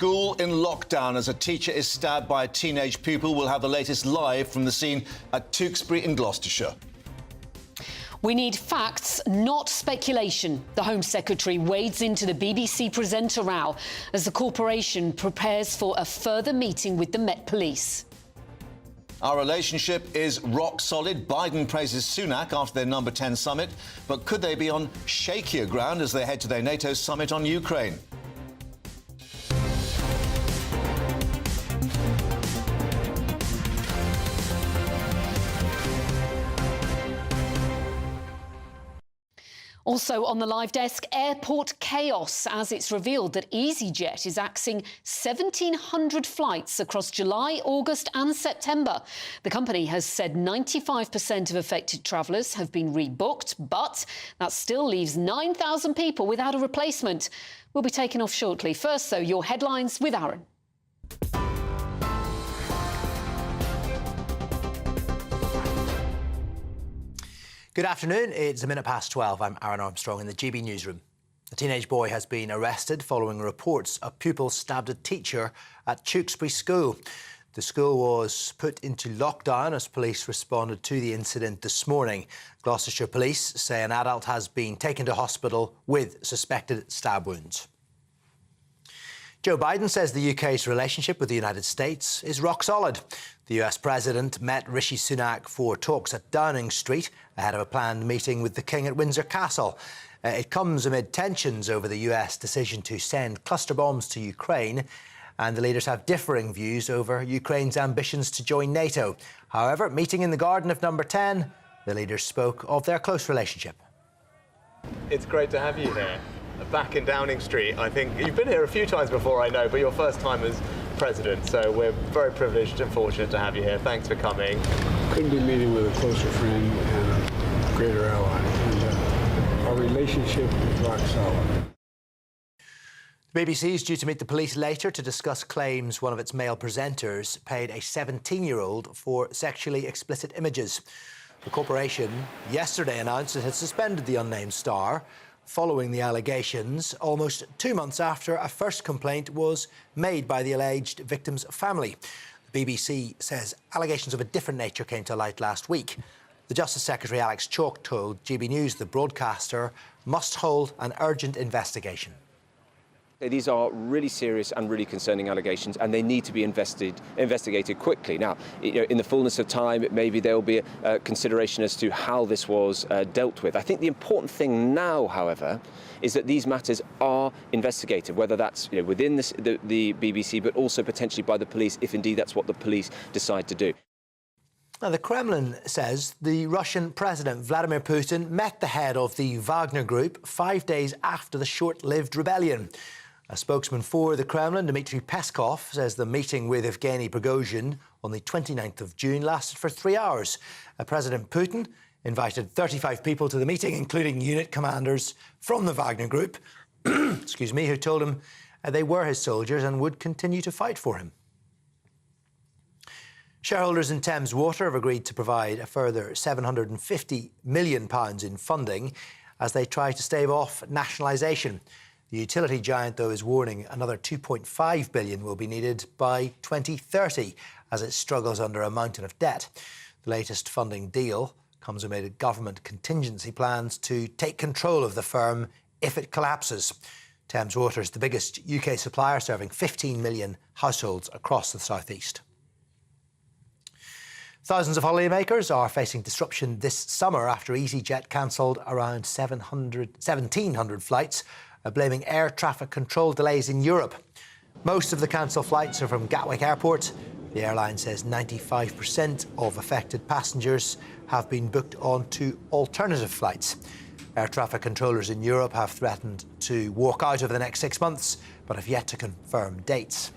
School in lockdown as a teacher is stabbed by a teenage pupil. We'll have the latest live from the scene at Tewkesbury in Gloucestershire. We need facts, not speculation. The Home Secretary wades into the BBC presenter row as the corporation prepares for a further meeting with the Met Police. Our relationship is rock solid. Biden praises Sunak after their number 10 summit. But could they be on shakier ground as they head to their NATO summit on Ukraine? Also on the live desk, airport chaos as it's revealed that EasyJet is axing 1,700 flights across July, August and September. The company has said 95% of affected travellers have been rebooked, but that still leaves 9,000 people without a replacement. We'll be taking off shortly. First, though, your headlines with Aaron. Good afternoon. It's a minute past 12. I'm Aaron Armstrong in the GB newsroom. A teenage boy has been arrested following reports a pupil stabbed a teacher at Tewkesbury School. The school was put into lockdown as police responded to the incident this morning. Gloucestershire police say an adult has been taken to hospital with suspected stab wounds. Joe Biden says the UK's relationship with the United States is rock solid. The US president met Rishi Sunak for talks at Downing Street ahead of a planned meeting with the King at Windsor Castle. It comes amid tensions over the US decision to send cluster bombs to Ukraine, and the leaders have differing views over Ukraine's ambitions to join NATO. However, meeting in the garden of number 10, the leaders spoke of their close relationship. It's great to have you here. Back in Downing Street. I think you've been here a few times before, I know, but your first time as president, so we're very privileged and fortunate to have you here. Thanks for coming. Couldn't be meeting with a closer friend and a greater ally, and our relationship is rock solid. The BBC is due to meet the police later to discuss claims one of its male presenters paid a 17-year-old for sexually explicit images. The corporation yesterday announced it had suspended the unnamed star following the allegations, almost 2 months after a first complaint was made by the alleged victim's family. The BBC says allegations of a different nature came to light last week. The Justice Secretary Alex Chalk told GB News the broadcaster must hold an urgent investigation. These are really serious and really concerning allegations, and they need to be investigated quickly. Now, in the fullness of time, maybe there will be a consideration as to how this was dealt with. I think the important thing now, however, is that these matters are investigated, whether that's within the BBC, but also potentially by the police, if indeed that's what the police decide to do. Now, the Kremlin says the Russian President Vladimir Putin met the head of the Wagner Group 5 days after the short-lived rebellion. A spokesman for the Kremlin, Dmitry Peskov, says the meeting with Evgeny Prigozhin on the 29th of June lasted for 3 hours. President Putin invited 35 people to the meeting, including unit commanders from the Wagner Group, excuse me, who told him they were his soldiers and would continue to fight for him. Shareholders in Thames Water have agreed to provide a further £750 million in funding as they try to stave off nationalisation. The utility giant, though, is warning another £2.5 billion will be needed by 2030 as it struggles under a mountain of debt. The latest funding deal comes amid government contingency plans to take control of the firm if it collapses. Thames Water is the biggest UK supplier, serving 15 million households across the southeast. Thousands of holidaymakers are facing disruption this summer after EasyJet cancelled around 1,700 flights, blaming air traffic control delays in Europe. Most of the cancelled flights are from Gatwick Airport. The airline says 95% of affected passengers have been booked onto alternative flights. Air traffic controllers in Europe have threatened to walk out over the next 6 months, but have yet to confirm dates.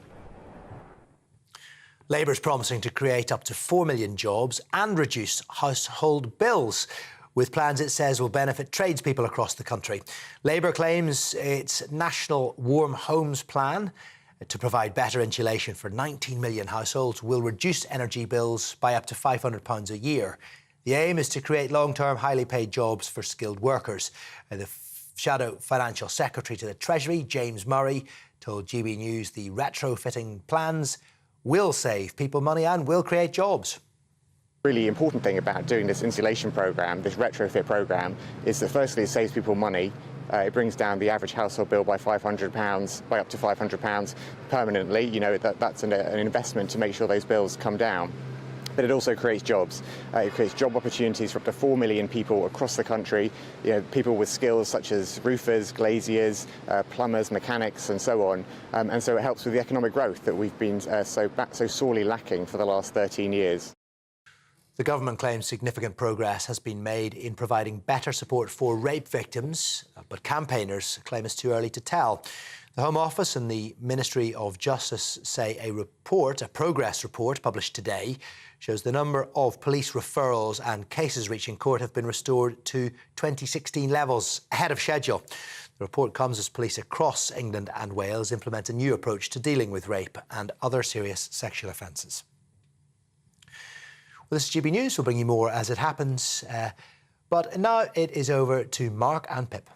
Labour's promising to create up to 4 million jobs and reduce household bills, with plans it says will benefit tradespeople across the country. Labour claims its National Warm Homes Plan to provide better insulation for 19 million households will reduce energy bills by up to £500 a year. The aim is to create long-term, highly paid jobs for skilled workers. The Shadow Financial Secretary to the Treasury, James Murray, told GB News the retrofitting plans will save people money and will create jobs. Really important thing about doing this insulation programme, this retrofit programme, is that firstly it saves people money. It brings down the average household bill by £500, by up to £500 permanently. You know, that's an investment to make sure those bills come down. But it also creates jobs. It creates job opportunities for up to 4 million people across the country. You know, people with skills such as roofers, glaziers, plumbers, mechanics, and so on. And so it helps with the economic growth that we've been so sorely lacking for the last 13 years. The government claims significant progress has been made in providing better support for rape victims, but campaigners claim it's too early to tell. The Home Office and the Ministry of Justice say a progress report published today, shows the number of police referrals and cases reaching court have been restored to 2016 levels, ahead of schedule. The report comes as police across England and Wales implement a new approach to dealing with rape and other serious sexual offences. Well, this is GB News. We'll bring you more as it happens. But now it is over to Mark and Pip.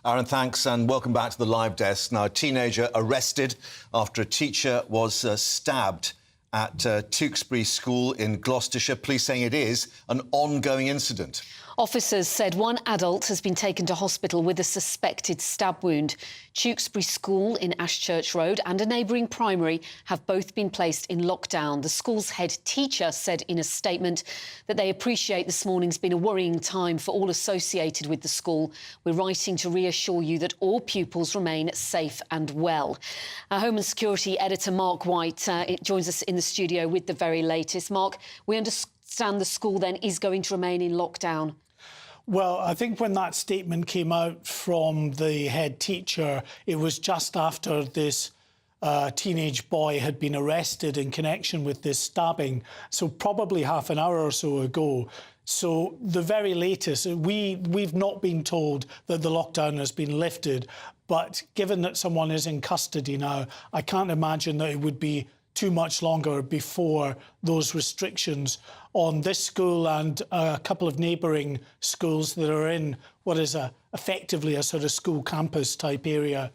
Aaron, thanks, and welcome back to the live desk. Now, a teenager arrested after a teacher was stabbed at Tewkesbury School in Gloucestershire. Police saying it is an ongoing incident. Officers said one adult has been taken to hospital with a suspected stab wound. Tewkesbury School in Ashchurch Road and a neighbouring primary have both been placed in lockdown. The school's head teacher said in a statement that they appreciate this morning's been a worrying time for all associated with the school. We're writing to reassure you that all pupils remain safe and well. Our Home and Security editor Mark White joins us in the studio with the very latest. Mark, we understand the school then is going to remain in lockdown. Well, I think when that statement came out from the head teacher, it was just after this teenage boy had been arrested in connection with this stabbing, so probably half an hour or so ago. So the very latest, we've not been told that the lockdown has been lifted, but given that someone is in custody now, I can't imagine that it would be too much longer before those restrictions on this school and a couple of neighbouring schools that are in what is effectively a sort of school campus type area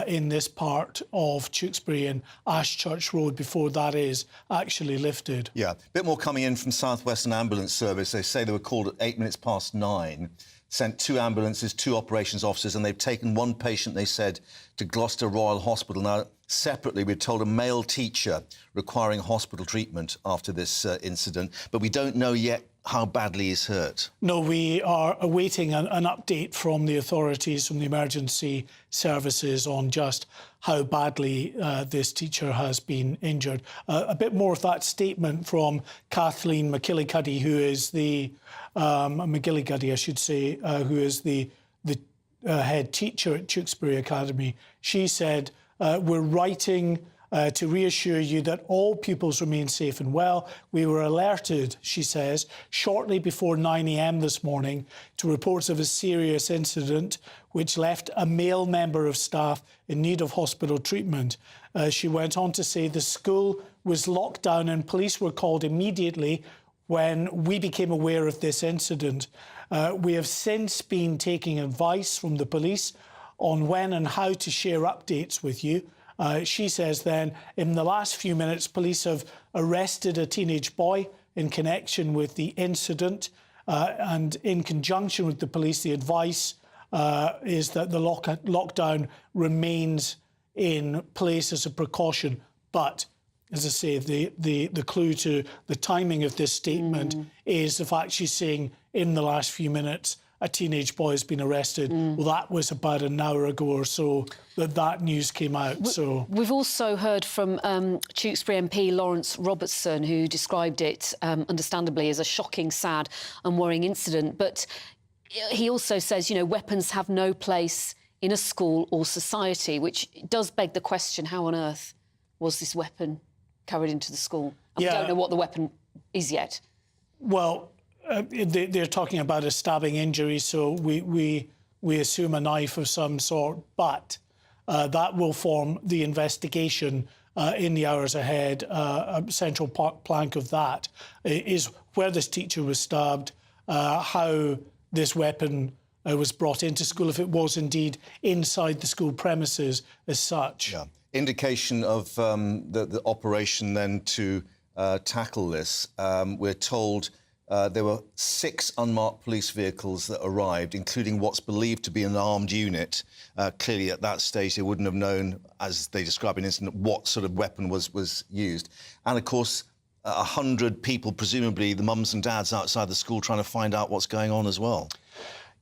in this part of Tewkesbury and Ashchurch Road before that is actually lifted. Yeah, a bit more coming in from South Western Ambulance Service. They say they were called at 9:08, sent 2 ambulances, 2 operations officers, and they've taken 1 patient, they said, to Gloucester Royal Hospital. Now, separately, we're told a male teacher requiring hospital treatment after this incident, but we don't know yet how badly he's hurt. No, we are awaiting an update from the authorities, from the emergency services on just how badly this teacher has been injured. A bit more of that statement from Kathleen McGillicuddy, who is the McGillicuddy, I should say, who is the head teacher at Tewkesbury Academy. She said, we're writing to reassure you that all pupils remain safe and well. We were alerted, she says, shortly before 9 a.m. this morning to reports of a serious incident which left a male member of staff in need of hospital treatment. She went on to say the school was locked down and police were called immediately when we became aware of this incident. We have since been taking advice from the police on when and how to share updates with you. She says then, in the last few minutes, police have arrested a teenage boy in connection with the incident. And in conjunction with the police, the advice is that the lockdown remains in place as a precaution. But, as I say, the clue to the timing of this statement is the fact she's saying in the last few minutes a teenage boy has been arrested. Well, that was about an hour ago or so that news came out. So we've also heard from Tewkesbury MP Lawrence Robertson, who described it, understandably, as a shocking, sad and worrying incident. But he also says, you know, weapons have no place in a school or society, which does beg the question, how on earth was this weapon carried into the school? And we don't know what the weapon is yet. Well, they're talking about a stabbing injury, so we assume a knife of some sort. But That will form the investigation in the hours ahead. A central plank of that is where this teacher was stabbed, how this weapon was brought into school, if it was indeed inside the school premises as such. Yeah. Indication of the operation then to tackle this. We're told there were 6 unmarked police vehicles that arrived, including what's believed to be an armed unit. Clearly, at that stage, they wouldn't have known, as they describe in an incident, what sort of weapon was used. And, of course, 100 people, presumably the mums and dads outside the school, trying to find out what's going on as well.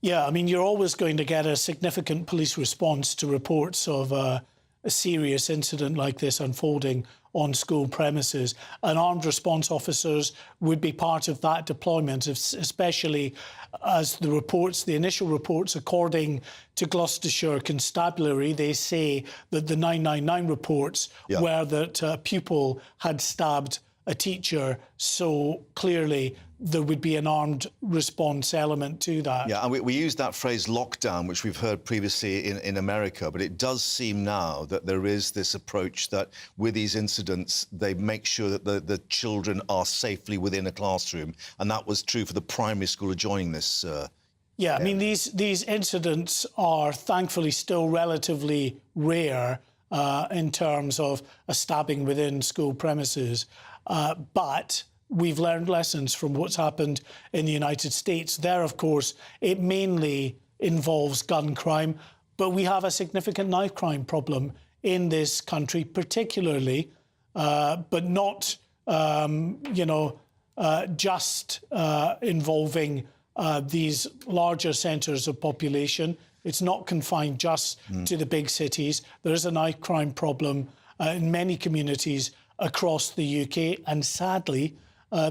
Yeah, I mean, you're always going to get a significant police response to reports of a serious incident like this unfolding on school premises, and armed response officers would be part of that deployment, especially as the initial reports, according to Gloucestershire Constabulary, they say that the 999 reports were that a pupil had stabbed a teacher, so clearly there would be an armed response element to that. Yeah, and we use that phrase lockdown, which we've heard previously in America, but it does seem now that there is this approach that with these incidents, they make sure that the children are safely within a classroom, and that was true for the primary school adjoining this. Yeah, I mean, these incidents are thankfully still relatively rare in terms of a stabbing within school premises, but we've learned lessons from what's happened in the United States. There, of course, it mainly involves gun crime, but we have a significant knife crime problem in this country, particularly, but not, just involving these larger centres of population. It's not confined just to the big cities. There is a knife crime problem in many communities across the UK, and sadly,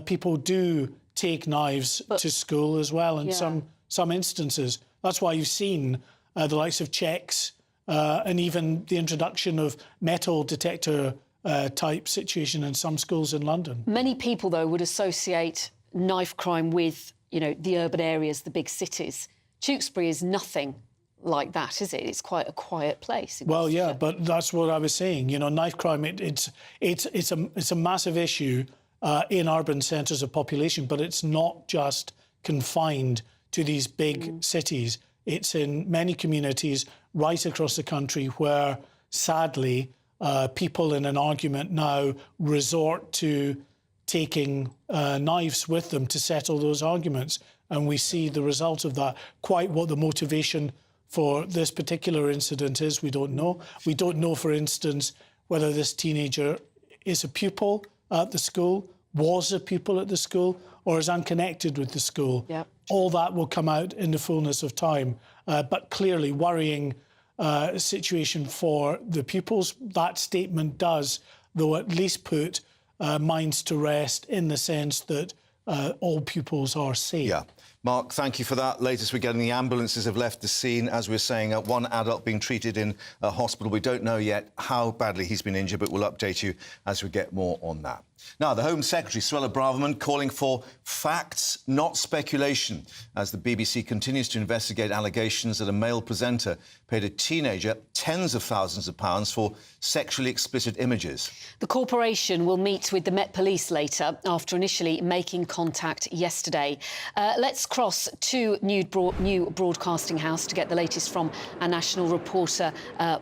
people do take knives to school as well in some instances. That's why you've seen the likes of checks and even the introduction of metal detector type situation in some schools in London. Many people, though, would associate knife crime with, the urban areas, the big cities. Tewkesbury is nothing like that, is it? It's quite a quiet place. Well, yeah, but that's what I was saying. Knife crime, it's a massive issue in urban centres of population, but it's not just confined to these big cities. It's in many communities right across the country where, sadly, people in an argument now resort to taking knives with them to settle those arguments. And we see the result of that. Quite what the motivation for this particular incident is, we don't know. We don't know, for instance, whether this teenager is a pupil at the school, was a pupil at the school, or is unconnected with the school. Yep. All that will come out in the fullness of time. But clearly worrying situation for the pupils. That statement does, though, at least put minds to rest in the sense that all pupils are safe. Yeah. Mark, thank you for that. Latest we're getting, the ambulances have left the scene. As we're saying, one adult being treated in a hospital. We don't know yet how badly he's been injured, but we'll update you as we get more on that. Now, the Home Secretary, Suella Braverman, calling for facts, not speculation, as the BBC continues to investigate allegations that a male presenter paid a teenager tens of thousands of pounds for sexually explicit images. The corporation will meet with the Met Police later after initially making contact yesterday. Let's cross to New Broadcasting House to get the latest from our national reporter,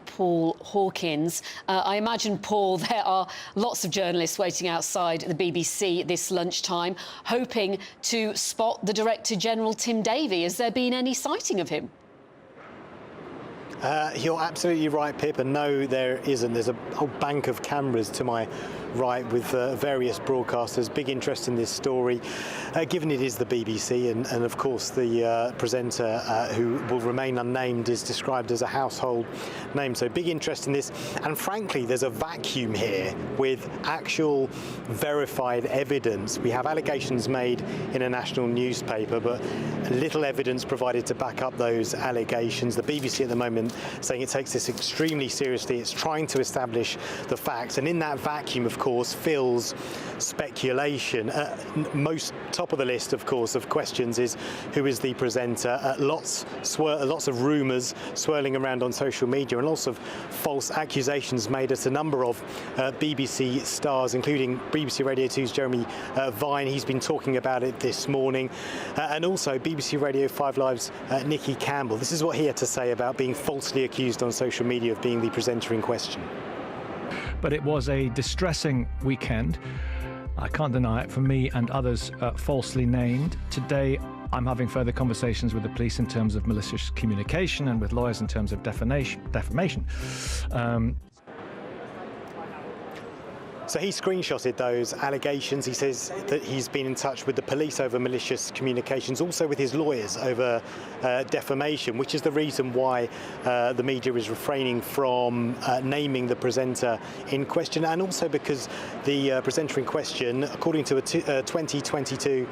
Paul Hawkins. I imagine, Paul, there are lots of journalists waiting outside the BBC this lunchtime, hoping to spot the Director-General, Tim Davie. Has there been any sighting of him? You're absolutely right, Pip, and no, there isn't. There's a whole bank of cameras to my right with various broadcasters. Big interest in this story, given it is the BBC, and of course the presenter, who will remain unnamed, is described as a household name. So big interest in this, and frankly, there's a vacuum here with actual verified evidence. We have allegations made in a national newspaper, but little evidence provided to back up those allegations. The BBC at the moment saying it takes this extremely seriously. It's trying to establish the facts, and in that vacuum, of course, fills speculation. Most top of the list, of course, of questions is who is the presenter. Lots of rumours swirling around on social media, and lots of false accusations made at a number of BBC stars, including BBC Radio 2's Jeremy Vine. He's been talking about it this morning, and also BBC Radio 5 Live's Nikki Campbell. This is what he had to say about being falsely accused on social media of being the presenter in question. But it was a distressing weekend. I can't deny it, for me and others falsely named. Today, I'm having further conversations with the police in terms of malicious communication and with lawyers in terms of defamation. So he screenshotted those allegations. He says that he's been in touch with the police over malicious communications, also with his lawyers over defamation, which is the reason why the media is refraining from naming the presenter in question, and also because the presenter in question, according to a 2022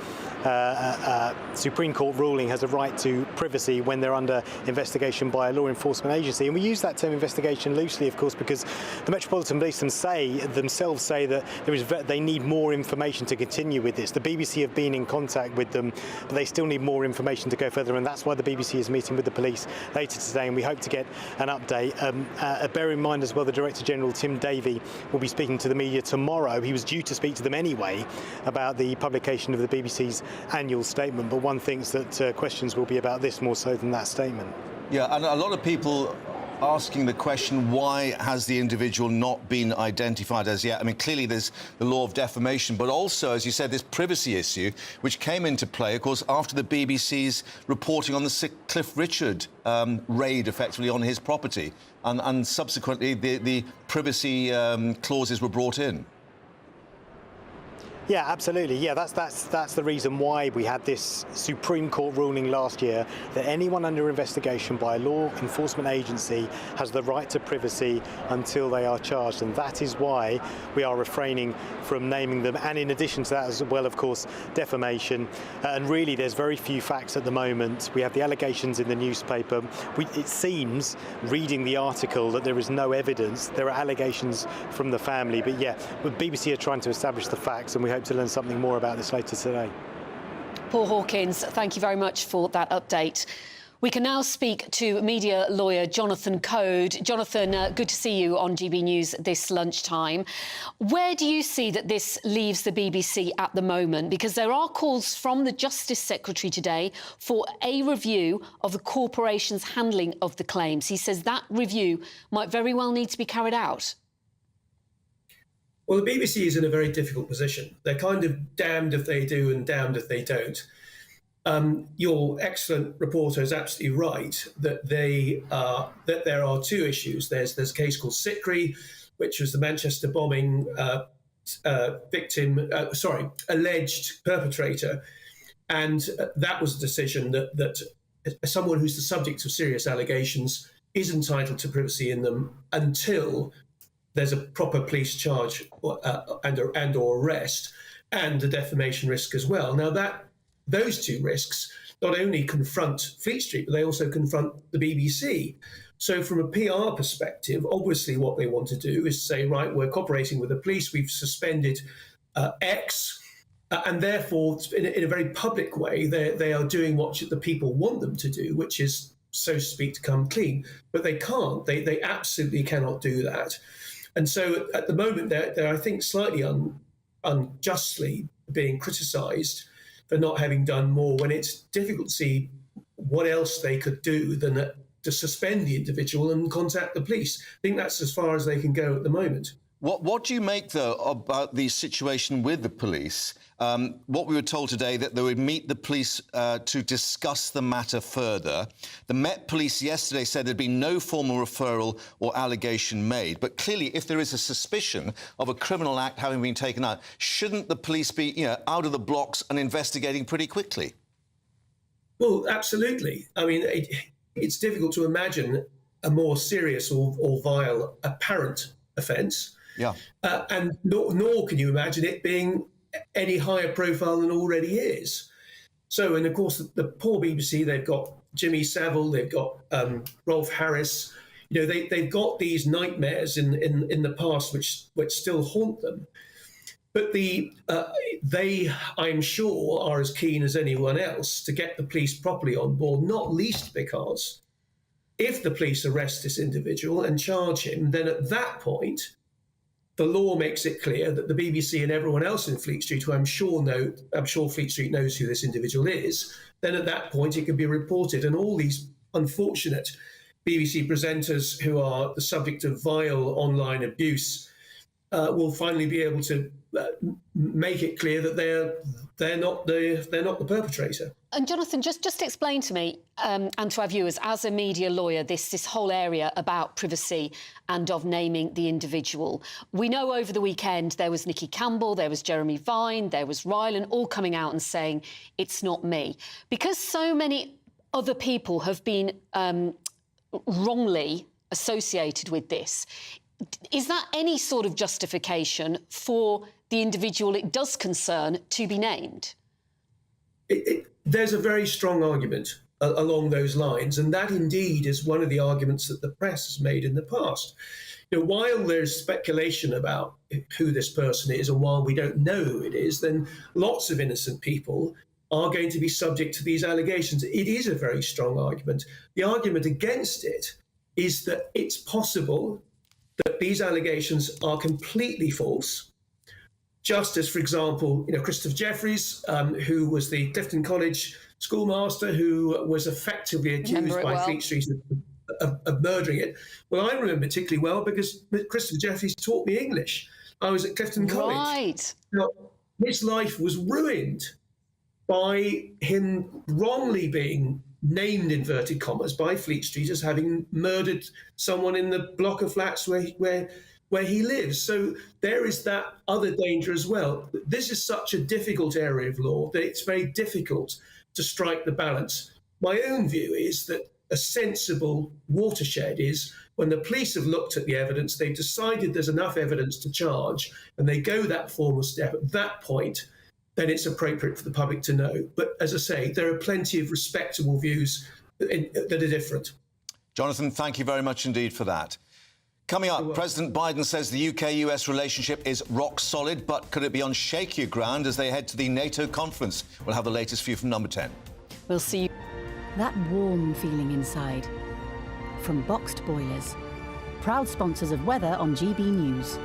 Supreme Court ruling, has a right to privacy when they're under investigation by a law enforcement agency. And we use that term investigation loosely, of course, because the Metropolitan Police themselves say that they need more information to continue with this. The BBC have been in contact with them, but they still need more information to go further, and that's why the BBC is meeting with the police later today, and we hope to get an update. Bear in mind as well, the Director General, Tim Davie, will be speaking to the media tomorrow. He was due to speak to them anyway about the publication of the BBC's annual statement, but one thinks that questions will be about this more so than that statement. Yeah, and a lot of people asking the question, why has the individual not been identified as yet? I mean, clearly there's the law of defamation, but also, as you said, this privacy issue, which came into play, of course, after the BBC's reporting on the Cliff Richard raid, effectively, on his property. And subsequently, the privacy clauses were brought in. Yeah, absolutely. Yeah, that's the reason why we had this Supreme Court ruling last year that anyone under investigation by a law enforcement agency has the right to privacy until they are charged, and that is why we are refraining from naming them. And in addition to that as well, of course, defamation. And really, there's very few facts at the moment. We have the allegations in the newspaper. It seems, reading the article, that there is no evidence. There are allegations from the family, but yeah, the BBC are trying to establish the facts, and we hope to learn something more about this later today. Paul Hawkins, thank you very much for that update. We can now speak to media lawyer Jonathan Code. Jonathan, good to see you on GB News this lunchtime. Where do you see that this leaves the BBC at the moment? Because there are calls from the Justice Secretary today for a review of the corporation's handling of the claims. He says that review might very well need to be carried out. Well, the BBC is in a very difficult position. They're kind of damned if they do and damned if they don't. Your excellent reporter is absolutely right that there are two issues. There's a case called Sikri, which was the Manchester bombing alleged perpetrator, and that was a decision that someone who's the subject of serious allegations is entitled to privacy in them until there's a proper police charge and or arrest, and the defamation risk as well. Now, those two risks not only confront Fleet Street, but they also confront the BBC. So from a PR perspective, obviously what they want to do is say, right, we're cooperating with the police, we've suspended X, and therefore, in a very public way, they are doing what the people want them to do, which is, so to speak, to come clean. But they can't. They absolutely cannot do that. And so at the moment, they're I think, slightly unjustly being criticised for not having done more, when it's difficult to see what else they could do than to suspend the individual and contact the police. I think that's as far as they can go at the moment. What do you make, though, about the situation with the police? What we were told today, that they would meet the police to discuss the matter further. The Met Police yesterday said there'd been no formal referral or allegation made. But clearly, if there is a suspicion of a criminal act having been taken out, shouldn't the police be, out of the blocks and investigating pretty quickly? Well, absolutely. I mean, it's difficult to imagine a more serious or vile apparent offence. Yeah. And nor can you imagine it being any higher profile than already is. So, and of course, the poor BBC, they've got Jimmy Savile, they've got Rolf Harris. They've got these nightmares in the past which still haunt them. But they, I'm sure, are as keen as anyone else to get the police properly on board, not least because if the police arrest this individual and charge him, then at that point, the law makes it clear that the BBC and everyone else in Fleet Street, who I'm sure Fleet Street knows who this individual is, then at that point it can be reported. And all these unfortunate BBC presenters who are the subject of vile online abuse will finally be able to make it clear that they're not the perpetrator. And Jonathan, just explain to me and to our viewers, as a media lawyer, this whole area about privacy and of naming the individual. We know over the weekend there was Nicky Campbell, there was Jeremy Vine, there was Rylan, all coming out and saying it's not me. Because so many other people have been wrongly associated with this, is that any sort of justification for the individual it does concern to be named? There's a very strong argument along those lines, and that indeed is one of the arguments that the press has made in the past. While there's speculation about who this person is and while we don't know who it is, then lots of innocent people are going to be subject to these allegations. It is a very strong argument. The argument against it is that it's possible that these allegations are completely false. Just as, for example, Christopher Jeffries, who was the Clifton College schoolmaster who was effectively accused by Fleet Street of murdering it. Well, I remember particularly well because Christopher Jeffries taught me English. I was at Clifton College. Right. Now, his life was ruined by him wrongly being named, inverted commas, by Fleet Street as having murdered someone in the block of flats where he lives. So there is that other danger as well. This is such a difficult area of law that it's very difficult to strike the balance. My own view is that a sensible watershed is when the police have looked at the evidence, they've decided there's enough evidence to charge, and they go that formal step. At that point, then it's appropriate for the public to know. But as I say, there are plenty of respectable views that are different. Jonathan, thank you very much indeed for that. Coming up, President Biden says the UK-US relationship is rock solid, but could it be on shakier ground as they head to the NATO conference? We'll have the latest for you from Number 10. We'll see you. That warm feeling inside. From Boxed Boilers, proud sponsors of weather on GB News.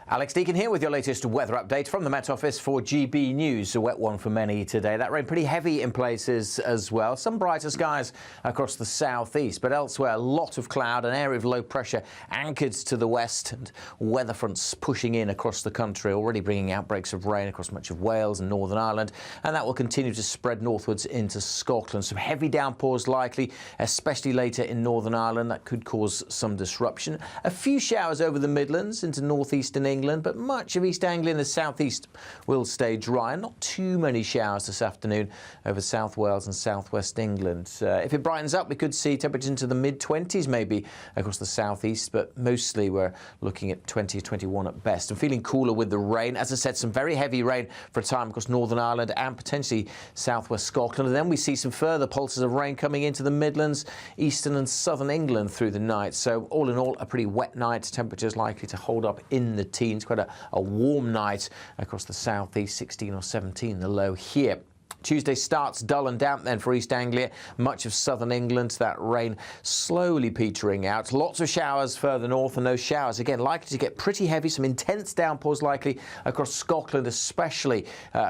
Alex Deacon here with your latest weather update from the Met Office for GB News. A wet one for many today. That rain pretty heavy in places as well. Some brighter skies across the southeast, but elsewhere a lot of cloud, an area of low pressure anchored to the west, and weather fronts pushing in across the country, already bringing outbreaks of rain across much of Wales and Northern Ireland, and that will continue to spread northwards into Scotland. Some heavy downpours likely, especially later in Northern Ireland. That could cause some disruption. A few showers over the Midlands into northeastern England, but much of East Anglia and the southeast will stay dry. Not too many showers this afternoon over South Wales and southwest England. If it brightens up, we could see temperatures into the mid-20s maybe across the southeast, but mostly we're looking at 20 or 21 at best. And feeling cooler with the rain. As I said, some very heavy rain for a time across Northern Ireland and potentially southwest Scotland. And then we see some further pulses of rain coming into the Midlands, eastern and southern England through the night. So all in all, a pretty wet night. Temperatures likely to hold up in the teens. Quite a warm night across the southeast, 16 or 17 the low here. Tuesday starts dull and damp then for East Anglia, much of southern England. That rain slowly petering out. Lots of showers further north, and those showers again likely to get pretty heavy. Some intense downpours likely across Scotland, especially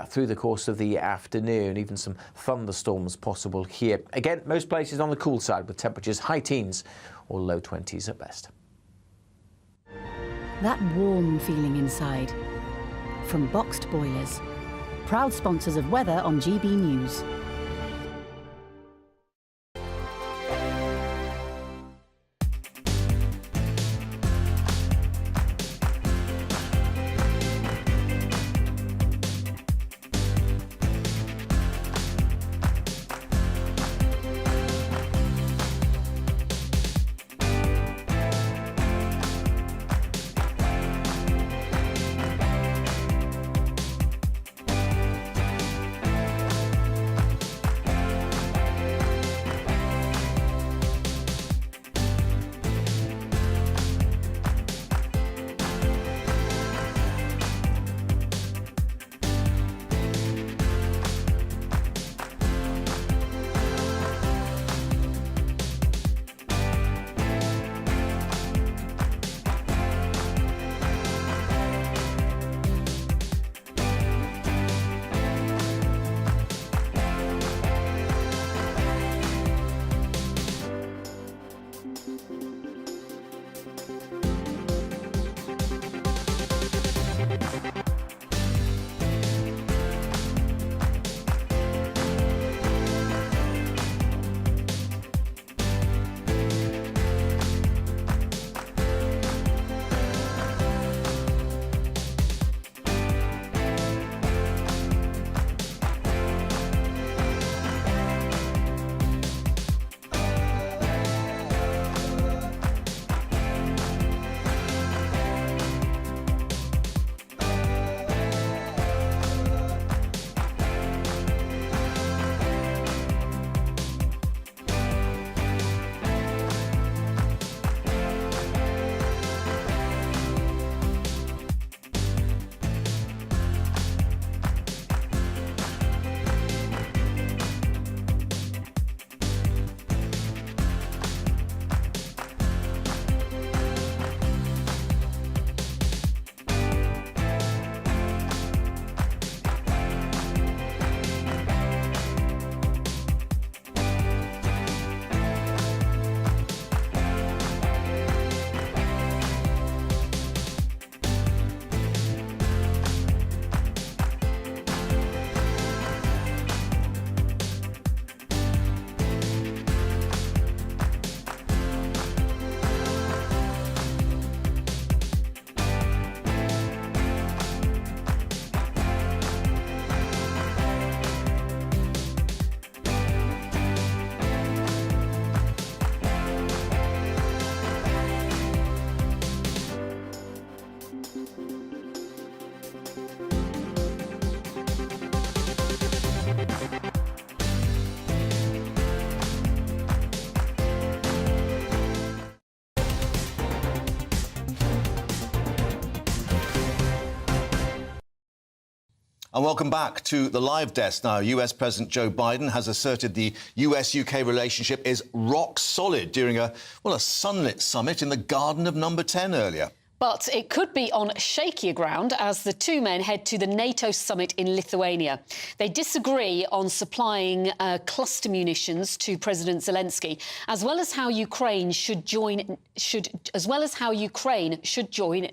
through the course of the afternoon. Even some thunderstorms possible here. Again, most places on the cool side with temperatures high teens or low 20s at best. That warm feeling inside. From Boxed Boilers, proud sponsors of weather on GB News. And welcome back to the live desk. Now, US President Joe Biden has asserted the US-UK relationship is rock solid during a sunlit summit in the garden of Number 10 earlier. But it could be on shakier ground as the two men head to the NATO summit in Lithuania. They disagree on supplying cluster munitions to President Zelensky, as well as how Ukraine should join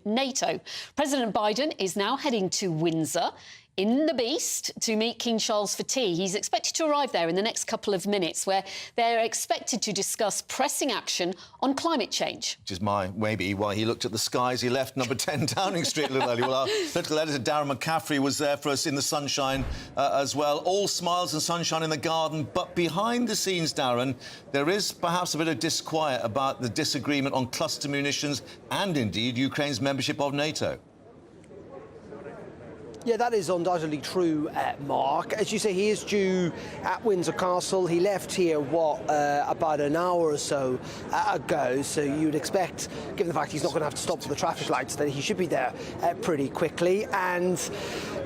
NATO. President Biden is now heading to Windsor in the Beast to meet King Charles for tea. He's expected to arrive there in the next couple of minutes, where they're expected to discuss pressing action on climate change. Which is maybe why he looked at the skies. He left Number 10 Downing Street a little early. Well, our political editor Darren McCaffrey was there for us in the sunshine as well. All smiles and sunshine in the garden. But behind the scenes, Darren, there is perhaps a bit of disquiet about the disagreement on cluster munitions and indeed Ukraine's membership of NATO. Yeah, that is undoubtedly true, Mark. As you say, he is due at Windsor Castle. He left here, about an hour or so ago. So you'd expect, given the fact he's not going to have to stop for the traffic lights, that he should be there pretty quickly. And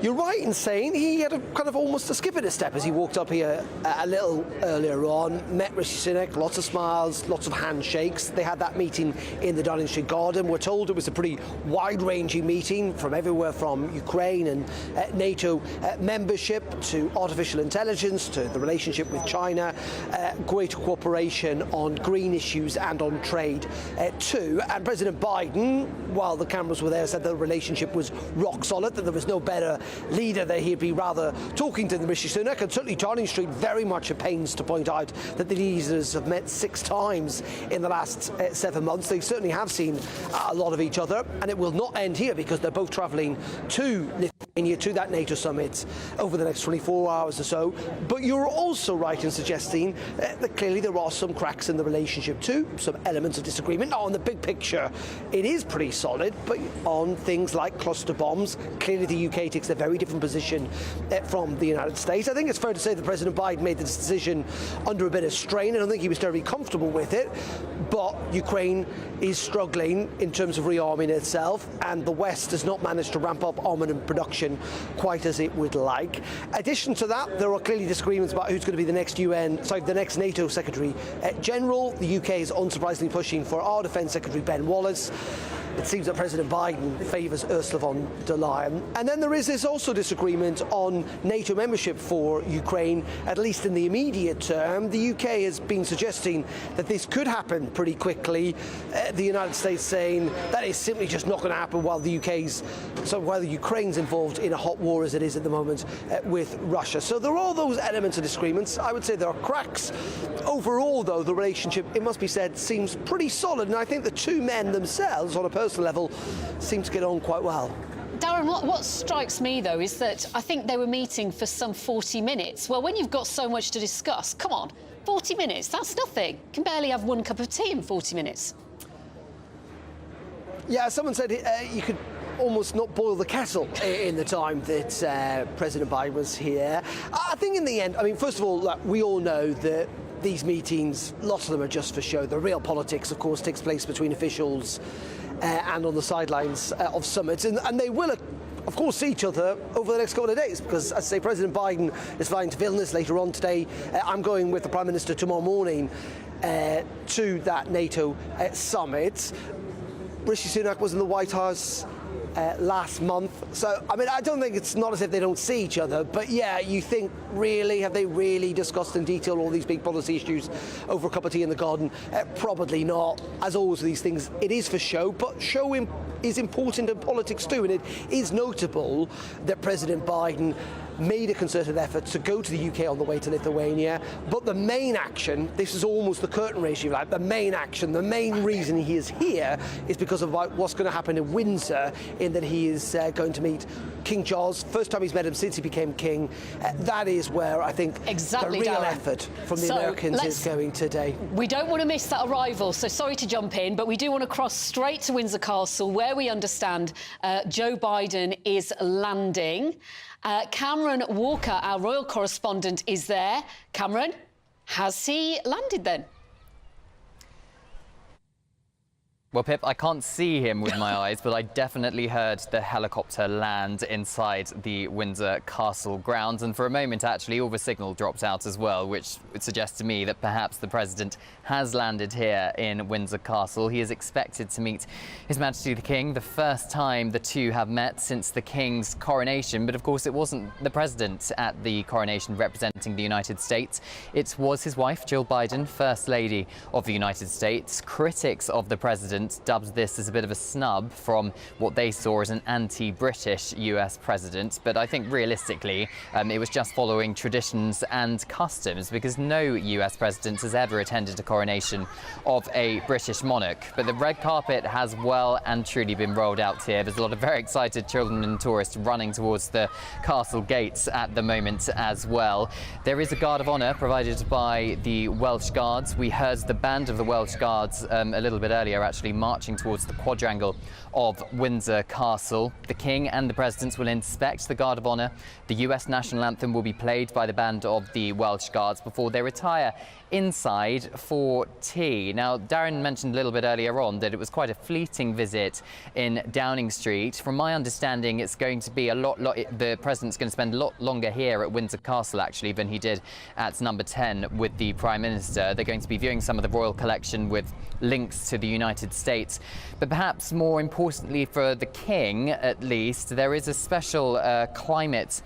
you're right in saying he had a kind of almost a skip in his step as he walked up here a little earlier on, met Rishi Sunak, lots of smiles, lots of handshakes. They had that meeting in the Downing Street Garden. We're told it was a pretty wide-ranging meeting from everywhere from Ukraine and NATO membership to artificial intelligence to the relationship with China, greater cooperation on green issues and on trade too. And President Biden, while the cameras were there, said the relationship was rock solid, that there was no better leader that he'd be rather talking to than Rishi Sunak. And certainly Downing Street very much at pains to point out that the leaders have met 6 times in the last 7 months. They certainly have seen a lot of each other, and it will not end here because they're both travelling to Lithuania, to that NATO summit over the next 24 hours or so. But you're also right in suggesting that clearly there are some cracks in the relationship too, some elements of disagreement. Now, on the big picture, it is pretty solid, but on things like cluster bombs, clearly the UK takes a very different position from the United States. I think it's fair to say that President Biden made this decision under a bit of strain. I don't think he was terribly comfortable with it, but Ukraine is struggling in terms of rearming itself, and the West has not managed to ramp up armament production quite as it would like. In addition to that, there are clearly disagreements about who's going to be the next NATO Secretary General. The UK is unsurprisingly pushing for our Defence Secretary Ben Wallace. It seems that President Biden favours Ursula von der Leyen. And then there is this also disagreement on NATO membership for Ukraine, at least in the immediate term. The UK has been suggesting that this could happen pretty quickly. The United States saying that is simply just not going to happen while Ukraine's involved in a hot war as it is at the moment with Russia. So there are those elements of disagreements. I would say there are cracks. Overall, though, the relationship, it must be said, seems pretty solid. And I think the two men themselves, on a personal level, seem to get on quite well. Darren, what strikes me, though, is that I think they were meeting for some 40 minutes. Well, when you've got so much to discuss, come on, 40 minutes, that's nothing. You can barely have one cup of tea in 40 minutes. Yeah, someone said you could almost not boil the kettle in the time that President Biden was here. I think in the end, I mean, first of all, we all know that these meetings, lots of them are just for show. The real politics, of course, takes place between officials and on the sidelines of summits. And they will, of course, see each other over the next couple of days because, as I say, President Biden is flying to Vilnius later on today. I'm going with the Prime Minister tomorrow morning to that NATO summit. Rishi Sunak was in the White House last month. So, I mean, I don't think it's not as if they don't see each other, but yeah, you think, really, have they really discussed in detail all these big policy issues over a cup of tea in the garden? Probably not. As always with these things, it is for show, but show is important in politics too, and it is notable that President Biden made a concerted effort to go to the UK on the way to Lithuania, but the main action, this is almost the curtain race, like the main action, the main reason he is here is because of what's going to happen in Windsor, in that he is going to meet King Charles, first time he's met him since he became king. That is where I think the real effort from the Americans is going today. We don't want to miss that arrival, so sorry to jump in, but we do want to cross straight to Windsor Castle, where we understand Joe Biden is landing. Cameron Walker, our royal correspondent, is there. Cameron, has he landed then? Well, Pip, I can't see him with my eyes, but I definitely heard the helicopter land inside the Windsor Castle grounds. And for a moment, actually, all the signal dropped out as well, which would suggest to me that perhaps the President has landed here in Windsor Castle. He is expected to meet His Majesty the King, the first time the two have met since the King's coronation. But of course, it wasn't the President at the coronation representing the United States. It was his wife, Jill Biden, First Lady of the United States. Critics of the President dubbed this as a bit of a snub from what they saw as an anti-British US president. But I think realistically, it was just following traditions and customs, because no US president has ever attended a coronation of a British monarch. But the red carpet has well and truly been rolled out here. There's a lot of very excited children and tourists running towards the castle gates at the moment as well. There is a guard of honour provided by the Welsh Guards. We heard the band of the Welsh Guards a little bit earlier, actually marching towards the quadrangle of Windsor Castle. The King and the President will inspect the Guard of Honour. The US national anthem will be played by the band of the Welsh Guards before they retire inside for tea. Now, Darren mentioned a little bit earlier on that it was quite a fleeting visit in Downing Street. From my understanding, it's going to be the President's going to spend a lot longer here at Windsor Castle, actually, than he did at number 10 with the Prime Minister. They're going to be viewing some of the royal collection with links to the United States. But perhaps more importantly for the King, at least, there is a special climate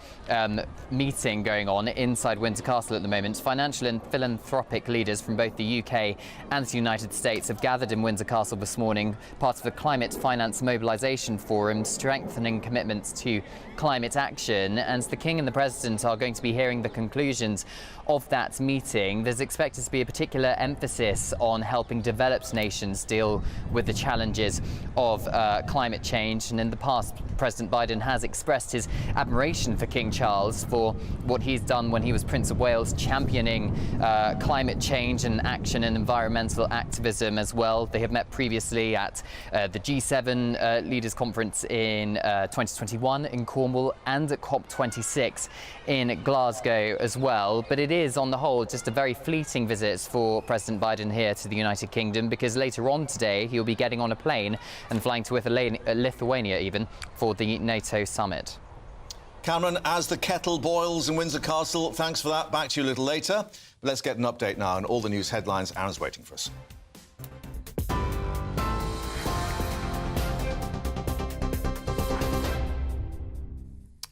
meeting going on inside Windsor Castle at the moment. Financial and philanthropic leaders from both the UK and the United States have gathered in Windsor Castle this morning, part of a climate finance mobilisation forum strengthening commitments to climate action. And the King and the President are going to be hearing the conclusions of that meeting. There's expected to be a particular emphasis on helping developed nations deal with the challenges of climate change. And in the past, President Biden has expressed his admiration for King Charles for what he's done when he was Prince of Wales, championing climate change and action and environmental activism as well. They have met previously at the G7 Leaders Conference in 2021 in Cornwall and at COP26 in Glasgow as well. But it is, on the whole, just a very fleeting visit for President Biden here to the United Kingdom, because later on today he'll be getting on a plane and flying to Lithuania even for the NATO summit. Cameron, as the kettle boils in Windsor Castle, thanks for that. Back to you a little later. But let's get an update now on all the news headlines. Aaron's waiting for us.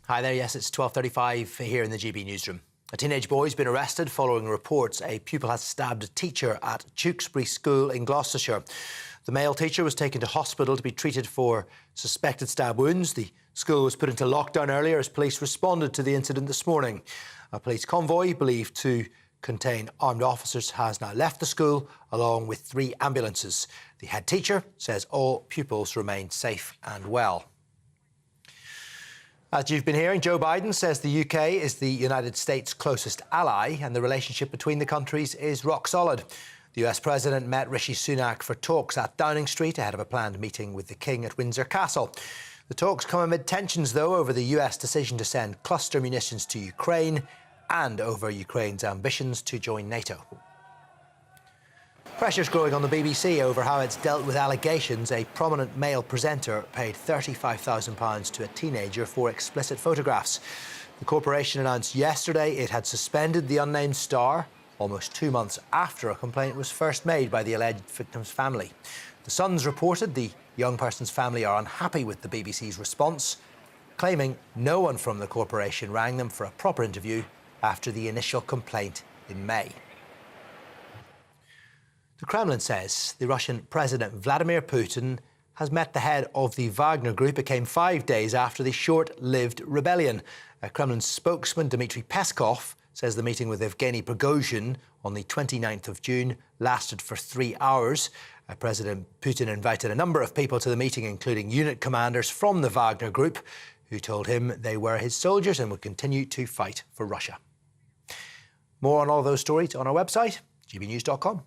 Hi there, yes, it's 12:35 here in the GB newsroom. A teenage boy has been arrested following reports a pupil has stabbed a teacher at Tewkesbury School in Gloucestershire. The male teacher was taken to hospital to be treated for suspected stab wounds. The school was put into lockdown earlier as police responded to the incident this morning. A police convoy believed to contain armed officers has now left the school, along with 3 ambulances. The head teacher says all pupils remain safe and well. As you've been hearing, Joe Biden says the UK is the United States' closest ally and the relationship between the countries is rock solid. The US President met Rishi Sunak for talks at Downing Street ahead of a planned meeting with the King at Windsor Castle. The talks come amid tensions, though, over the US decision to send cluster munitions to Ukraine and over Ukraine's ambitions to join NATO. Pressure's growing on the BBC over how it's dealt with allegations a prominent male presenter paid £35,000 to a teenager for explicit photographs. The corporation announced yesterday it had suspended the unnamed star almost 2 months after a complaint was first made by the alleged victim's family. The Sun's reported the young person's family are unhappy with the BBC's response, claiming no one from the corporation rang them for a proper interview after the initial complaint in May. The Kremlin says the Russian President Vladimir Putin has met the head of the Wagner Group. It came 5 days after the short-lived rebellion. A Kremlin spokesman, Dmitry Peskov, says the meeting with Evgeny Prigozhin on the 29th of June lasted for 3 hours. President Putin invited a number of people to the meeting, including unit commanders from the Wagner Group, who told him they were his soldiers and would continue to fight for Russia. More on all those stories on our website, gbnews.com.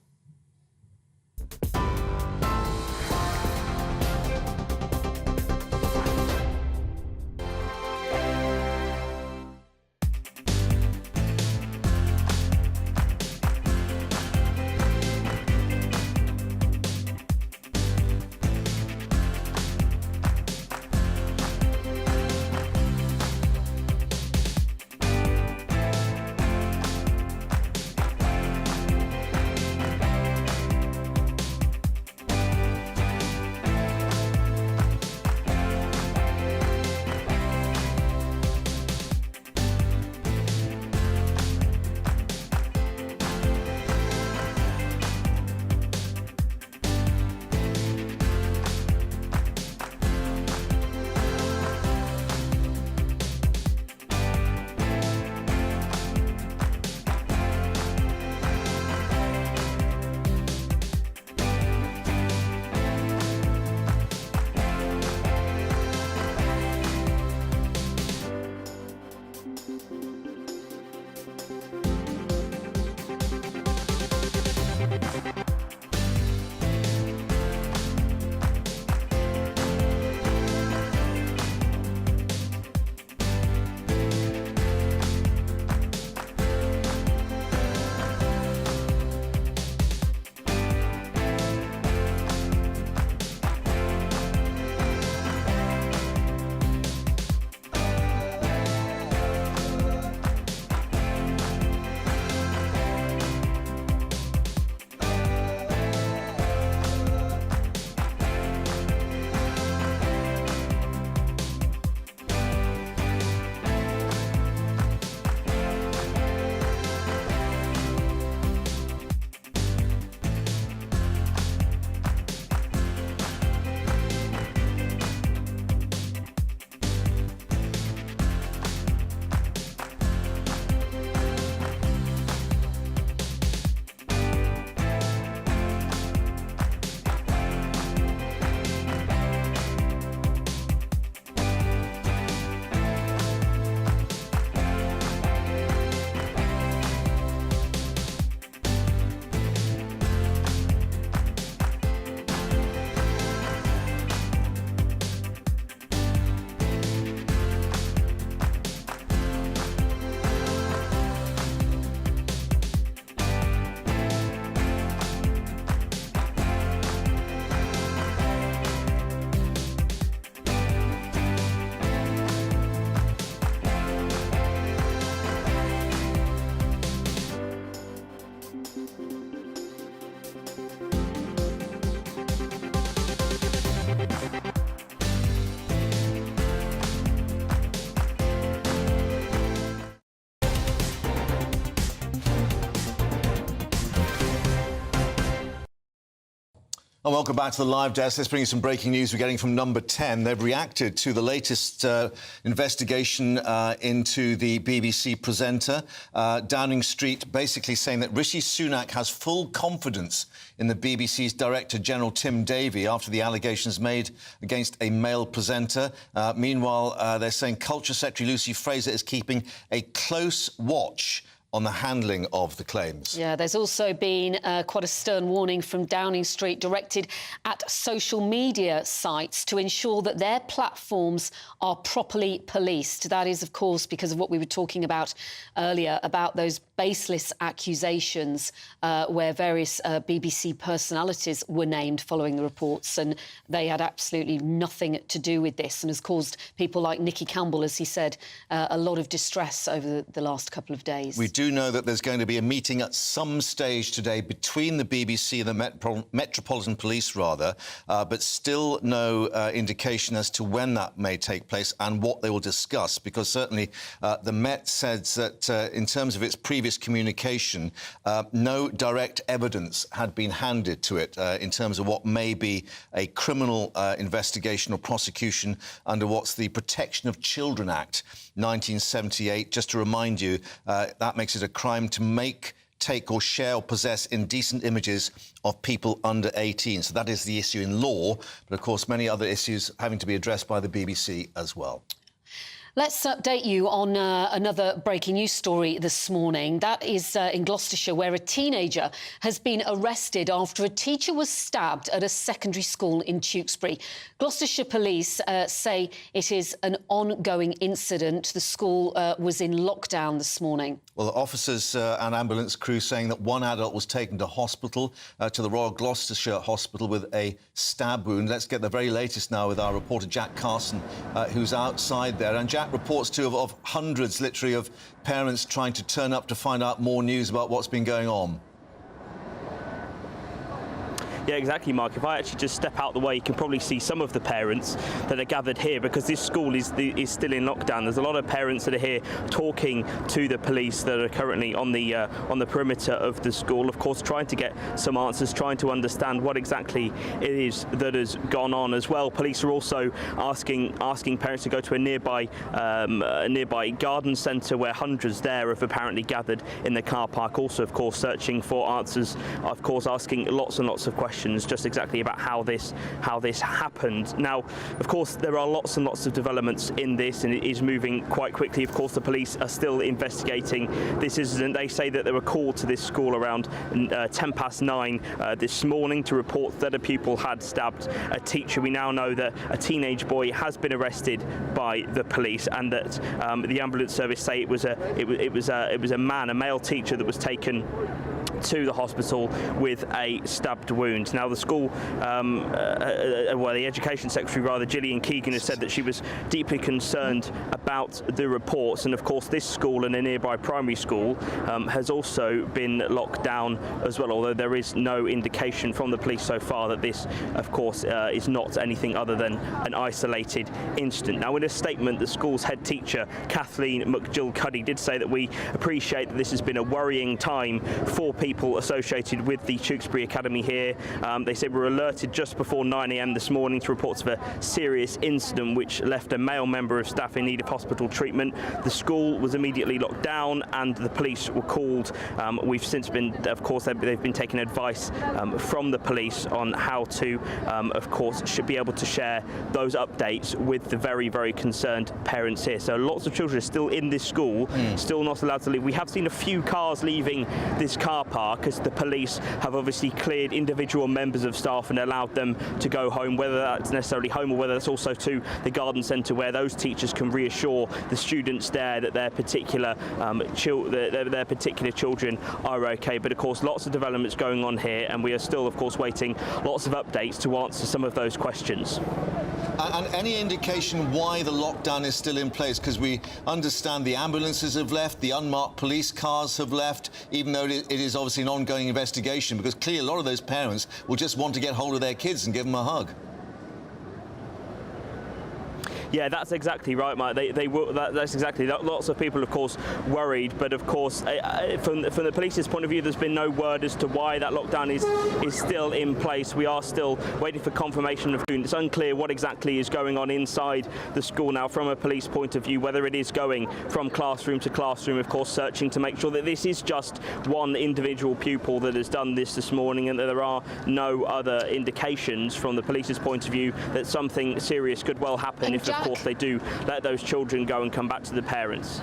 And welcome back to the Live Desk. Let's bring you some breaking news we're getting from Number 10. They've reacted to the latest investigation into the BBC presenter. Downing Street basically saying that Rishi Sunak has full confidence in the BBC's Director General Tim Davie after the allegations made against a male presenter. Meanwhile, they're saying Culture Secretary Lucy Fraser is keeping a close watch on the handling of the claims. Yeah, there's also been quite a stern warning from Downing Street directed at social media sites to ensure that their platforms are properly policed. That is, of course, because of what we were talking about earlier, about those baseless accusations where various BBC personalities were named following the reports, and they had absolutely nothing to do with this, and has caused people like Nicky Campbell, as he said, a lot of distress over the last couple of days. We do know that there's going to be a meeting at some stage today between the BBC and the Metropolitan Police, but still no indication as to when that may take place and what they will discuss, because certainly the Met said that in terms of its previous communication, no direct evidence had been handed to it in terms of what may be a criminal investigation or prosecution under what's the Protection of Children Act 1978. Just to remind you, that makes it a crime to make, take or share or possess indecent images of people under 18. So that is the issue in law, but of course many other issues having to be addressed by the BBC as well. Let's update you on another breaking news story this morning. That is in Gloucestershire, where a teenager has been arrested after a teacher was stabbed at a secondary school in Tewkesbury. Gloucestershire police say it is an ongoing incident. The school was in lockdown this morning. Well, officers and ambulance crew saying that one adult was taken to hospital, to the Royal Gloucestershire Hospital with a stab wound. Let's get the very latest now with our reporter Jack Carson, who's outside there. And Jack, reports too of hundreds, literally, of parents trying to turn up to find out more news about what's been going on. Yeah, exactly, Mark. If I actually just step out the way, you can probably see some of the parents that are gathered here, because this school is still in lockdown. There's a lot of parents that are here talking to the police that are currently on the perimeter of the school, of course, trying to get some answers, trying to understand what exactly it is that has gone on as well. Police are also asking parents to go to a nearby garden centre where hundreds there have apparently gathered in the car park. Also, of course, searching for answers, of course, asking lots and lots of questions just exactly about how this happened. Now, of course, there are lots and lots of developments in this, and it is moving quite quickly. Of course, the police are still investigating this incident. They say that they were called to this school around 9:10 this morning to report that a pupil had stabbed a teacher. We now know that a teenage boy has been arrested by the police, and that the ambulance service say it was a male teacher that was taken to the hospital with a stabbed wound. Now, the school, the Education Secretary, Gillian Keegan, has said that she was deeply concerned about the reports, and of course this school and a nearby primary school has also been locked down as well, although there is no indication from the police so far that this, of course, is not anything other than an isolated incident. Now, in a statement, the school's head teacher, Kathleen McGill-Cuddy, did say that we appreciate that this has been a worrying time for people associated with the Tewkesbury Academy here. They said we were alerted just before 9 a.m. this morning to reports of a serious incident which left a male member of staff in need of hospital treatment. The school was immediately locked down and the police were called. We've since been, of course, they've been taking advice from the police on how to, of course, should be able to share those updates with the very, very concerned parents here. So lots of children are still in this school, still not allowed to leave. We have seen a few cars leaving this car park as the police have obviously cleared individual members of staff and allowed them to go home, whether that's necessarily home or whether that's also to the garden centre, where those teachers can reassure the students there that their particular children are okay. But of course, lots of developments going on here, and we are still, of course, waiting lots of updates to answer some of those questions. And any indication why the lockdown is still in place? Because we understand the ambulances have left, the unmarked police cars have left, even though it is obviously an ongoing investigation, because clearly a lot of those parents will just want to get hold of their kids and give them a hug. Yeah, that's exactly right, Mike. That's exactly. Lots of people, of course, worried, but of course, from the police's point of view, there's been no word as to why that lockdown is still in place. We are still waiting for confirmation of June. It's unclear what exactly is going on inside the school now from a police point of view, whether it is going from classroom to classroom, of course, searching to make sure that this is just one individual pupil that has done this morning, and that there are no other indications from the police's point of view that something serious could well happen if, of course, they do let those children go and come back to the parents.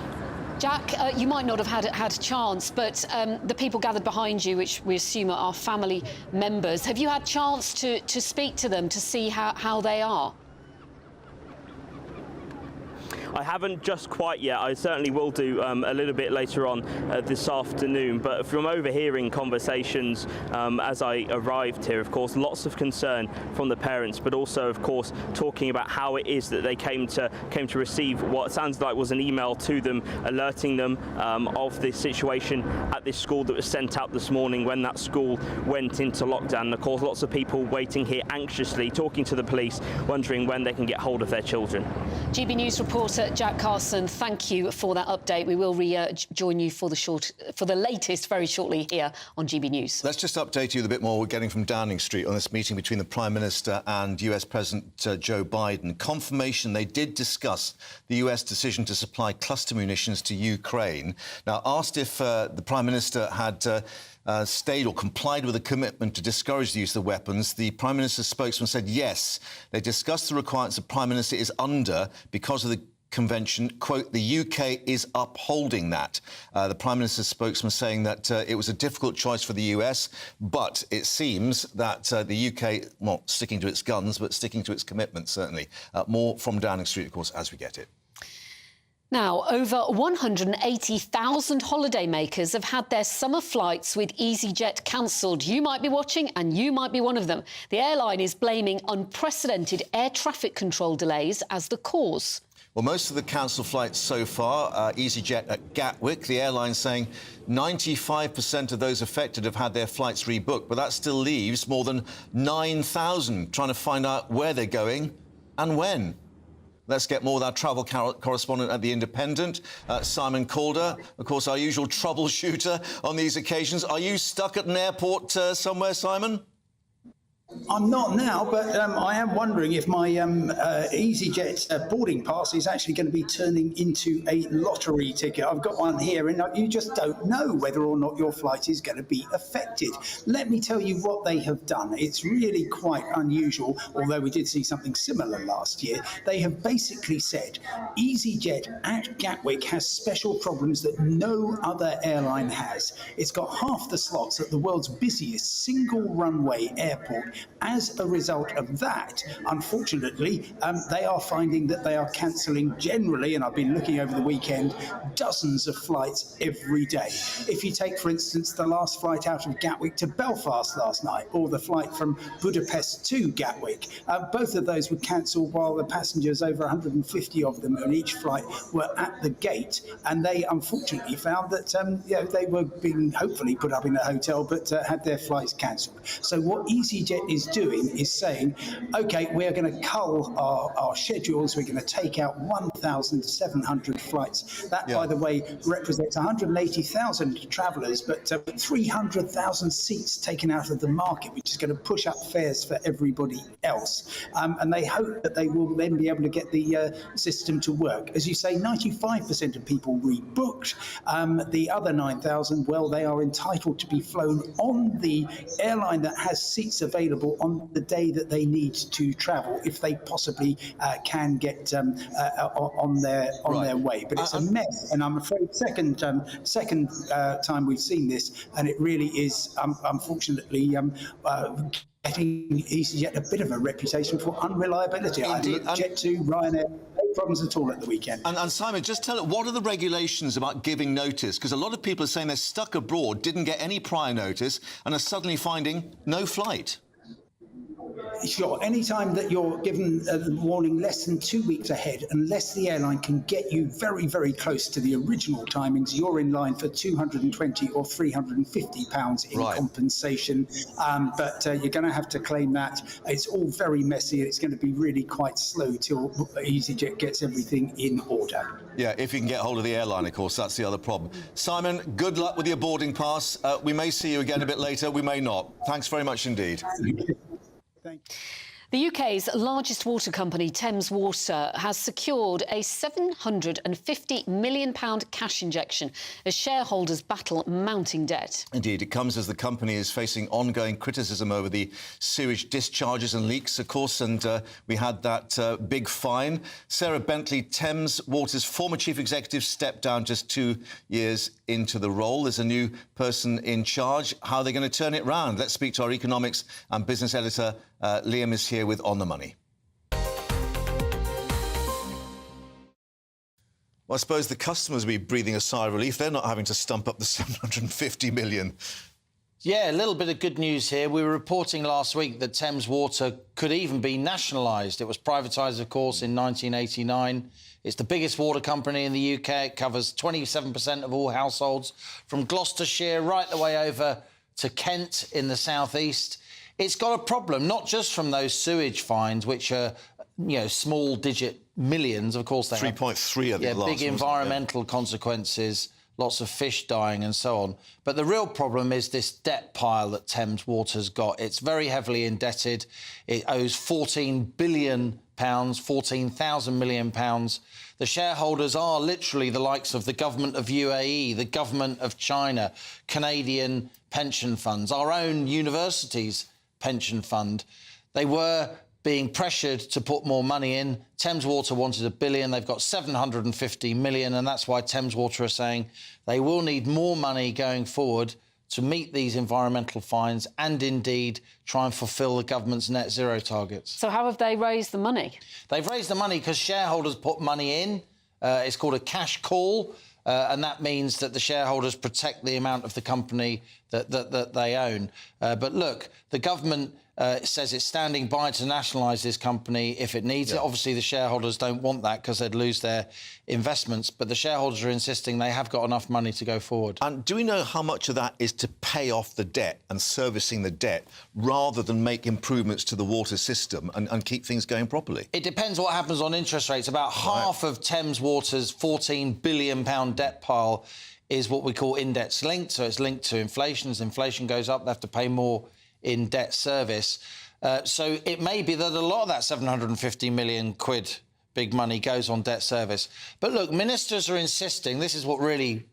Jack, you might not have had a chance, but the people gathered behind you, which we assume are family members, have you had a chance to speak to them to see how they are? I haven't just quite yet. I certainly will do a little bit later on this afternoon. But from overhearing conversations as I arrived here, of course, lots of concern from the parents, but also, of course, talking about how it is that they came to receive what sounds like was an email to them, alerting them of this situation at this school that was sent out this morning when that school went into lockdown. And of course, lots of people waiting here anxiously, talking to the police, wondering when they can get hold of their children. GB News reporter Jack Carson, thank you for that update. We will join you for the latest very shortly here on GB News. Let's just update you a bit more we're getting from Downing Street on this meeting between the Prime Minister and US President Joe Biden. Confirmation they did discuss the US decision to supply cluster munitions to Ukraine. Now, asked if the Prime Minister had stayed or complied with a commitment to discourage the use of the weapons, the Prime Minister's spokesman said yes. They discussed the requirements the Prime Minister is under because of the convention. Quote, the UK is upholding that. The Prime Minister's spokesman saying that it was a difficult choice for the US, but it seems that the UK, not sticking to its guns, but sticking to its commitments, certainly. More from Downing Street, of course, as we get it. Now, over 180,000 holidaymakers have had their summer flights with EasyJet cancelled. You might be watching and you might be one of them. The airline is blaming unprecedented air traffic control delays as the cause. Well, most of the cancelled flights so far, EasyJet at Gatwick, the airline saying 95% of those affected have had their flights rebooked, but that still leaves more than 9,000 trying to find out where they're going and when. Let's get more with our travel correspondent at The Independent, Simon Calder, of course, our usual troubleshooter on these occasions. Are you stuck at an airport somewhere, Simon? I'm not now, but I am wondering if my EasyJet boarding pass is actually going to be turning into a lottery ticket. I've got one here, and you just don't know whether or not your flight is going to be affected. Let me tell you what they have done. It's really quite unusual, although we did see something similar last year. They have basically said EasyJet at Gatwick has special problems that no other airline has. It's got half the slots at the world's busiest single runway airport. As a result of that, unfortunately, they are finding that they are cancelling generally, and I've been looking over the weekend, dozens of flights every day. If you take, for instance, the last flight out of Gatwick to Belfast last night, or the flight from Budapest to Gatwick, both of those were cancelled while the passengers, over 150 of them on each flight, were at the gate, and they unfortunately found that they were being hopefully put up in a hotel, but had their flights cancelled. So what EasyJet is doing is saying, OK, we're going to cull our schedules. We're going to take out 1,700 flights. That, by the way, represents 180,000 travellers, but 300,000 seats taken out of the market, which is going to push up fares for everybody else. And they hope that they will then be able to get the system to work. As you say, 95% of people rebooked. The other 9,000, well, they are entitled to be flown on the airline that has seats available on the day that they need to travel, if they possibly can get on their way. But it's a mess, and I'm afraid second time we've seen this, and it really is unfortunately getting EasyJet a bit of a reputation for unreliability. I looked Jet2, Ryanair, no problems at all at the weekend. And Simon, just tell it, what are the regulations about giving notice? Because a lot of people are saying they're stuck abroad, didn't get any prior notice, and are suddenly finding no flight. Sure. Anytime that you're given a warning less than 2 weeks ahead, unless the airline can get you very, very close to the original timings, you're in line for £220 or £350 in compensation. But you're going to have to claim that. It's all very messy. It's going to be really quite slow till EasyJet gets everything in order. Yeah, if you can get hold of the airline, of course, that's the other problem. Simon, good luck with your boarding pass. We may see you again a bit later, we may not. Thanks very much indeed. The UK's largest water company, Thames Water, has secured a £750 million cash injection as shareholders battle mounting debt. Indeed, it comes as the company is facing ongoing criticism over the sewage discharges and leaks, of course, and we had that big fine. Sarah Bentley, Thames Water's former chief executive, stepped down just 2 years into the role. There's a new person in charge. How are they going to turn it round? Let's speak to our economics and business editor, Liam is here with On the Money. Well, I suppose the customers will be breathing a sigh of relief. They're not having to stump up the 750 million. Yeah, a little bit of good news here. We were reporting last week that Thames Water could even be nationalised. It was privatised, of course, in 1989. It's the biggest water company in the UK. It covers 27% of all households, from Gloucestershire right the way over to Kent in the southeast. It's got a problem, not just from those sewage fines, which are, small-digit millions. Of course, they 3.3 have big environmental consequences, lots of fish dying and so on. But the real problem is this debt pile that Thames Water's got. It's very heavily indebted. It owes £14 billion, £14,000 million. The shareholders are literally the likes of the government of UAE, the government of China, Canadian pension funds, our own universities' pension fund. They were being pressured to put more money in. Thames Water wanted £1 billion. They've got £750 million, and that's why Thames Water are saying they will need more money going forward to meet these environmental fines and indeed try and fulfil the government's net zero targets. So how have they raised the money? They've raised the money because shareholders put money in. It's called a cash call. And that means that the shareholders protect the amount of the company that they own. But look, the government says it's standing by to nationalise this company if it needs it. Obviously, the shareholders don't want that because they'd lose their investments. But the shareholders are insisting they have got enough money to go forward. And do we know how much of that is to pay off the debt and servicing the debt rather than make improvements to the water system and keep things going properly? It depends what happens on interest rates. About half of Thames Water's £14 billion debt pile is what we call index linked. So it's linked to inflation. As inflation goes up, they have to pay more in debt service. So it may be that a lot of that 750 million quid big money goes on debt service. But look, ministers are insisting, this is what really,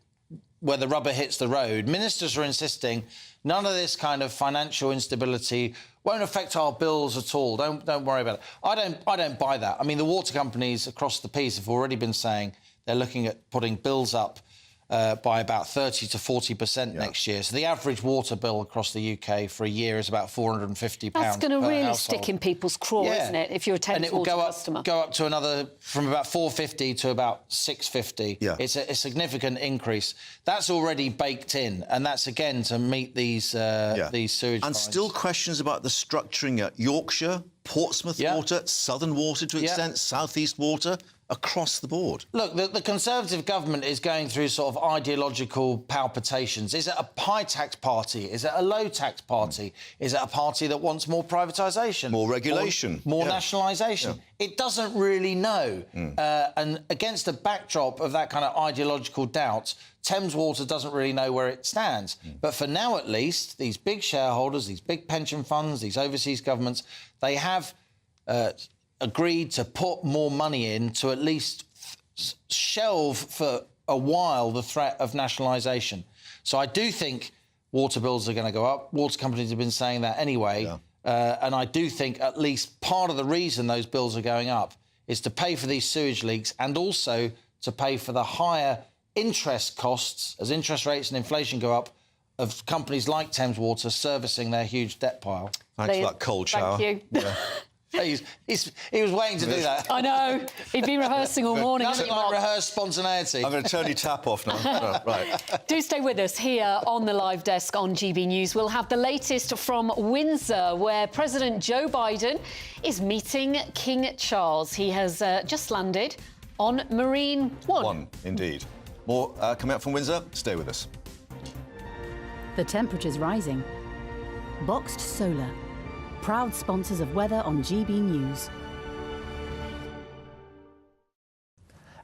where the rubber hits the road, ministers are insisting none of this kind of financial instability won't affect our bills at all. Don't worry about it. I don't buy that. I mean, the water companies across the piece have already been saying they're looking at putting bills up by about 30 to 40% next year. So the average water bill across the UK for a year is about £450 That's going to really household. Stick in people's craw, isn't it, if you're a Thames Water customer? Go up to another, from about £450 to about £650. Yeah. It's a significant increase. That's already baked in, and that's, again, to meet these sewage And fines. still questions about the structuring at Yorkshire, Portsmouth Water, Southern Water to an extent, South East Water, across the board. Look, the Conservative government is going through sort of ideological palpitations. Is it a high-tax party? Is it a low-tax party? Is it a party that wants more privatisation? More regulation. More nationalisation? Yeah. It doesn't really know. And against the backdrop of that kind of ideological doubt, Thames Water doesn't really know where it stands. But for now, at least, these big shareholders, these big pension funds, these overseas governments, they have agreed to put more money in to at least shelve for a while the threat of nationalisation. So I do think water bills are going to go up. Water companies have been saying that anyway. And I do think at least part of the reason those bills are going up is to pay for these sewage leaks and also to pay for the higher interest costs, as interest rates and inflation go up, of companies like Thames Water servicing their huge debt pile. Thanks for that cold shower. Thank you. He was waiting to do that. I know. He'd been rehearsing all morning. Nothing like rehearsed spontaneity. I'm going to turn your tap off now. Right. Do stay with us here on the live desk on GB News. We'll have the latest from Windsor, where President Joe Biden is meeting King Charles. He has just landed on Marine One. One, indeed. More coming up from Windsor. Stay with us. The temperature's rising. Boxed Solar, proud sponsors of weather on GB News.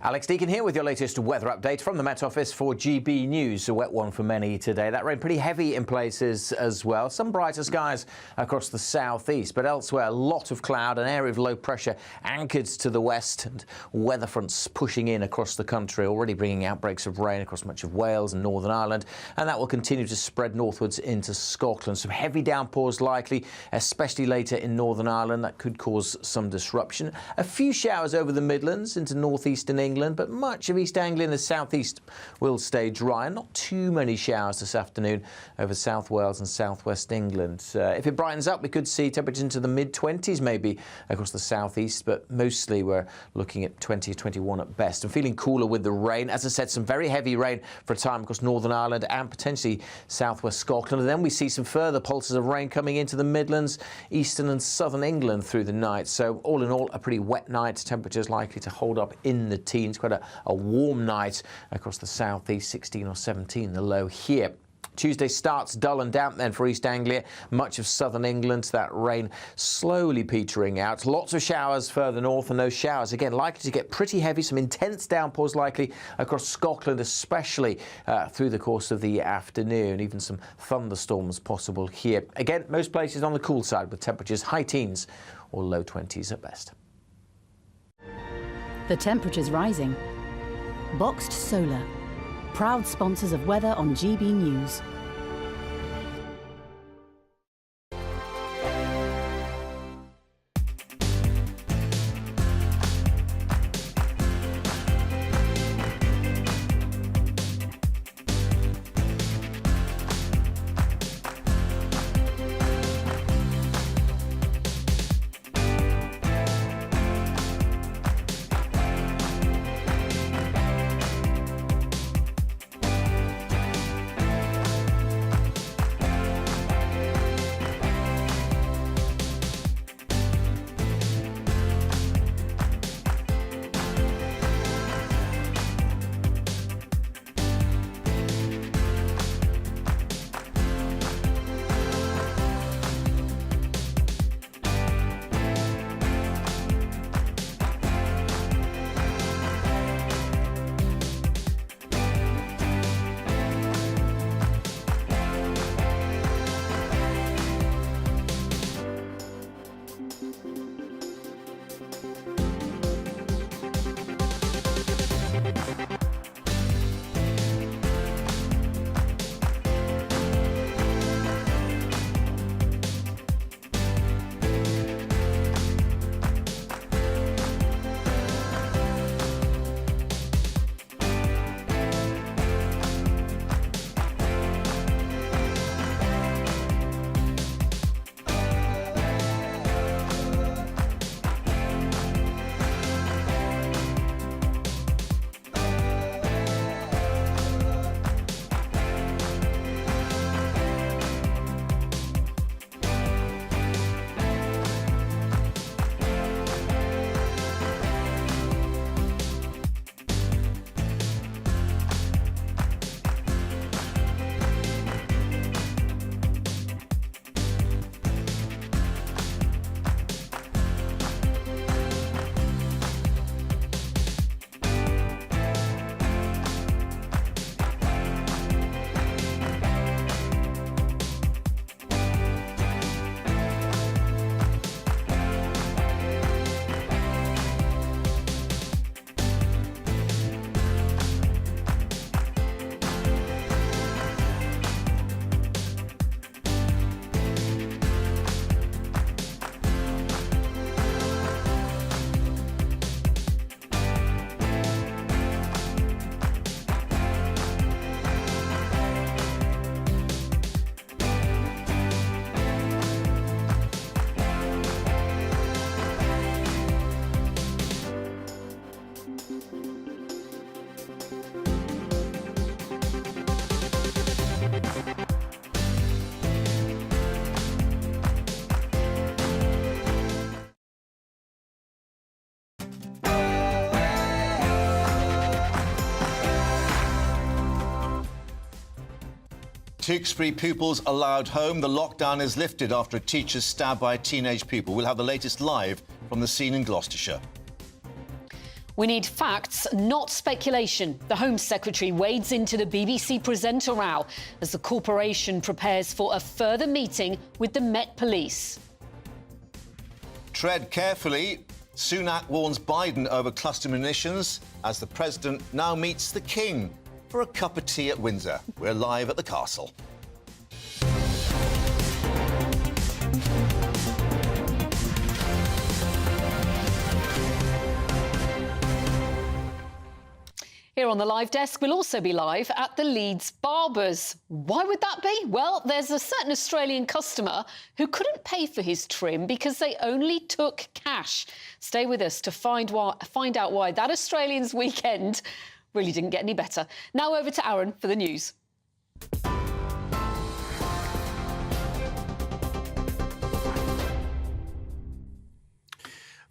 Alex Deakin here with your latest weather update from the Met Office for GB News. A wet one for many today. That rain pretty heavy in places as well. Some brighter skies across the southeast, but elsewhere a lot of cloud, an area of low pressure anchored to the west, and weather fronts pushing in across the country, already bringing outbreaks of rain across much of Wales and Northern Ireland, and that will continue to spread northwards into Scotland. Some heavy downpours likely, especially later in Northern Ireland. That could cause some disruption. A few showers over the Midlands into northeastern England, but much of East Anglia and the southeast will stay dry. Not too many showers this afternoon over South Wales and southwest England. If it brightens up, we could see temperatures into the mid-20s maybe across the southeast, but mostly we're looking at 20 or 21 at best. And feeling cooler with the rain. As I said, some very heavy rain for a time across Northern Ireland and potentially southwest Scotland. And then we see some further pulses of rain coming into the Midlands, eastern and southern England through the night. So all in all, a pretty wet night. Temperatures likely to hold up in the teens. Quite a warm night across the southeast, 16 or 17 the low here. Tuesday starts dull and damp then for East Anglia, much of southern England. That rain slowly petering out. Lots of showers further north, and those showers again likely to get pretty heavy. Some intense downpours likely across Scotland, especially through the course of the afternoon. Even some thunderstorms possible here. Again, most places on the cool side with temperatures high teens or low 20s at best. The temperature's rising. Boxed Solar, proud sponsors of weather on GB News. Tewkesbury pupils allowed home. The lockdown is lifted after a teacher stabbed by a teenage pupil. We'll have the latest live from the scene in Gloucestershire. We need facts, not speculation. The Home Secretary wades into the BBC presenter row as the corporation prepares for a further meeting with the Met Police. Tread carefully. Sunak warns Biden over cluster munitions as the president now meets the king for a cup of tea at Windsor. We're live at the castle. Here on the live desk, we'll also be live at the Leeds Barbers. Why would that be? Well, there's a certain Australian customer who couldn't pay for his trim because they only took cash. Stay with us to find out why that Australian's weekend really didn't get any better. Now over to Aaron for the news.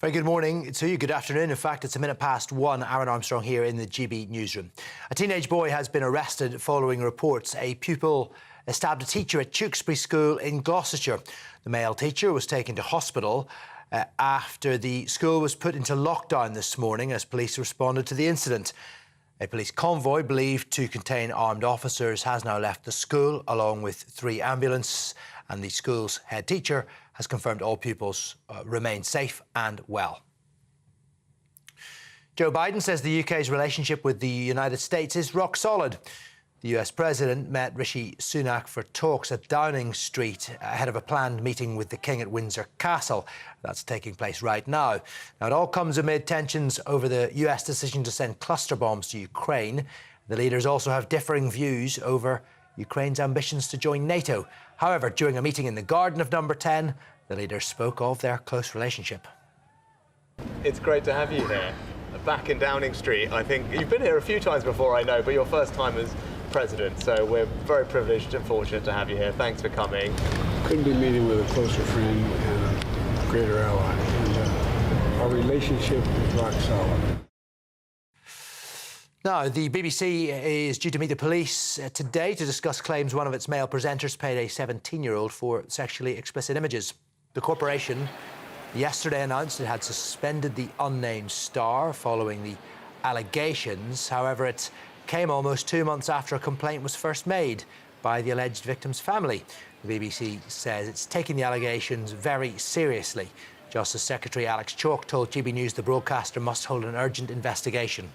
Very good morning to you. Good afternoon. In fact, it's 1:01. Aaron Armstrong here in the GB newsroom. A teenage boy has been arrested following reports a pupil stabbed a teacher at Tewkesbury School in Gloucestershire. The male teacher was taken to hospital after the school was put into lockdown this morning as police responded to the incident. A police convoy believed to contain armed officers has now left the school along with 3 ambulances, and the school's head teacher has confirmed all pupils remain safe and well. Joe Biden says the UK's relationship with the United States is rock solid. The US president met Rishi Sunak for talks at Downing Street ahead of a planned meeting with the King at Windsor Castle. That's taking place right now. Now, it all comes amid tensions over the US decision to send cluster bombs to Ukraine. The leaders also have differing views over Ukraine's ambitions to join NATO. However, during a meeting in the garden of Number 10, the leaders spoke of their close relationship. It's great to have you here, back in Downing Street. I think you've been here a few times before, I know, but your first time as president, so we're very privileged and fortunate to have you here. Thanks for coming. Couldn't be meeting with a closer friend and a greater ally, and our relationship is rock solid. Now, the BBC is due to meet the police today to discuss claims one of its male presenters paid a 17-year-old for sexually explicit images. The corporation yesterday announced it had suspended the unnamed star following the allegations. However, it came almost 2 months after a complaint was first made by the alleged victim's family. The BBC says it's taking the allegations very seriously. Justice Secretary Alex Chalk told GB News the broadcaster must hold an urgent investigation.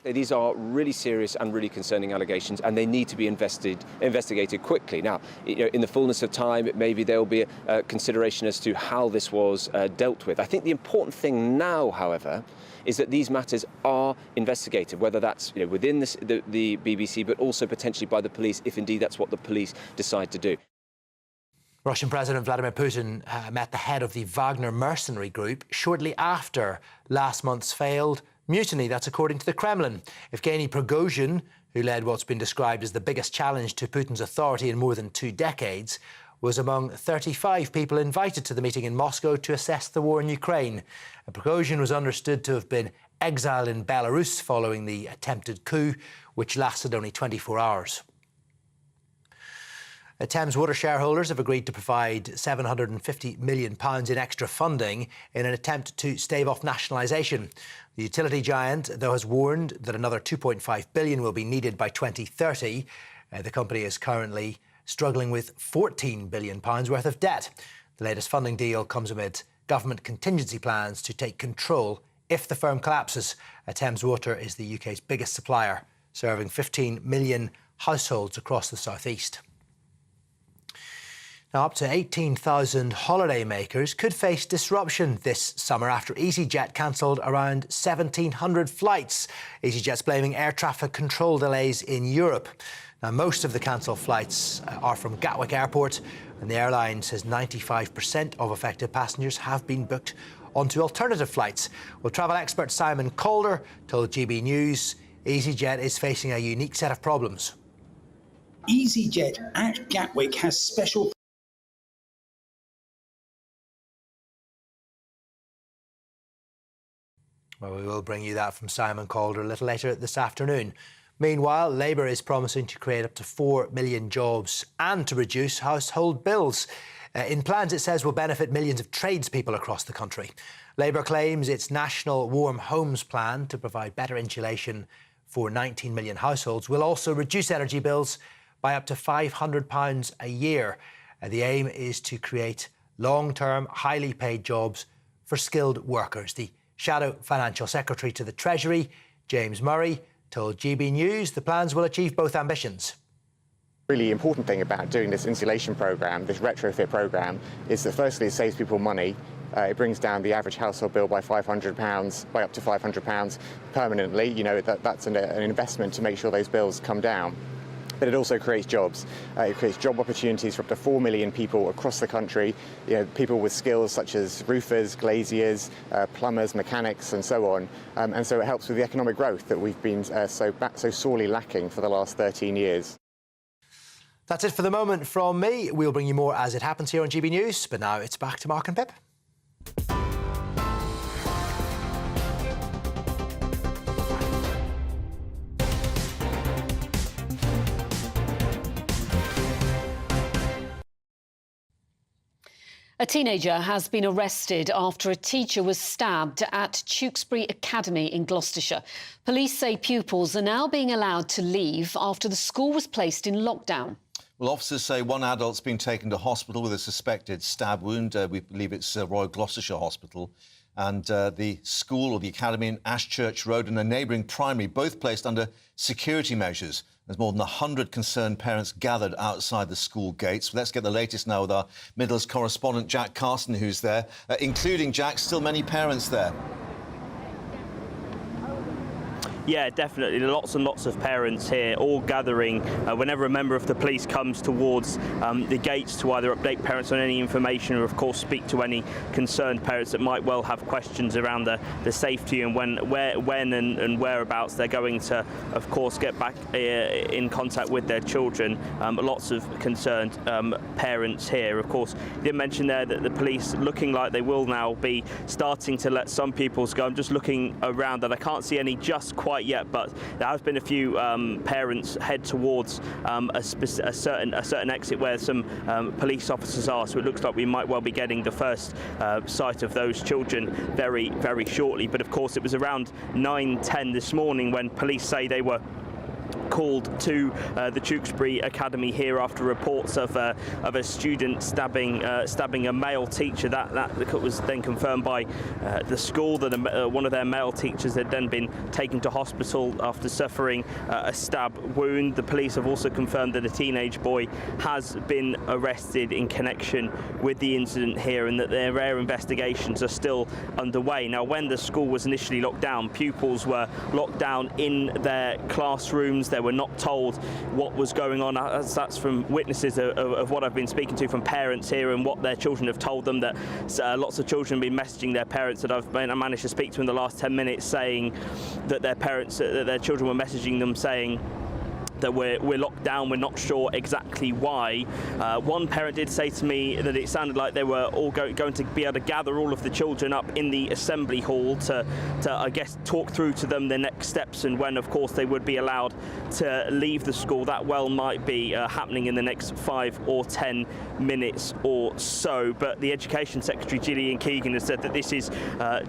These are really serious and really concerning allegations, and they need to be investigated quickly. Now, in the fullness of time, maybe there will be a consideration as to how this was dealt with. I think the important thing now, however, is that these matters are investigated, whether that's within the BBC, but also potentially by the police, if indeed that's what the police decide to do. Russian President Vladimir Putin met the head of the Wagner mercenary group shortly after last month's failed mutiny. That's according to the Kremlin. Evgeny Prigozhin, who led what's been described as the biggest challenge to Putin's authority in more than 2 decades, was among 35 people invited to the meeting in Moscow to assess the war in Ukraine. Prigozhin was understood to have been exiled in Belarus following the attempted coup, which lasted only 24 hours. Thames Water shareholders have agreed to provide £750 million in extra funding in an attempt to stave off nationalisation. The utility giant, though, has warned that another £2.5 billion will be needed by 2030. The company is currently struggling with £14 billion worth of debt. The latest funding deal comes amid government contingency plans to take control if the firm collapses. Thames Water is the UK's biggest supplier, serving 15 million households across the southeast. Now, up to 18,000 holidaymakers could face disruption this summer after EasyJet cancelled around 1,700 flights. EasyJet's blaming air traffic control delays in Europe. Now, most of the cancelled flights are from Gatwick Airport, and the airline says 95% of affected passengers have been booked onto alternative flights. Well, travel expert Simon Calder told GB News EasyJet is facing a unique set of problems. EasyJet at Gatwick has special... Well, we will bring you that from Simon Calder a little later this afternoon. Meanwhile, Labour is promising to create up to 4 million jobs and to reduce household bills. In plans it says will benefit millions of tradespeople across the country. Labour claims its National Warm Homes Plan to provide better insulation for 19 million households will also reduce energy bills by up to £500 a year. The aim is to create long-term, highly paid jobs for skilled workers. The Shadow Financial Secretary to the Treasury, James Murray, told GB News the plans will achieve both ambitions. Really important thing about doing this insulation programme, this retrofit programme, is that firstly it saves people money. It brings down the average household bill by £500, by up to £500 permanently. You know, that's an investment to make sure those bills come down. But it also creates jobs. It creates job opportunities for up to 4 million people across the country. You know, people with skills such as roofers, glaziers, plumbers, mechanics, and so on. And so it helps with the economic growth that we've been so sorely lacking for the last 13 years. That's it for the moment from me. We'll bring you more as it happens here on GB News. But now it's back to Mark and Pip. A teenager has been arrested after a teacher was stabbed at Tewkesbury Academy in Gloucestershire. Police say pupils are now being allowed to leave after the school was placed in lockdown. Well, officers say one adult's been taken to hospital with a suspected stab wound. We believe it's Royal Gloucestershire Hospital. And the school, or the academy, in Ashchurch Road and a neighbouring primary, both placed under security measures. There's more than 100 concerned parents gathered outside the school gates. Let's get the latest now with our Midlands correspondent, Jack Carson, who's there, including, Jack, still many parents there. Yeah, definitely. Lots and lots of parents here, all gathering whenever a member of the police comes towards the gates to either update parents on any information or, of course, speak to any concerned parents that might well have questions around the safety and when and whereabouts they're going to, of course, get back in contact with their children. Lots of concerned parents here. Of course, you did mention there that the police looking like they will now be starting to let some pupils go. I'm just looking around and I can't see any just quite yet, but there have been a few parents head towards a certain exit where some police officers are, so it looks like we might well be getting the first sight of those children very, very shortly. But of course it was around 9:10 this morning when police say they were called to the Tewkesbury Academy here after reports of a student stabbing a male teacher. That was then confirmed by the school that one of their male teachers had then been taken to hospital after suffering a stab wound. The police have also confirmed that a teenage boy has been arrested in connection with the incident here and that their investigations are still underway. Now, when the school was initially locked down, pupils were locked down in their classrooms. They were not told what was going on. That's from witnesses of what I've been speaking to from parents here and what their children have told them, that lots of children have been messaging their parents that I've managed to speak to in the last 10 minutes, saying that their children were messaging them saying that we're locked down, we're not sure exactly why. One parent did say to me that it sounded like they were all going to be able to gather all of the children up in the assembly hall to I guess, talk through to them the next steps and when, of course, they would be allowed to leave the school. That well might be happening in the next 5 or 10 minutes or so. But the Education Secretary, Gillian Keegan, has said that this is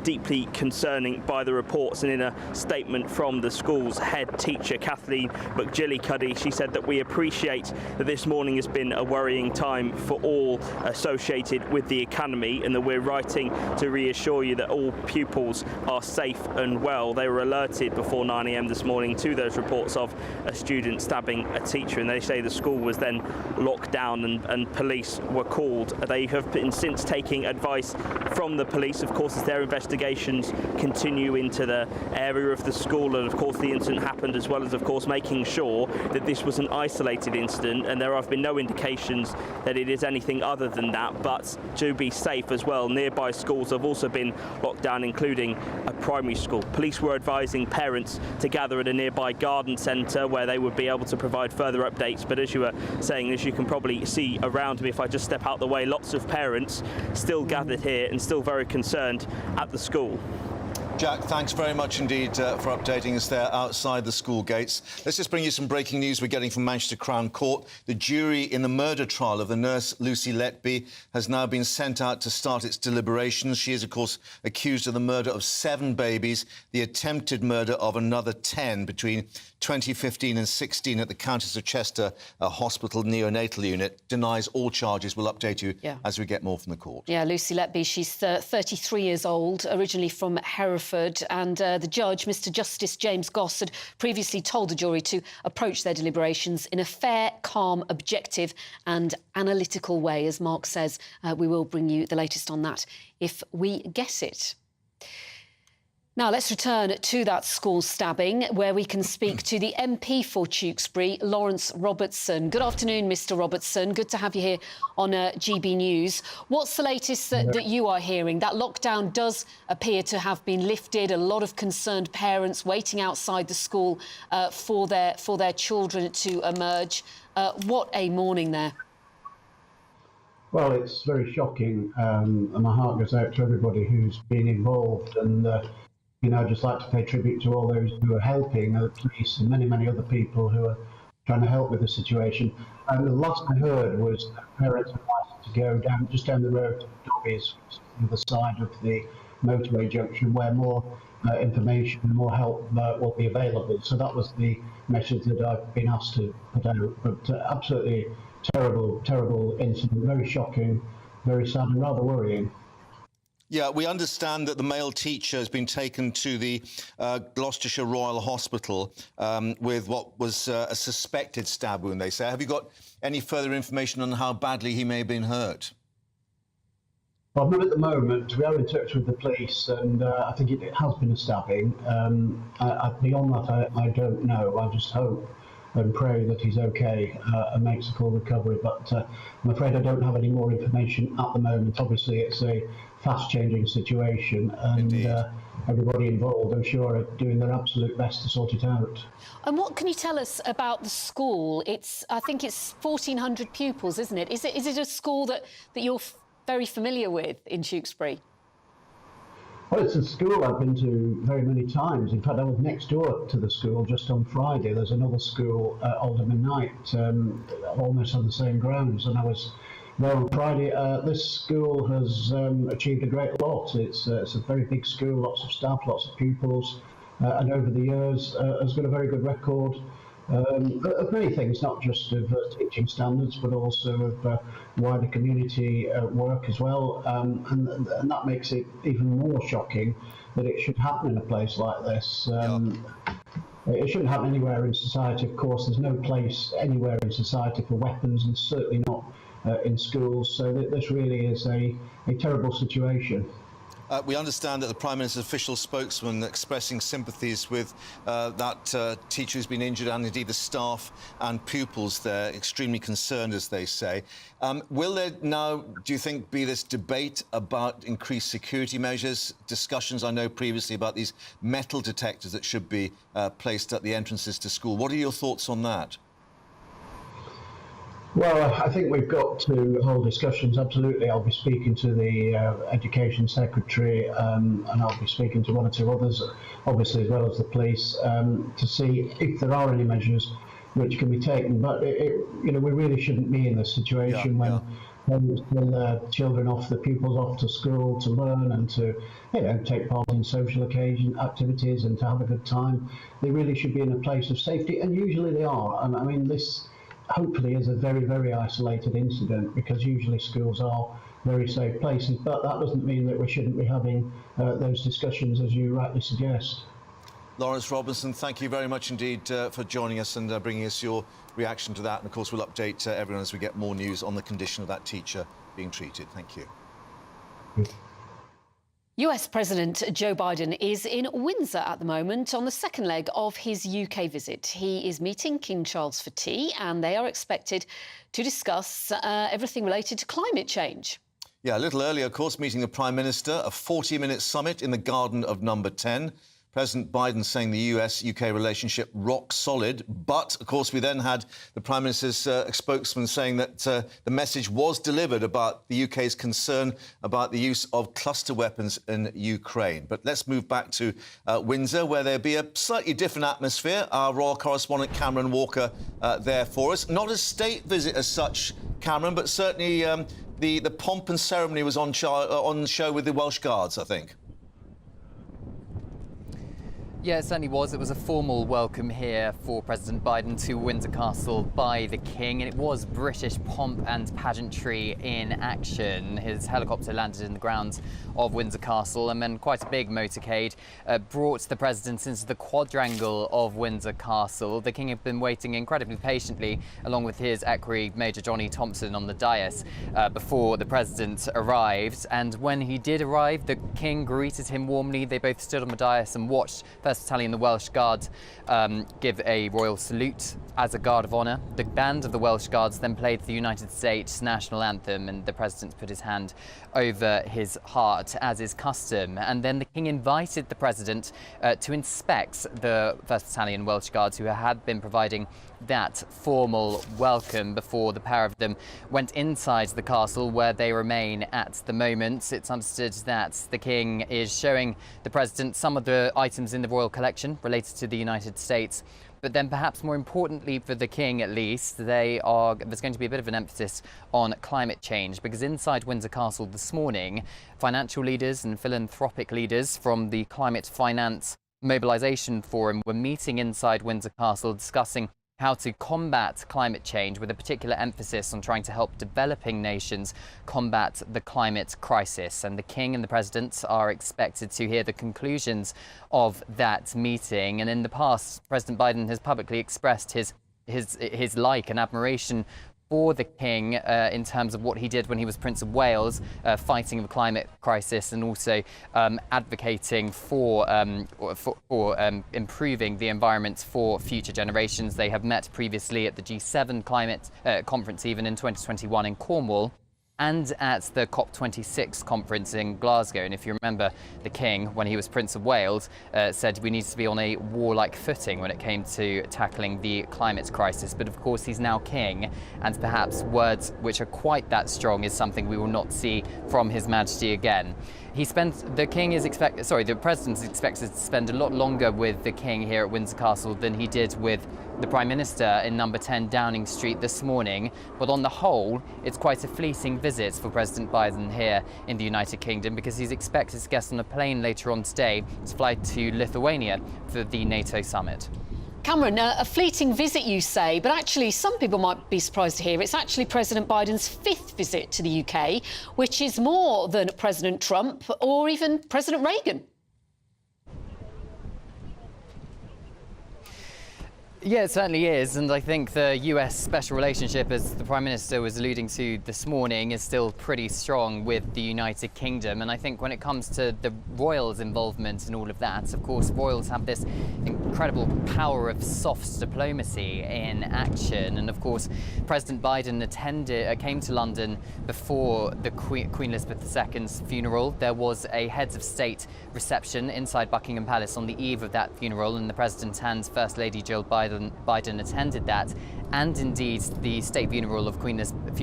deeply concerning by the reports, and in a statement from the school's head teacher, Kathleen McGillicuddy, she said that we appreciate that this morning has been a worrying time for all associated with the academy and that we're writing to reassure you that all pupils are safe and well. They were alerted before 9 a.m. this morning to those reports of a student stabbing a teacher, and they say the school was then locked down and police were called. They have been since taking advice from the police, of course, as their investigations continue into the area of the school, and of course the incident happened, as well as, of course, making sure that this was an isolated incident and there have been no indications that it is anything other than that. But to be safe as well, nearby schools have also been locked down, including a primary school. Police were advising parents to gather at a nearby garden centre where they would be able to provide further updates. But as you were saying, as you can probably see around me, if I just step out the way, lots of parents still gathered here and still very concerned at the school. Jack, thanks very much indeed for updating us there outside the school gates. Let's just bring you some breaking news we're getting from Manchester Crown Court. The jury in the murder trial of the nurse Lucy Letby has now been sent out to start its deliberations. She is, of course, accused of the murder of 7 babies, the attempted murder of another 10 between 2015 and 16 at the Countess of Chester Hospital neonatal unit. Denies all charges. We'll update you as we get more from the court. Yeah, Lucy Letby, she's 33 years old, originally from Hereford, and the judge, Mr Justice James Goss, had previously told the jury to approach their deliberations in a fair, calm, objective and analytical way. As Mark says, we will bring you the latest on that if we get it. Now, let's return to that school stabbing, where we can speak to the MP for Tewkesbury, Lawrence Robertson. Good afternoon, Mr Robertson. Good to have you here on GB News. What's the latest that you are hearing? That lockdown does appear to have been lifted. A lot of concerned parents waiting outside the school for their children to emerge. What a morning there. Well, it's very shocking, and my heart goes out to everybody who's been involved. And I'd just like to pay tribute to all those who are helping, the police and many, many other people who are trying to help with the situation. And the last I heard was that parents are asked to go just down the road to Dobby's, on the side of the motorway junction, where more information and more help will be available. So that was the message that I've been asked to put out. But absolutely terrible, terrible incident, very shocking, very sad and rather worrying. Yeah, we understand that the male teacher has been taken to the Gloucestershire Royal Hospital with what was a suspected stab wound, they say. Have you got any further information on how badly he may have been hurt? Well, not at the moment. We are in touch with the police, and I think it has been a stabbing. Beyond that, I don't know. I just hope and pray that he's okay and makes a full recovery. But I'm afraid I don't have any more information at the moment. Obviously, it's a fast-changing situation, and everybody involved, I'm sure, are doing their absolute best to sort it out. And what can you tell us about the school? I think it's 1,400 pupils, isn't it? Is it a school that you're very familiar with in Tewkesbury? Well, it's a school I've been to very many times. In fact, I was next door to the school just on Friday. There's another school, Alderman Knight, almost on the same grounds, and I was there on Friday. This school has achieved a great lot. It's a very big school, lots of staff, lots of pupils, and over the years has got a very good record of many things, not just of teaching standards, but also of wider community work as well. And that makes it even more shocking that it should happen in a place like this. It shouldn't happen anywhere in society, of course. There's no place anywhere in society for weapons, and certainly not in schools. So this really is a terrible situation. We understand that the Prime Minister's official spokesman expressing sympathies with that teacher who's been injured, and indeed the staff and pupils there, extremely concerned, as they say. Will there now, do you think, be this debate about increased security measures? Discussions, I know, previously about these metal detectors that should be placed at the entrances to school. What are your thoughts on that? Well, I think we've got to hold discussions, absolutely. I'll be speaking to the Education Secretary and I'll be speaking to one or two others, obviously, as well as the police, to see if there are any measures which can be taken. But, we really shouldn't be in this situation when parents send their children off, the pupils off to school to learn and to take part in social occasion activities and to have a good time. They really should be in a place of safety, and usually they are. I mean, this hopefully is a very, very isolated incident, because usually schools are very safe places, but that doesn't mean that we shouldn't be having those discussions, as you rightly suggest. Lawrence Robertson, thank you very much indeed for joining us and bringing us your reaction to that. And of course, we'll update everyone as we get more news on the condition of that teacher being treated. Thank you. US President Joe Biden is in Windsor at the moment on the second leg of his UK visit. He is meeting King Charles for tea, and they are expected to discuss everything related to climate change. Yeah, a little earlier, of course, meeting the Prime Minister, a 40-minute summit in the garden of Number 10. President Biden saying the US-UK relationship rock solid. But, of course, we then had the Prime Minister's spokesman saying that the message was delivered about the UK's concern about the use of cluster weapons in Ukraine. But let's move back to Windsor, where there'll be a slightly different atmosphere. Our royal correspondent Cameron Walker there for us. Not a state visit as such, Cameron, but certainly the pomp and ceremony was on show with the Welsh Guards, I think. Yeah, it certainly was. It was a formal welcome here for President Biden to Windsor Castle by the King, and it was British pomp and pageantry in action. His helicopter landed in the grounds of Windsor Castle, and then quite a big motorcade brought the President into the quadrangle of Windsor Castle. The King had been waiting incredibly patiently, along with his equerry, Major Johnny Thompson, on the dais before the President arrived. And when he did arrive, the King greeted him warmly. They both stood on the dais and watched First Battalion, the Welsh Guard, give a royal salute as a guard of honour. The band of the Welsh Guards then played the United States national anthem, and the President put his hand over his heart, as is custom. And then the King invited the President to inspect the First Battalion Welsh Guards, who had been providing that formal welcome before the pair of them went inside the castle, where they remain at the moment. It's understood that the King is showing the President some of the items in the royal collection related to the United States. But then perhaps more importantly for the King, at least, there's going to be a bit of an emphasis on climate change, because inside Windsor Castle this morning, financial leaders and philanthropic leaders from the Climate Finance Mobilisation Forum were meeting inside Windsor Castle discussing how to combat climate change, with a particular emphasis on trying to help developing nations combat the climate crisis. And the King and the President are expected to hear the conclusions of that meeting. And in the past, President Biden has publicly expressed his like and admiration for the King in terms of what he did when he was Prince of Wales, fighting the climate crisis, and also advocating for improving the environment for future generations. They have met previously at the G7 climate conference, even in 2021 in Cornwall, and at the COP26 conference in Glasgow. And if you remember, the King, when he was Prince of Wales, said we need to be on a warlike footing when it came to tackling the climate crisis. But of course, he's now King, and perhaps words which are quite that strong is something we will not see from His Majesty again. The President is expected to spend a lot longer with the King here at Windsor Castle than he did with the Prime Minister in number 10 Downing Street this morning. But on the whole, it's quite a fleeting visit for President Biden here in the United Kingdom, because he's expected to get on a plane later on today to fly to Lithuania for the NATO summit. Cameron, a fleeting visit, you say, but actually some people might be surprised to hear it's actually President Biden's 5th visit to the UK, which is more than President Trump or even President Reagan. Yeah, it certainly is, and I think the US special relationship, as the Prime Minister was alluding to this morning, is still pretty strong with the United Kingdom. And I think when it comes to the royals' involvement in all of that, of course, royals have this incredible power of soft diplomacy in action. And of course, President Biden came to London before the Queen Elizabeth II's funeral. There was a heads of state reception inside Buckingham Palace on the eve of that funeral, and the President and First Lady Jill Biden attended that, and indeed the state funeral of Queen Elizabeth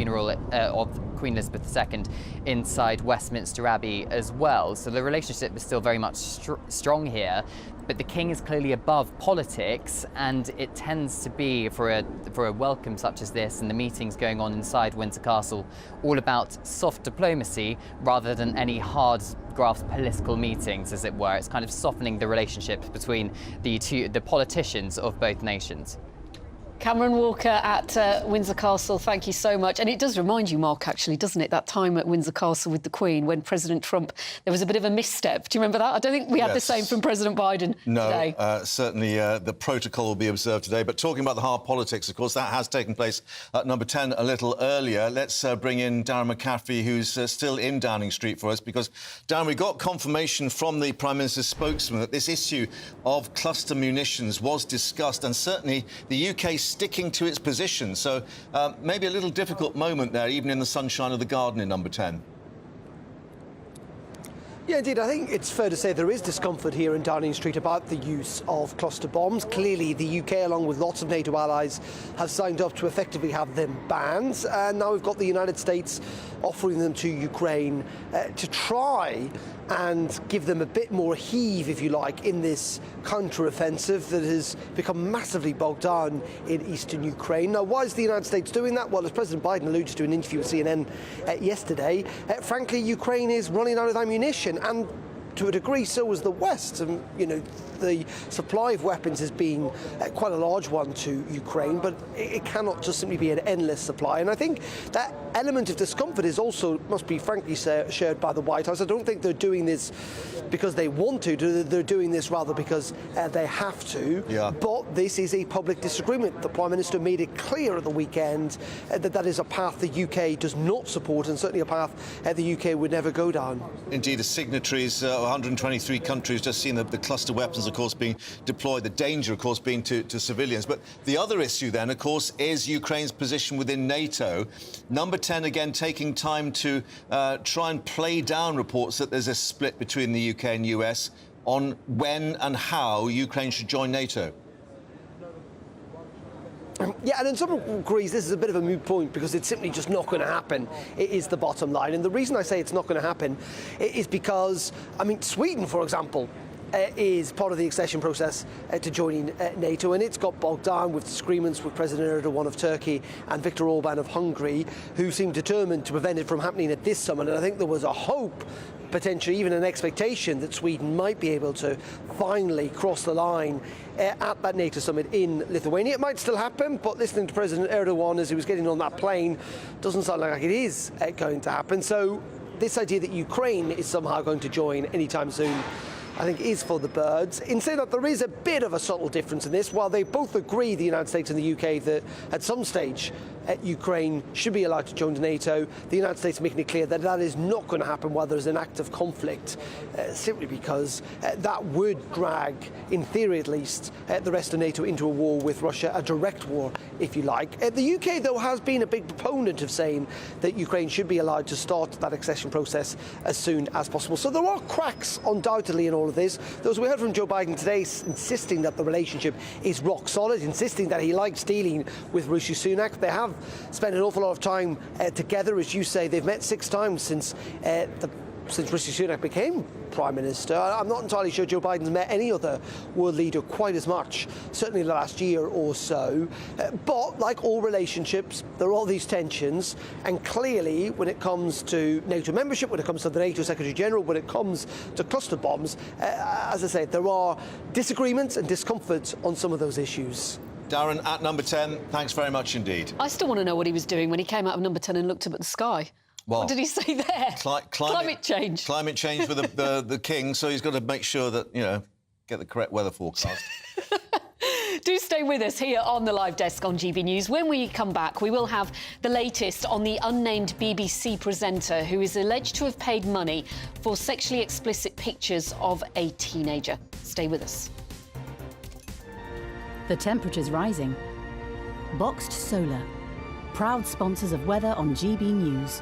II inside Westminster Abbey as well. So the relationship is still very much strong here. But the King is clearly above politics, and it tends to be, for a welcome such as this and the meetings going on inside Windsor Castle, all about soft diplomacy rather than any hard graft political meetings, as it were. It's kind of softening the relationship between the politicians of both nations. Cameron Walker at Windsor Castle, thank you so much. And it does remind you, Mark, actually, doesn't it, that time at Windsor Castle with the Queen when President Trump, there was a bit of a misstep. Do you remember that? I don't think we had the same from President Biden today. No, certainly the protocol will be observed today. But talking about the hard politics, of course, that has taken place at number 10 a little earlier. Let's bring in Darren McCaffrey, who's still in Downing Street for us, because, Darren, we got confirmation from the Prime Minister's spokesman that this issue of cluster munitions was discussed, and certainly the UK sticking to its position. So maybe a little difficult moment there, even in the sunshine of the garden in number 10. Yeah, indeed. I think it's fair to say there is discomfort here in Downing Street about the use of cluster bombs. Clearly, the UK, along with lots of NATO allies, have signed up to effectively have them banned. And now we've got the United States offering them to Ukraine to try and give them a bit more heave, if you like, in this counter-offensive that has become massively bogged down in eastern Ukraine. Now, why is the United States doing that? Well, as President Biden alluded to in an interview with CNN yesterday, frankly, Ukraine is running out of ammunition, and to a degree, so is the West. And, the supply of weapons has been quite a large one to Ukraine, but it cannot just simply be an endless supply. And I think that element of discomfort is also, must be frankly shared by the White House. I don't think they're doing this because they want to. They're doing this rather because they have to. Yeah. But this is a public disagreement. The Prime Minister made it clear at the weekend that is a path the UK does not support, and certainly a path the UK would never go down. Indeed, the signatories, 123 countries, just seen the cluster weapons, of course, being deployed, the danger, of course, being to civilians. But the other issue then, of course, is Ukraine's position within NATO. Number 10, again, taking time to try and play down reports that there's a split between the UK and US on when and how Ukraine should join NATO. Yeah, and in some degrees, this is a bit of a moot point because it's simply just not going to happen. It is the bottom line. And the reason I say it's not going to happen is because, Sweden, for example, is part of the accession process to joining NATO, and it's got bogged down with disagreements with President Erdogan of Turkey and Viktor Orban of Hungary, who seem determined to prevent it from happening at this summit. And I think there was a hope, potentially even an expectation, that Sweden might be able to finally cross the line at that NATO summit in Lithuania. It might still happen, but listening to President Erdogan as he was getting on that plane doesn't sound like it is going to happen. So this idea that Ukraine is somehow going to join anytime soon, I think, is for the birds. In saying that, there is a bit of a subtle difference in this. While they both agree, the United States and the UK, that at some stage Ukraine should be allowed to join NATO, the United States making it clear that that is not going to happen while there's an active conflict, simply because that would drag, in theory at least, the rest of NATO into a war with Russia, a direct war, if you like. The UK, though, has been a big proponent of saying that Ukraine should be allowed to start that accession process as soon as possible. So there are cracks, undoubtedly, in all of this. Those we heard from Joe Biden today insisting that the relationship is rock solid, insisting that he likes dealing with Rishi Sunak. They have spent an awful lot of time together, as you say. They've met 6 times since Rishi Sunak became Prime Minister. I'm not entirely sure Joe Biden's met any other world leader quite as much, certainly the last year or so. But like all relationships, there are all these tensions, and clearly when it comes to NATO membership, when it comes to the NATO Secretary General, when it comes to cluster bombs, as I say, there are disagreements and discomfort on some of those issues. Darren, at number 10, thanks very much indeed. I still want to know what he was doing when he came out of number 10 and looked up at the sky. Well, what did he say there? Climate change. Climate change with the king, so he's got to make sure that, get the correct weather forecast. Do stay with us here on the live desk on GB News. When we come back, we will have the latest on the unnamed BBC presenter who is alleged to have paid money for sexually explicit pictures of a teenager. Stay with us. The temperature's rising. Boxed Solar, proud sponsors of weather on GB News.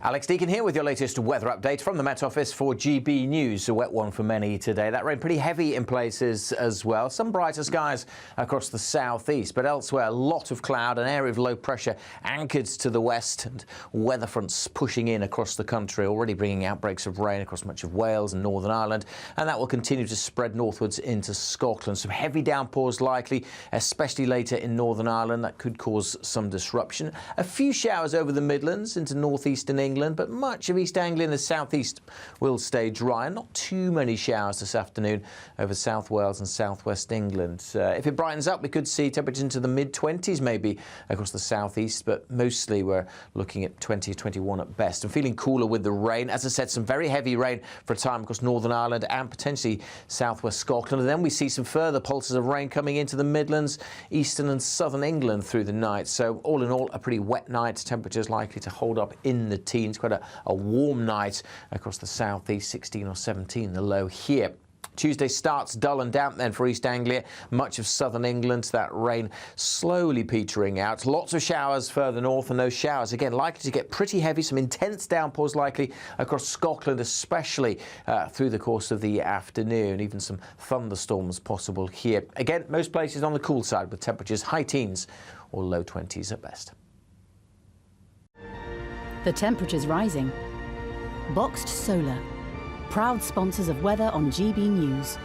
Alex Deakin here with your latest weather update from the Met Office for GB News. A wet one for many today. That rain pretty heavy in places as well. Some brighter skies across the southeast, but elsewhere a lot of cloud, an area of low pressure anchored to the west, and weather fronts pushing in across the country, already bringing outbreaks of rain across much of Wales and Northern Ireland, and that will continue to spread northwards into Scotland. Some heavy downpours likely, especially later in Northern Ireland. That could cause some disruption. A few showers over the Midlands into northeastern England, but much of East Anglia and the southeast will stay dry. Not too many showers this afternoon over South Wales and southwest England. If it brightens up, we could see temperatures into the mid-20s maybe across the southeast, but mostly we're looking at 20 or 21 at best. And feeling cooler with the rain. As I said, some very heavy rain for a time across Northern Ireland and potentially southwest Scotland. And then we see some further pulses of rain coming into the Midlands, eastern and southern England through the night. So all in all, a pretty wet night. Temperatures likely to hold up in the teens. Quite a warm night across the southeast, 16 or 17 the low here. Tuesday starts dull and damp then for East Anglia, much of southern England. That rain slowly petering out. Lots of showers further north, and those showers, again, likely to get pretty heavy. Some intense downpours likely across Scotland, especially through the course of the afternoon. Even some thunderstorms possible here. Again, most places on the cool side with temperatures high teens or low 20s at best. The temperature's rising. Boxed Solar, proud sponsors of weather on GB News.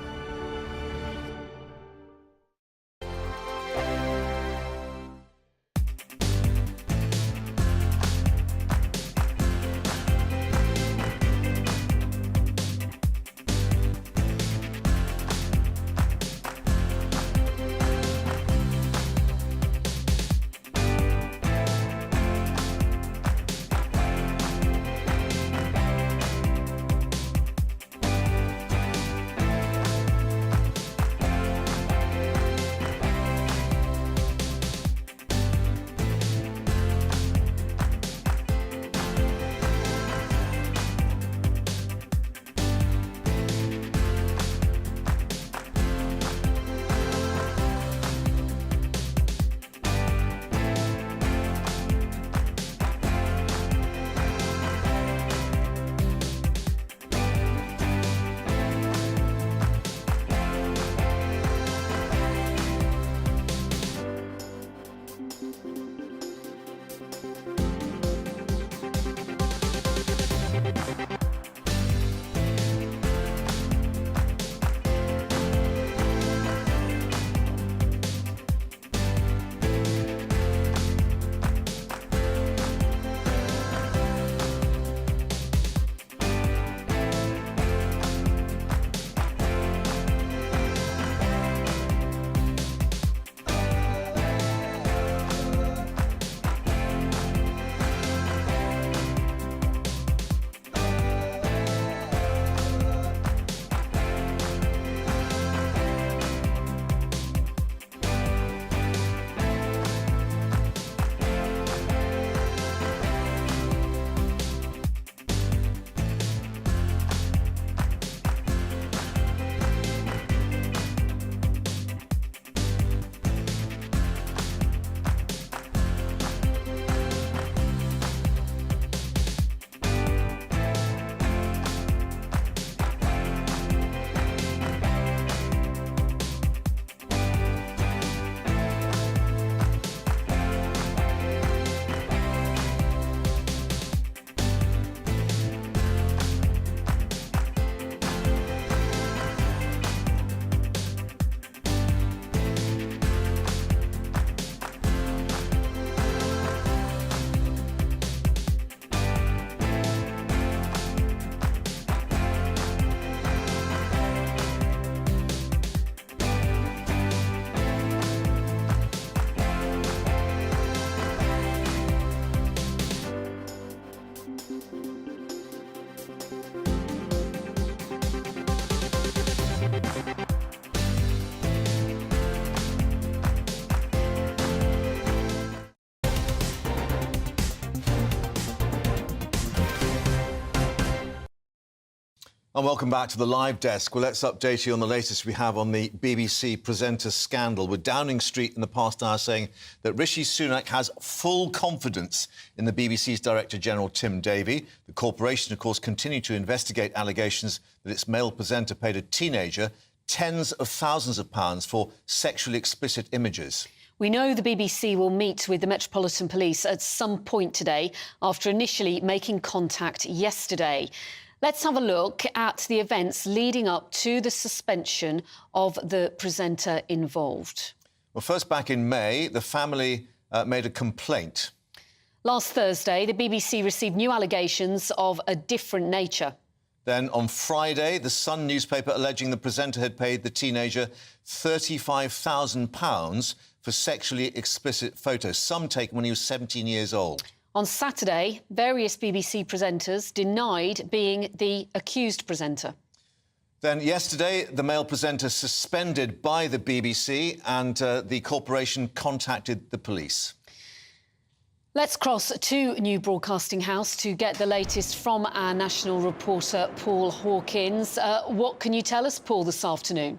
And welcome back to the live desk. Well, let's update you on the latest we have on the BBC presenter scandal, with Downing Street in the past hour saying that Rishi Sunak has full confidence in the BBC's Director General Tim Davie. The corporation, of course, continued to investigate allegations that its male presenter paid a teenager tens of thousands of pounds for sexually explicit images. We know the BBC will meet with the Metropolitan Police at some point today, after initially making contact yesterday. Let's have a look at the events leading up to the suspension of the presenter involved. Well, first, back in May, the family made a complaint. Last Thursday, the BBC received new allegations of a different nature. Then on Friday, the Sun newspaper alleging the presenter had paid the teenager £35,000 for sexually explicit photos, some taken when he was 17 years old. On Saturday, various BBC presenters denied being the accused presenter. Then yesterday, the male presenter suspended by the BBC, and the corporation contacted the police. Let's cross to New Broadcasting House to get the latest from our national reporter, Paul Hawkins. What can you tell us, Paul, this afternoon?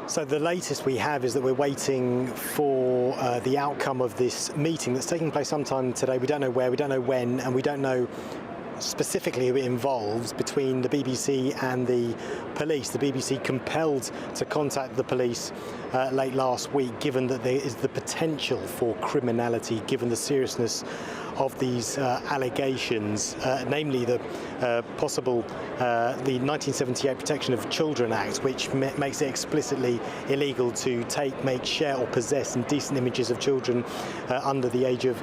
So the latest we have is that we're waiting for the outcome of this meeting that's taking place sometime today. We don't know where, we don't know when, and we don't know specifically who it involves between the BBC and the police. The BBC compelled to contact the police late last week, given that there is the potential for criminality, given the seriousness of these allegations, namely the possible the 1978 Protection of Children Act, which makes it explicitly illegal to take, make, share or possess indecent images of children under the age of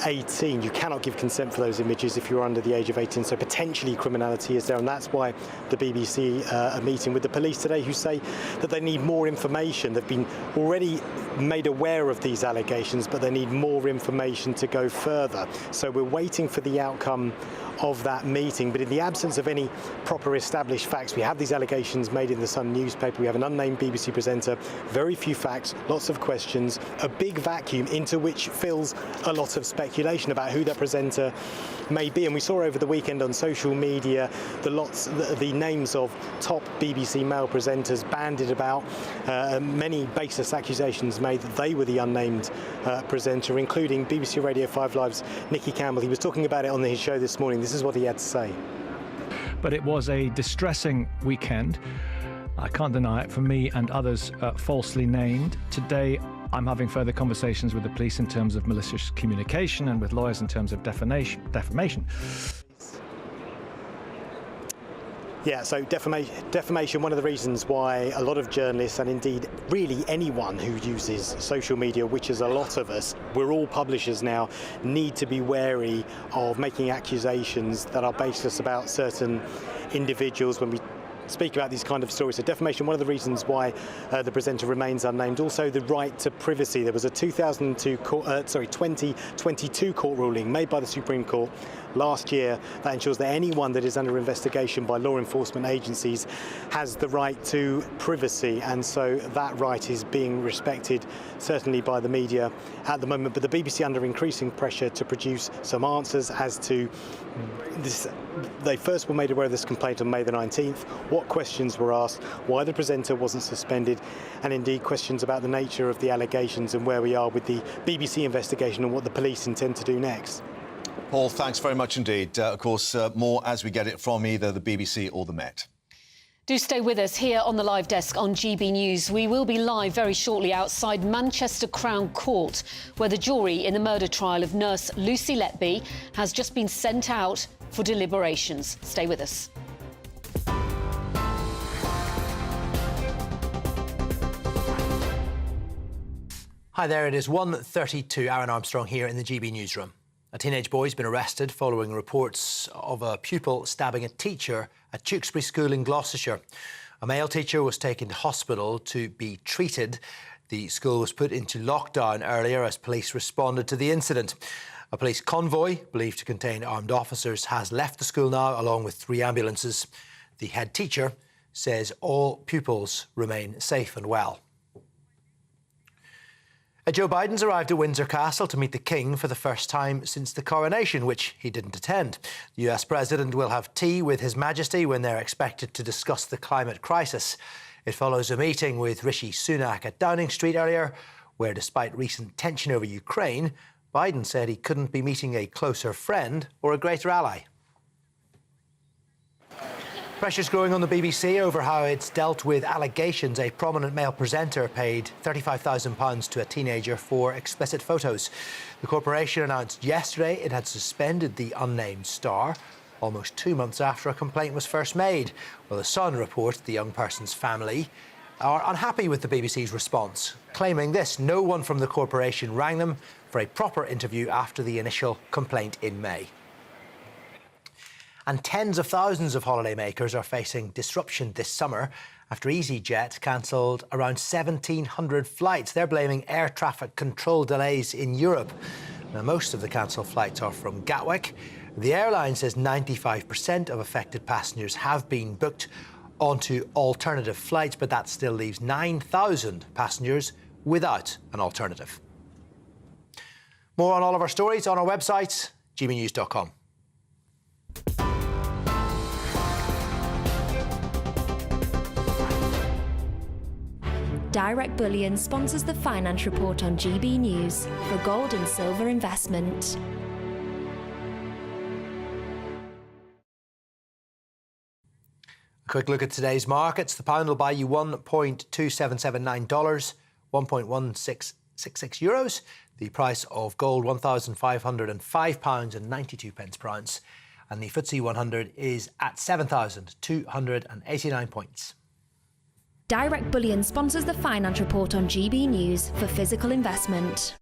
18. You cannot give consent for those images if you're under the age of 18, so potentially criminality is there, and that's why the BBC are meeting with the police today, who say that they need more information. They've been already made aware of these allegations, but they need more information to go further. So we're waiting for the outcome of that meeting, but in the absence of any proper established facts, we have these allegations made in the Sun newspaper, we have an unnamed BBC presenter, very few facts, lots of questions, a big vacuum into which fills a lot of speculation about who that presenter may be. And we saw over the weekend on social media the names of top BBC male presenters bandied about, many baseless accusations made that they were the unnamed presenter, including BBC Radio 5 Live's Nicky Campbell. He was talking about it on his show this morning. This is what he had to say. But it was a distressing weekend. I can't deny it, for me and others falsely named. Today, I'm having further conversations with the police in terms of malicious communication and with lawyers in terms of defamation. Yeah, so defamation, one of the reasons why a lot of journalists, and indeed really anyone who uses social media, which is a lot of us, we're all publishers now, need to be wary of making accusations that are baseless about certain individuals when we speak about these kind of stories. So defamation, one of the reasons why the presenter remains unnamed. Also the right to privacy. There was a 2022 court ruling made by the Supreme Court last year that ensures that anyone that is under investigation by law enforcement agencies has the right to privacy, and so that right is being respected certainly by the media at the moment. But the BBC under increasing pressure to produce some answers as to this. They first were made aware of this complaint on May the 19th, what questions were asked, why the presenter wasn't suspended, and indeed questions about the nature of the allegations and where we are with the BBC investigation and what the police intend to do next. Paul, thanks very much indeed. Of course, more as we get it from either the BBC or the Met. Do stay with us here on the live desk on GB News. We will be live very shortly outside Manchester Crown Court, where the jury in the murder trial of nurse Lucy Letby has just been sent out for deliberations. Stay with us. Hi there, it is 1:32. Aaron Armstrong here in the GB newsroom. A teenage boy has been arrested following reports of a pupil stabbing a teacher at Tewkesbury School in Gloucestershire. A male teacher was taken to hospital to be treated. The school was put into lockdown earlier as police responded to the incident. A police convoy, believed to contain armed officers, has left the school now, along with 3 ambulances. The head teacher says all pupils remain safe and well. Joe Biden's arrived at Windsor Castle to meet the King for the first time since the coronation, which he didn't attend. The US President will have tea with His Majesty when they're expected to discuss the climate crisis. It follows a meeting with Rishi Sunak at Downing Street earlier, where, despite recent tension over Ukraine, Biden said he couldn't be meeting a closer friend or a greater ally. Pressure's growing on the BBC over how it's dealt with allegations a prominent male presenter paid £35,000 to a teenager for explicit photos. The corporation announced yesterday it had suspended the unnamed star, almost 2 months after a complaint was first made. Well, the Sun reports the young person's family are unhappy with the BBC's response, claiming this: no one from the corporation rang them for a proper interview after the initial complaint in May. And tens of thousands of holidaymakers are facing disruption this summer after EasyJet cancelled around 1,700 flights. They're blaming air traffic control delays in Europe. Now, most of the cancelled flights are from Gatwick. The airline says 95% of affected passengers have been booked onto alternative flights, but that still leaves 9,000 passengers without an alternative. More on all of our stories on our website, gbnews.com. Direct Bullion sponsors the Finance Report on GB News for gold and silver investment. A quick look at today's markets. The pound will buy you $1.2779, 1.1666 euros. The price of gold, £1,505.92 per ounce. And the FTSE 100 is at 7,289 points. Direct Bullion sponsors the Finance Report on GB News for physical investment.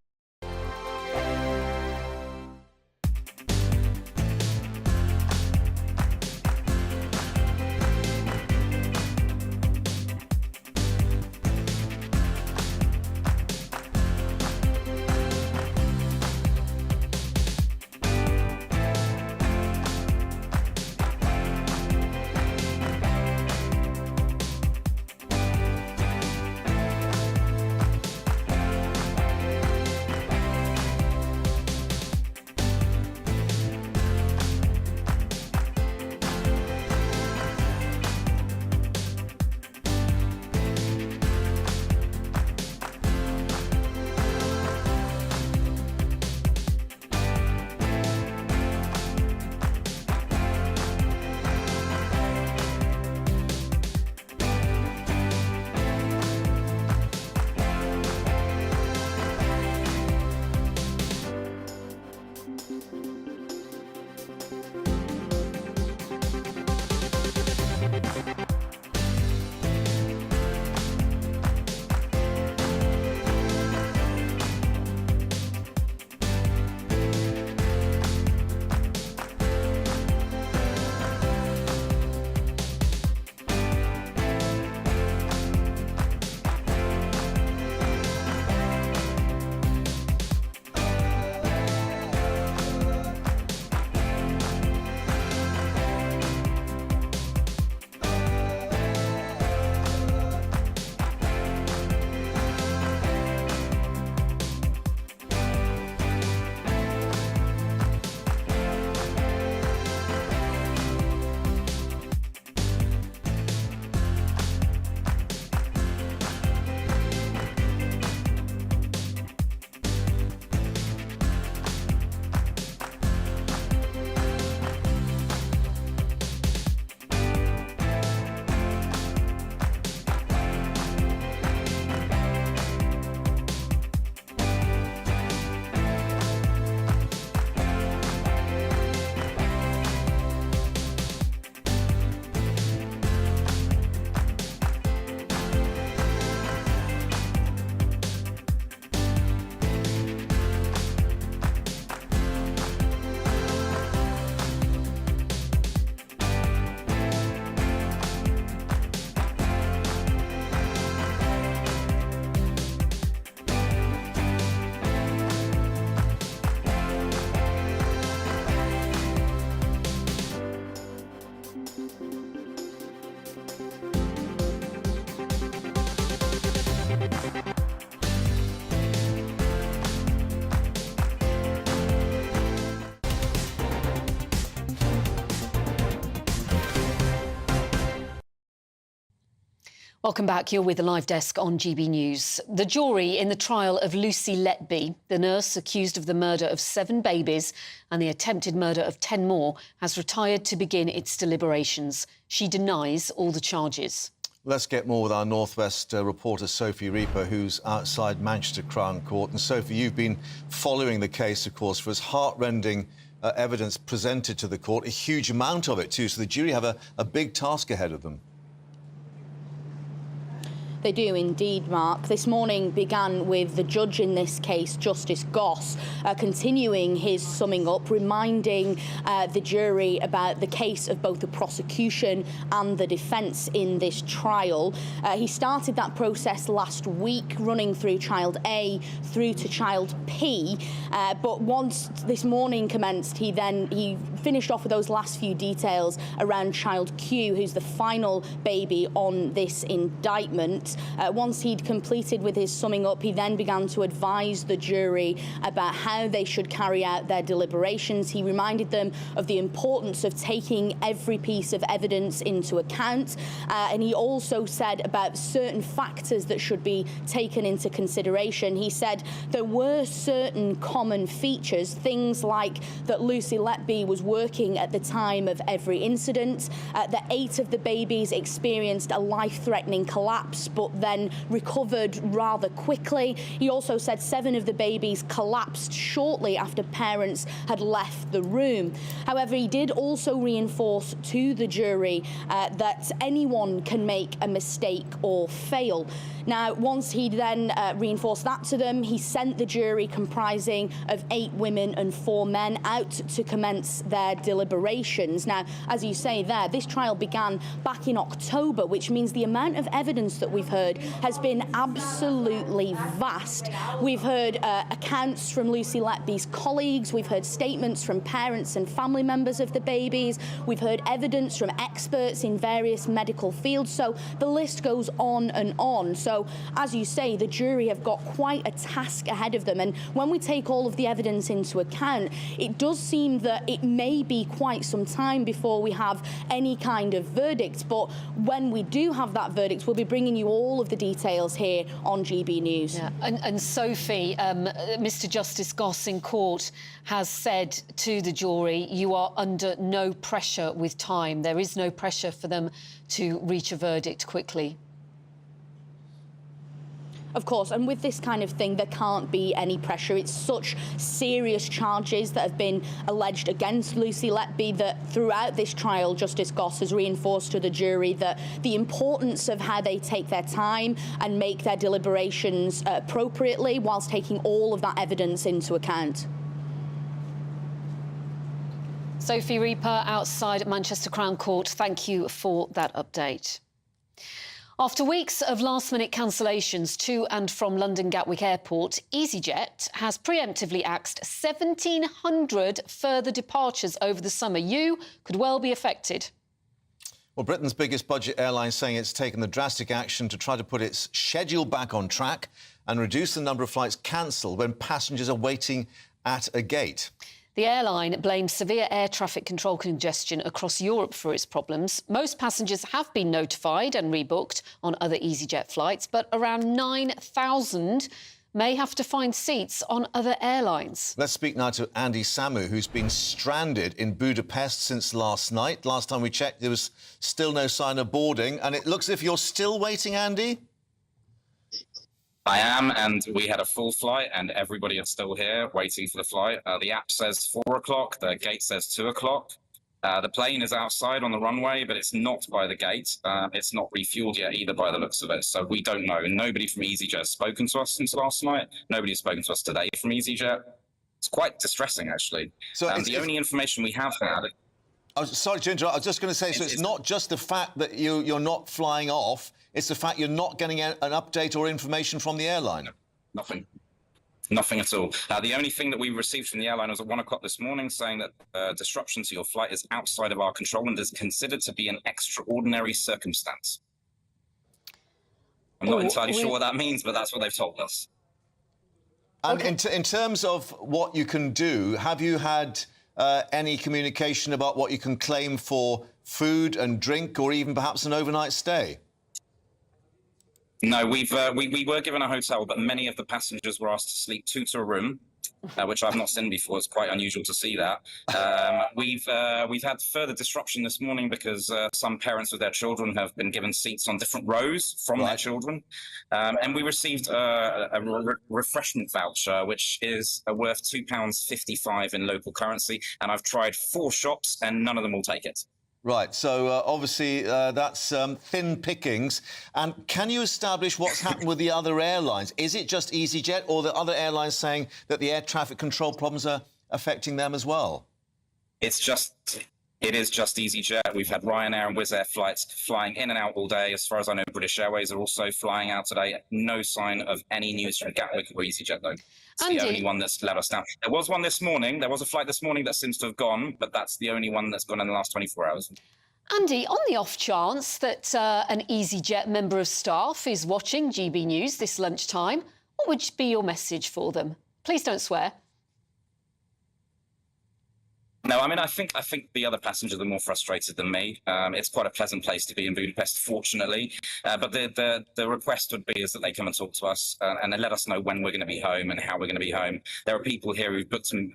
Welcome back. You're with the Live Desk on GB News. The jury in the trial of Lucy Letby, the nurse accused of the murder of 7 babies and the attempted murder of 10 more, has retired to begin its deliberations. She denies all the charges. Let's get more with our Northwest reporter, Sophie Reaper, who's outside Manchester Crown Court. And, Sophie, you've been following the case, of course, for its heart-rending evidence presented to the court, a huge amount of it, too. So the jury have a big task ahead of them. They do indeed, Mark. This morning began with the judge in this case, Justice Goss, continuing his summing up, reminding the jury about the case of both the prosecution and the defence in this trial. He started that process last week, running through child A through to child P. But once this morning commenced, he finished off with those last few details around child Q, who's the final baby on this indictment. verdict. Once he'd completed with his summing up, he then began to advise the jury about how they should carry out their deliberations. He reminded them of the importance of taking every piece of evidence into account, and he also said about certain factors that should be taken into consideration. He said there were certain common features, things like that Lucy Letby was working at the time of every incident, that 8 of the babies experienced a life-threatening collapse but then recovered rather quickly. He also said 7 of the babies collapsed shortly after parents had left the room. However, he did also reinforce to the jury that anyone can make a mistake or fail. Now, once he then reinforced that to them, he sent the jury comprising of 8 women and 4 men out to commence their deliberations. Now, as you say there, this trial began back in October, which means the amount of evidence that we've heard has been absolutely vast. We've heard accounts from Lucy Letby's colleagues, we've heard statements from parents and family members of the babies, we've heard evidence from experts in various medical fields, so the list goes on and on. So, as you say, the jury have got quite a task ahead of them, and when we take all of the evidence into account, it does seem that it may be quite some time before we have any kind of verdict, but when we do have that verdict, we'll be bringing you all of the details here on GB News. Yeah. And Sophie, Mr Justice Goss in court has said to the jury, you are under no pressure with time. There is no pressure for them to reach a verdict quickly. Of course, and with this kind of thing, there can't be any pressure. It's such serious charges that have been alleged against Lucy Letby that throughout this trial, Justice Goss has reinforced to the jury that the importance of how they take their time and make their deliberations appropriately whilst taking all of that evidence into account. Sophie Reaper outside Manchester Crown Court, thank you for that update. After weeks of last-minute cancellations to and from London Gatwick Airport, EasyJet has preemptively axed 1,700 further departures over the summer. You could well be affected. Well, Britain's biggest budget airline saying it's taken the drastic action to try to put its schedule back on track and reduce the number of flights cancelled when passengers are waiting at a gate. The airline blames severe air traffic control congestion across Europe for its problems. Most passengers have been notified and rebooked on other EasyJet flights, but around 9,000 may have to find seats on other airlines. Let's speak now to Andy Samu, who's been stranded in Budapest since last night. Last time we checked, there was still no sign of boarding, and it looks as if you're still waiting, Andy? I am, and we had a full flight, and everybody is still here waiting for the flight. The app says 4 o'clock, the gate says 2 o'clock. The plane is outside on the runway, but it's not by the gate. It's not refueled yet either by the looks of it, so we don't know. Nobody from EasyJet has spoken to us since last night. Nobody has spoken to us today from EasyJet. It's quite distressing, actually. So the only information we have had... Sorry to interrupt. I was just going to say, so it's not just the fact that you're not flying off, it's the fact you're not getting an update or information from the airline? No, nothing. Nothing at all. The only thing that we received from the airline was at 1 o'clock this morning saying that disruption to your flight is outside of our control and is considered to be an extraordinary circumstance. I'm not entirely sure what that means, but that's what they've told us. And in terms of what you can do, have you had any communication about what you can claim for food and drink or even perhaps an overnight stay? No, we were given a hotel, but many of the passengers were asked to sleep 2 to a room, which I've not seen before. It's quite unusual to see that. We've had further disruption this morning because some parents with their children have been given seats on different rows from their children. And we received a refreshment voucher, which is worth £2.55 in local currency. And I've tried 4 shops and none of them will take it. Right, so obviously that's thin pickings. And can you establish what's happened with the other airlines? Is it just EasyJet or the other airlines saying that the air traffic control problems are affecting them as well? It is just EasyJet. We've had Ryanair and Wizz Air flights flying in and out all day. As far as I know, British Airways are also flying out today. No sign of any news from Gatwick or EasyJet, though. It's the only one that's let us down. There was one this morning. There was a flight this morning that seems to have gone, but that's the only one that's gone in the last 24 hours. Andy, on the off chance that an EasyJet member of staff is watching GB News this lunchtime, what would be your message for them? Please don't swear. No, I mean, I think the other passengers are more frustrated than me. It's quite a pleasant place to be in Budapest, fortunately. But the request would be is that they come and talk to us and they let us know when we're going to be home and how we're going to be home. There are people here who've booked some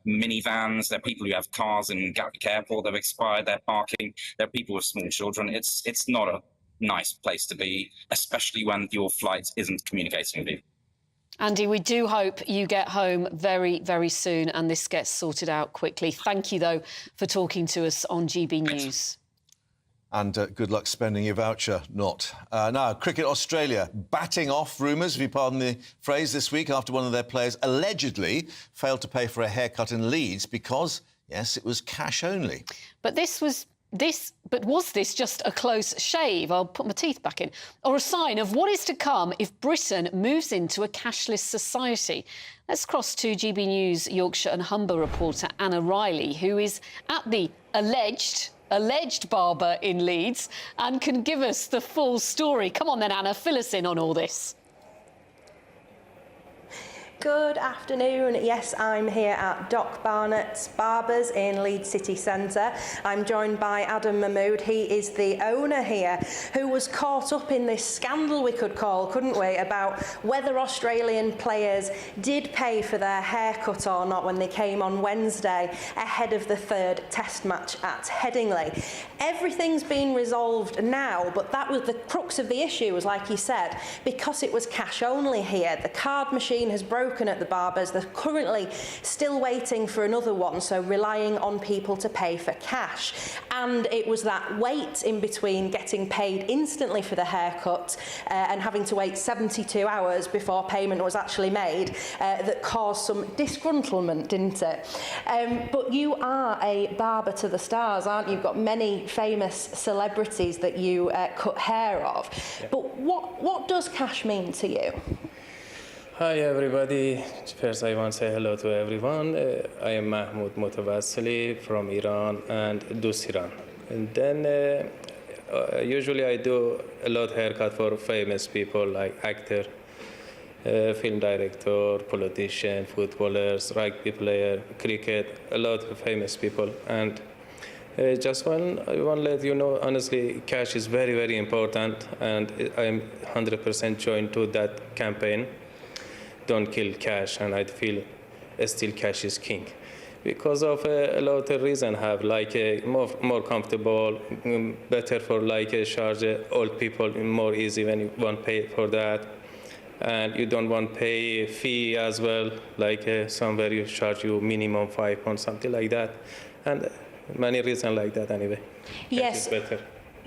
minivans. There are people who have cars in Gatwick Airport. They've expired their parking. There are people with small children. It's not a nice place to be, especially when your flight isn't communicating with you. Andy, we do hope you get home very, very soon and this gets sorted out quickly. Thank you, though, for talking to us on GB News. And good luck spending your voucher. Not. Now, Cricket Australia batting off rumours, if you pardon the phrase, this week after one of their players allegedly failed to pay for a haircut in Leeds because, yes, it was cash only. But was this just a close shave? I'll put my teeth back in. Or a sign of what is to come if Britain moves into a cashless society? Let's cross to GB News Yorkshire and Humber reporter Anna Riley, who is at the alleged barber in Leeds and can give us the full story. Come on then, Anna, fill us in on all this. Good afternoon. Yes, I'm here at Doc Barnett's Barbers in Leeds City Centre. I'm joined by Adam Mahmood. He is the owner here, who was caught up in this scandal, we could call, couldn't we, about whether Australian players did pay for their haircut or not when they came on Wednesday ahead of the third Test match at Headingley. Everything's been resolved now, but that was the crux of the issue, was like you said, because it was cash only here. The card machine has broken at the Barbers. They're currently still waiting for another one, so relying on people to pay for cash. And it was that wait in between getting paid instantly for the haircut and having to wait 72 hours before payment was actually made that caused some disgruntlement, didn't it? But you are a barber to the stars, aren't you? You've got many famous celebrities that you cut hair of. Yeah. But what does cash mean to you? Hi everybody, first I want to say hello to everyone. I am Mahmoud Mutawassili from Iran and Dusiran. And then usually I do a lot haircut for famous people like actor, film director, politician, footballers, rugby player, cricket, a lot of famous people. And just I want to let you know, honestly, cash is very, very important and I'm 100% joined to that campaign. Don't kill cash, and I feel still cash is king because of a lot of reasons. Have like a more comfortable, better for like a charge old people, more easy when you want pay for that, and you don't want pay fee as well, like somewhere you charge you minimum £5 something like that, and many reasons like that anyway. Yes. Cash is better.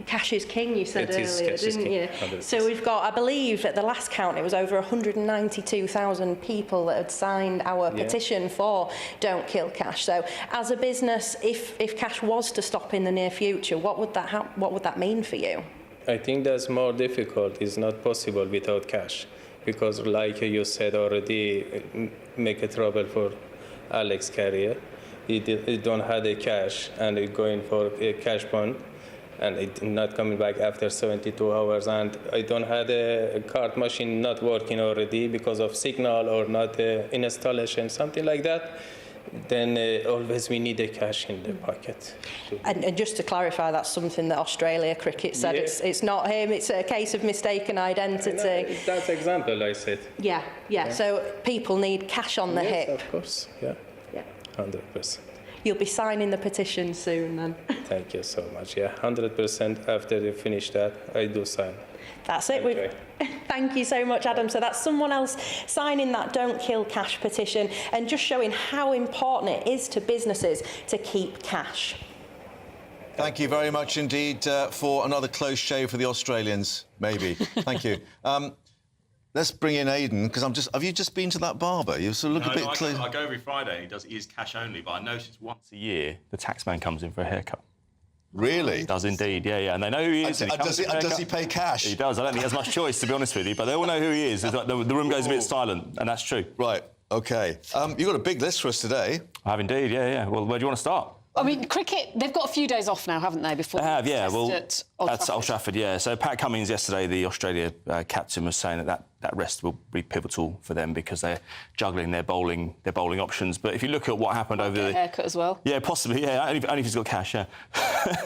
Cash is king, you said earlier, didn't you? 100%. So we've got, I believe, at the last count, it was over 192,000 people that had signed our petition for Don't Kill Cash. So as a business, if cash was to stop in the near future, what would that mean for you? I think that's more difficult. It's not possible without cash because, like you said already, make a trouble for Alex career. He don't have the cash and he going for a cash bond. And it's not coming back after 72 hours. And I don't have a card machine not working already because of signal or not installation, something like that. Then always we need a cash in the pocket. And just to clarify, that's something that Australia Cricket said. Yeah. It's not him. It's a case of mistaken identity. That's example I said. Yeah. So people need cash on the hip. Of course. Yeah. 100%. You'll be signing the petition soon then. Thank you so much. Yeah, 100% after you finish that, I do sign. That's it. Thank you so much, Adam. So that's someone else signing that Don't Kill Cash petition and just showing how important it is to businesses to keep cash. Thank you very much indeed for another close shave for the Australians, maybe. Thank you. Let's bring in Aidan, because have you just been to that barber? You sort of look a bit clean. I go every Friday. He is cash only, but I notice once a year the taxman comes in for a haircut. Really? He does indeed, yeah. And they know who he is. And does he pay cash? He does. I don't think he has much choice, to be honest with you, but they all know who he is. It's like the room goes a bit silent, and that's true. Right, OK. You've got a big list for us today. I have indeed, yeah. Well, where do you want to start? I mean, cricket, they've got a few days off now, haven't they, before They have, yeah. Well, at that's Old Trafford, yeah. So Pat Cummins yesterday, the Australia captain, was saying that rest will be pivotal for them because they're juggling their bowling options. But if you look at what happened over the haircut as well. Yeah, possibly, yeah. Only if he's got cash, yeah.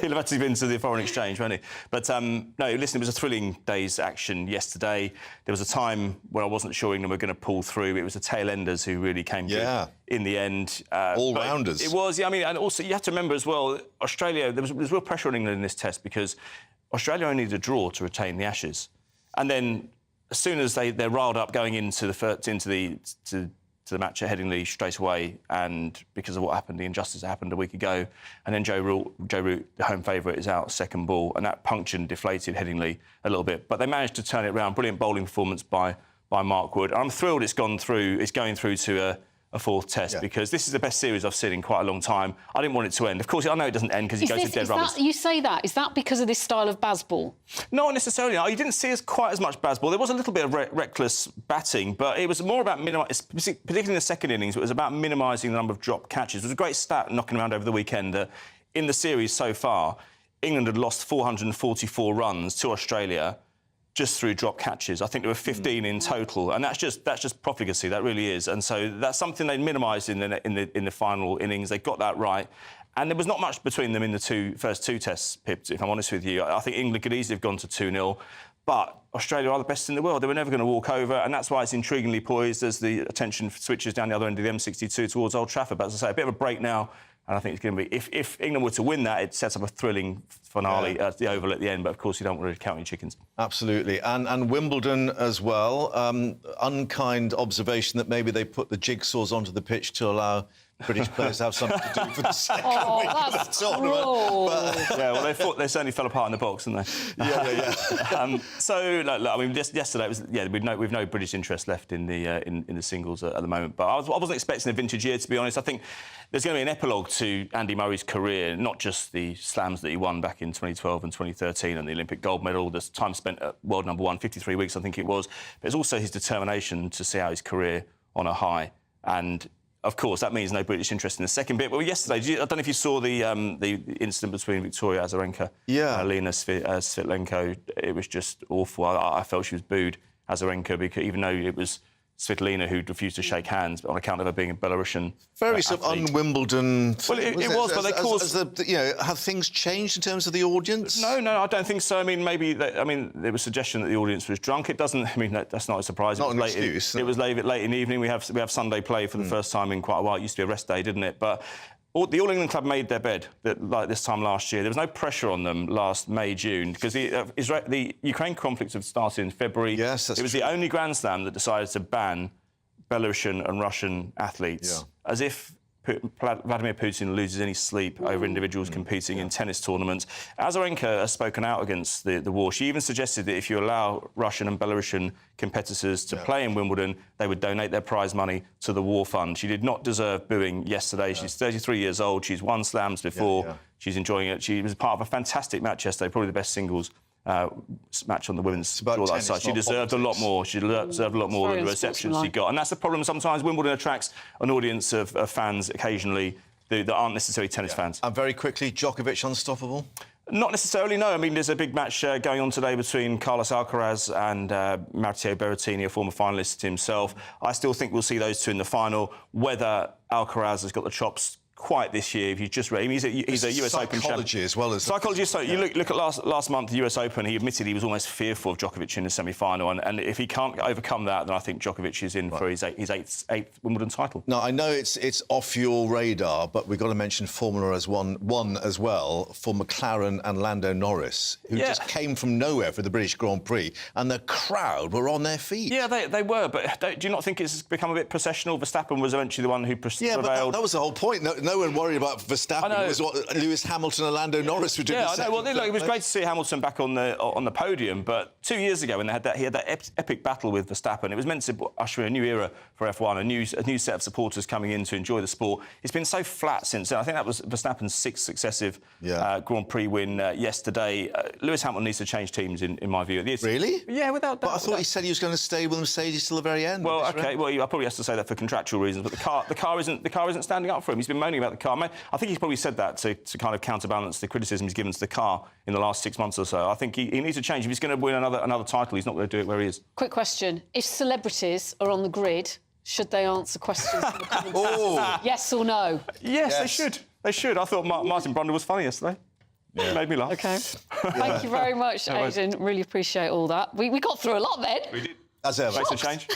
He'll have actually been to the foreign exchange, won't he? But no, listen, it was a thrilling day's action yesterday. There was a time when I wasn't sure England were going to pull through. It was the tail enders who really came through in the end. All-rounders. It was, yeah. I mean, and also you have to remember as well, Australia, there's real pressure on England in this test because Australia only needed a draw to retain the Ashes. And then as soon as they're riled up going into the match at Headingley straight away, and because of what happened, the injustice that happened a week ago, and then Joe Root, the home favourite, is out second ball, and that punctured and deflated Headingley a little bit. But they managed to turn it around. Brilliant bowling performance by Mark Wood. I'm thrilled it's going through to a fourth test because this is the best series I've seen in quite a long time. I didn't want it to end. Of course, I know it doesn't end because he goes to dead rubbers. You say that. Is that because of this style of Bazball? Not necessarily. No, you didn't see quite as much Bazball. There was a little bit of reckless batting, but it was more about particularly in the second innings, it was about minimising the number of dropped catches. It was a great stat knocking around over the weekend that in the series so far, England had lost 444 runs to Australia just through drop catches. I think there were 15 in total, and that's just profligacy. That really is, and so that's something they minimised in the final innings. They got that right, and there was not much between them in the first two tests. Pip, if I'm honest with you, I think England could easily have gone to 2-0, but Australia are the best in the world. They were never going to walk over, and that's why it's intriguingly poised as the attention switches down the other end of the M62 towards Old Trafford. But as I say, a bit of a break now. And I think it's going to be... If England were to win that, it sets up a thrilling finale at the Oval at the end. But, of course, you don't want to count your chickens. Absolutely. And Wimbledon as well. Unkind observation that maybe they put the jigsaws onto the pitch to allow British players to have something to do for the second week of the tournament. Yeah, well, they certainly fell apart in the box, didn't they? Yeah. So, look, I mean, yesterday it was we've no British interest left in the singles at the moment. But I wasn't expecting a vintage year, to be honest. I think there's going to be an epilogue to Andy Murray's career, not just the slams that he won back in 2012 and 2013 and the Olympic gold medal, the time spent at world number one, 53 weeks, I think it was. But it's also his determination to see out his career on a high. And of course, that means no British interest in the second bit. But yesterday, I don't know if you saw the incident between Victoria Azarenka and Lena Svitlenko. It was just awful. I felt she was booed, Azarenka, because even though it was Svitolina who refused to shake hands on account of her being a Belarusian very sort of un-Wimbledon. Well, it was, but they caused... have things changed in terms of the audience? No, I don't think so. I mean, there was suggestion that the audience was drunk. It doesn't... I mean, that's not a surprise. Not an excuse. It was late in the evening. We have Sunday play for the first time in quite a while. It used to be a rest day, didn't it? But the All England club made their bed like this time last year. There was no pressure on them last May, June, because the Ukraine conflict had started in February. Yes, that's It was true. the only Grand Slam that decided to ban Belarusian and Russian athletes, as if Vladimir Putin loses any sleep over individuals competing in tennis tournaments. Azarenka has spoken out against the war. She even suggested that if you allow Russian and Belarusian competitors to play in Wimbledon, they would donate their prize money to the war fund. She did not deserve booing yesterday. She's 33 years old. She's won slams before. She's enjoying it. She was part of a fantastic match yesterday, probably the best singles match on the women's draw that side. She deserved a lot more. She deserved a lot more than the reception she got. And that's the problem. Sometimes Wimbledon attracts an audience of fans occasionally that aren't necessarily tennis fans. And very quickly, Djokovic unstoppable? Not necessarily, no. I mean, there's a big match going on today between Carlos Alcaraz and Matteo Berrettini, a former finalist himself. I still think we'll see those two in the final. Whether Alcaraz has got the chops quite this year, if you just read him. He's a US Open champion. Psychology as well as... Psychology. So you look at last month, the US Open, he admitted he was almost fearful of Djokovic in the semi-final. And if he can't overcome that, then I think Djokovic is in for his eighth Wimbledon title. Now, I know it's off your radar, but we've got to mention Formula as one as well for McLaren and Lando Norris, who just came from nowhere for the British Grand Prix, and the crowd were on their feet. Yeah, they were, but do you not think it's become a bit processional? Verstappen was eventually the one who prevailed. Yeah, but that was the whole point. No one worried about Verstappen. It was what Lewis Hamilton and Lando Norris were doing. Yeah, I know. Well, look, it was great to see Hamilton back on the podium, but 2 years ago when he had that epic battle with Verstappen, it was meant to usher in a new era for F1, a new set of supporters coming in to enjoy the sport. It's been so flat since then. I think that was Verstappen's sixth successive Grand Prix win yesterday. Lewis Hamilton needs to change teams, in my view. Really? Yeah, without doubt. But I thought he said he was going to stay with Mercedes till the very end. Well, OK, well, I probably has to say that for contractual reasons, but the car isn't standing up for him. He's been moaning complaining about the car. I think he's probably said that to kind of counterbalance the criticism he's given to the car in the last 6 months or so. I think he needs to change. If he's going to win another title, he's not going to do it where he is. Quick question. If celebrities are on the grid, should they answer questions from the commentators? Yes or no? Yes, they should. They should. I thought Martin Brundle was funny yesterday. Yeah. It made me laugh. OK. Thank you very much, Aidan. Really appreciate all that. We got through a lot then. We did. As ever. Makes a change.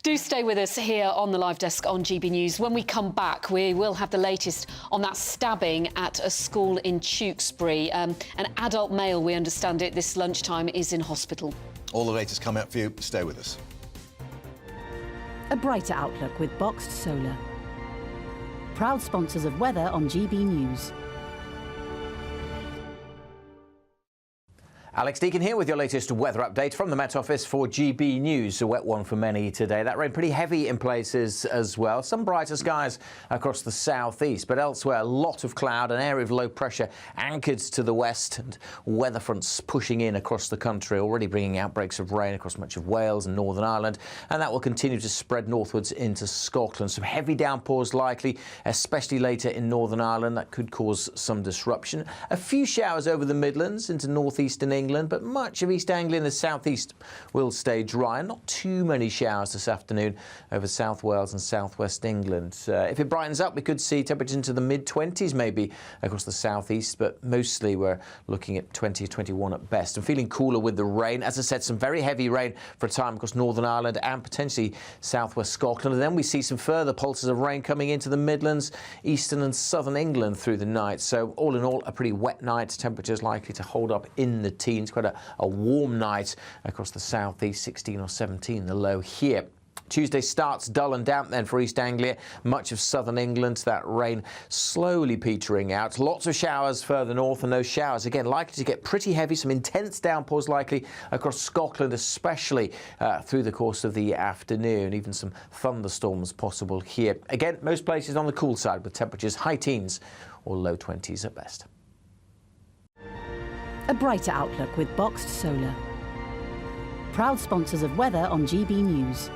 Do stay with us here on the live desk on GB News. When we come back, we will have the latest on that stabbing at a school in Tewkesbury. An adult male, we understand it, this lunchtime is in hospital. All the latest coming up for you. Stay with us. A brighter outlook with Boxed Solar. Proud sponsors of weather on GB News. Alex Deakin here with your latest weather update from the Met Office for GB News. A wet one for many today. That rain pretty heavy in places as well. Some brighter skies across the southeast, but elsewhere a lot of cloud, an area of low pressure anchored to the west, and weather fronts pushing in across the country, already bringing outbreaks of rain across much of Wales and Northern Ireland, and that will continue to spread northwards into Scotland. Some heavy downpours likely, especially later in Northern Ireland. That could cause some disruption. A few showers over the Midlands into northeastern England, but much of East Anglia and the southeast will stay dry. Not too many showers this afternoon over South Wales and southwest England. If it brightens up, we could see temperatures into the mid-20s maybe across the southeast, but mostly we're looking at 20 or 21 at best. And feeling cooler with the rain. As I said, some very heavy rain for a time across Northern Ireland and potentially southwest Scotland. And then we see some further pulses of rain coming into the Midlands, eastern and southern England through the night. So all in all, a pretty wet night. Temperatures likely to hold up in the teens. Quite a warm night across the southeast, 16 or 17 the low here. Tuesday starts dull and damp then for East Anglia, much of southern England. That rain slowly petering out. Lots of showers further north, and those showers again likely to get pretty heavy. Some intense downpours likely across Scotland, especially through the course of the afternoon. Even some thunderstorms possible here. Again, most places on the cool side with temperatures high teens or low 20s at best. A brighter outlook with Boxed Solar. Proud sponsors of weather on GB News.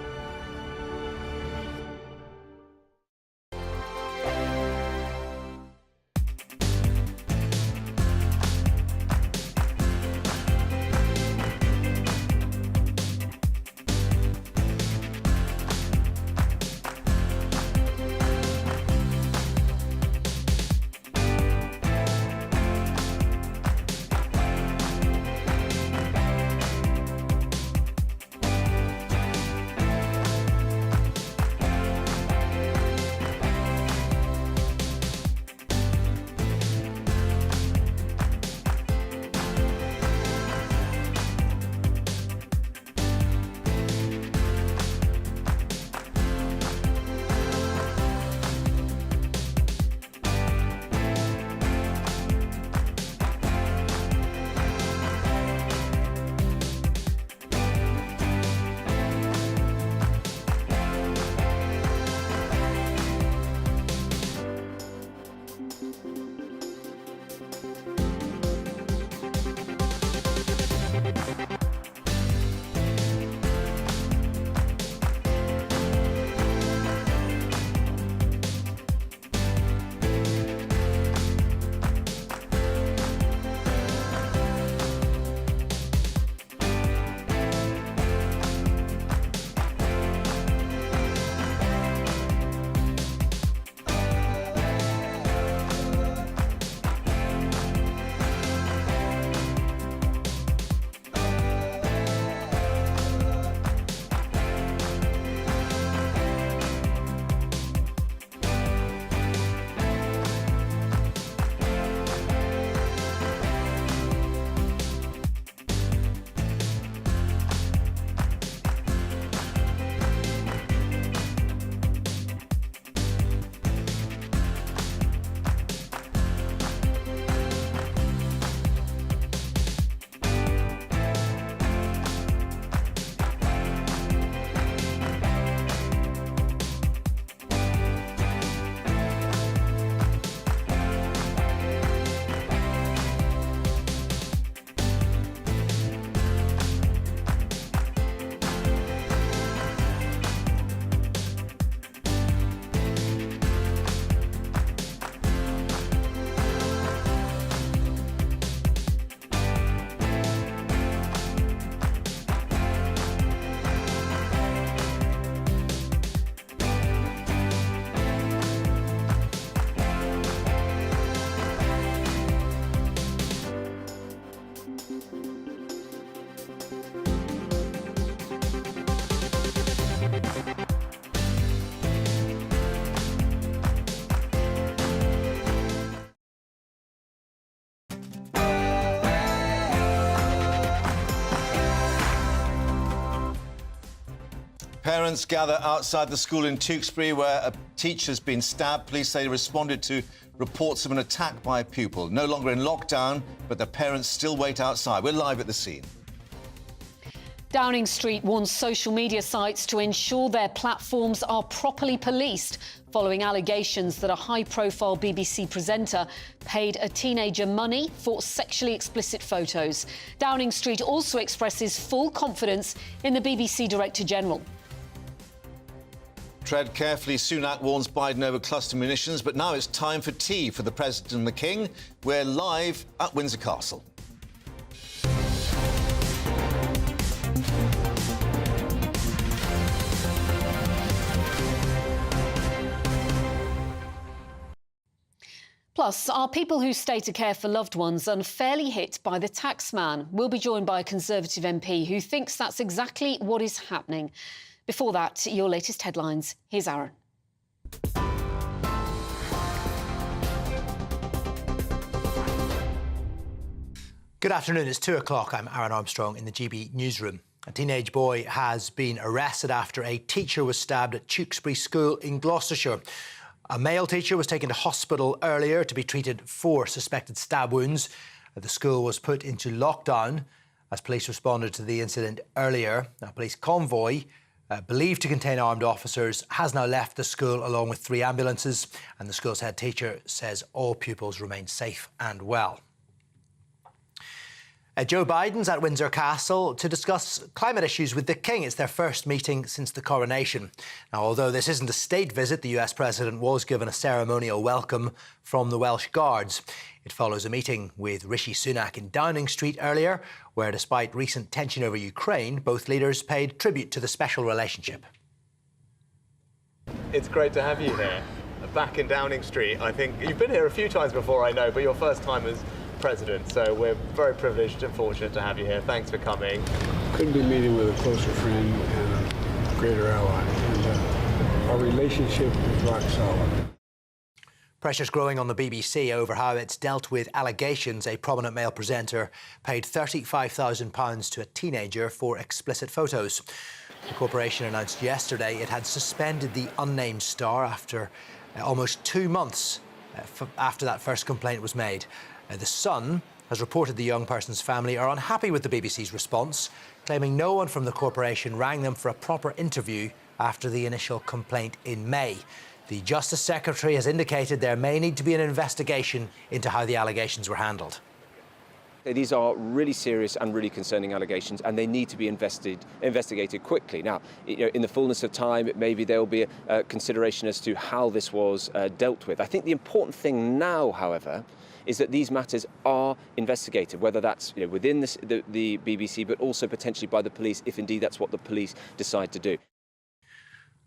Parents gather outside the school in Tewkesbury where a teacher's been stabbed. Police say they responded to reports of an attack by a pupil. No longer in lockdown, but the parents still wait outside. We're live at the scene. Downing Street warns social media sites to ensure their platforms are properly policed following allegations that a high-profile BBC presenter paid a teenager money for sexually explicit photos. Downing Street also expresses full confidence in the BBC Director-General. Tread carefully, Sunak warns Biden over cluster munitions, but now it's time for tea for the President and the King. We're live at Windsor Castle. Plus, are people who stay to care for loved ones unfairly hit by the tax man? We'll be joined by a Conservative MP who thinks that's exactly what is happening. Before that, your latest headlines. Here's Aaron. Good afternoon, it's 2 o'clock. I'm Aaron Armstrong in the GB newsroom. A teenage boy has been arrested after a teacher was stabbed at Tewkesbury School in Gloucestershire. A male teacher was taken to hospital earlier to be treated for suspected stab wounds. The school was put into lockdown as police responded to the incident earlier. A police convoy believed to contain armed officers has now left the school along with 3 ambulances, and the school's head teacher says all pupils remain safe and well. Joe Biden's at Windsor Castle to discuss climate issues with the King. It's their first meeting since the coronation. Now, although this isn't a state visit, the US President was given a ceremonial welcome from the Welsh Guards. It follows a meeting with Rishi Sunak in Downing Street earlier, where despite recent tension over Ukraine, both leaders paid tribute to the special relationship. It's great to have you here, back in Downing Street. I think you've been here a few times before, I know, but your first time as President, so we're very privileged and fortunate to have you here. Thanks for coming. Couldn't be meeting with a closer friend and a greater ally, and our relationship is rock solid. Pressure's growing on the BBC over how it's dealt with allegations a prominent male presenter paid £35,000 to a teenager for explicit photos. The corporation announced yesterday it had suspended the unnamed star after almost 2 months after that first complaint was made. The Sun has reported the young person's family are unhappy with the BBC's response, claiming no one from the corporation rang them for a proper interview after the initial complaint in May. The Justice Secretary has indicated there may need to be an investigation into how the allegations were handled. These are really serious and really concerning allegations, and they need to be investigated quickly. Now, in the fullness of time, maybe there will be a consideration as to how this was dealt with. I think the important thing now, however, is that these matters are investigated, whether that's within the BBC, but also potentially by the police, if indeed that's what the police decide to do.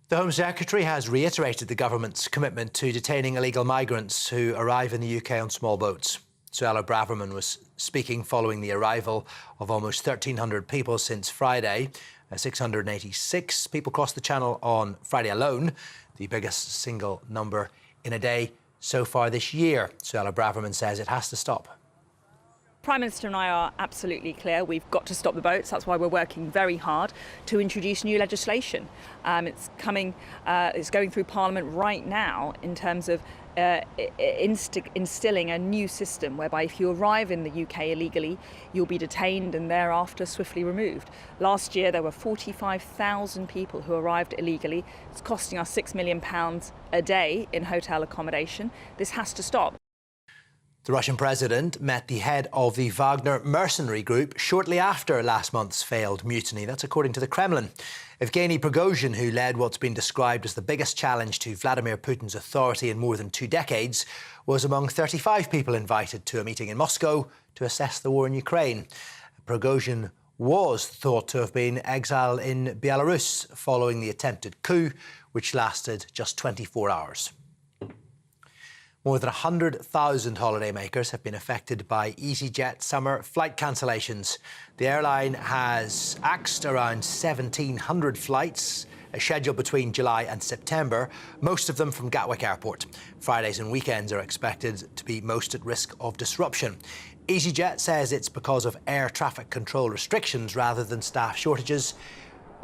The Home Secretary has reiterated the government's commitment to detaining illegal migrants who arrive in the UK on small boats. Suella Braverman was speaking following the arrival of almost 1,300 people since Friday. 686 people crossed the Channel on Friday alone, the biggest single number in a day so far this year. Suella Braverman says it has to stop. Prime Minister and I are absolutely clear. We've got to stop the boats. That's why we're working very hard to introduce new legislation. It's going through Parliament right now in terms of instilling a new system whereby if you arrive in the UK illegally, you'll be detained and thereafter swiftly removed. Last year, there were 45,000 people who arrived illegally. It's costing us £6 million a day in hotel accommodation. This has to stop. The Russian president met the head of the Wagner mercenary group shortly after last month's failed mutiny. That's according to the Kremlin. Evgeny Prigozhin, who led what's been described as the biggest challenge to Vladimir Putin's authority in more than 2 decades, was among 35 people invited to a meeting in Moscow to assess the war in Ukraine. Prigozhin was thought to have been exiled in Belarus following the attempted coup, which lasted just 24 hours. More than 100,000 holidaymakers have been affected by EasyJet summer flight cancellations. The airline has axed around 1,700 flights scheduled between July and September, most of them from Gatwick Airport. Fridays and weekends are expected to be most at risk of disruption. EasyJet says it's because of air traffic control restrictions rather than staff shortages.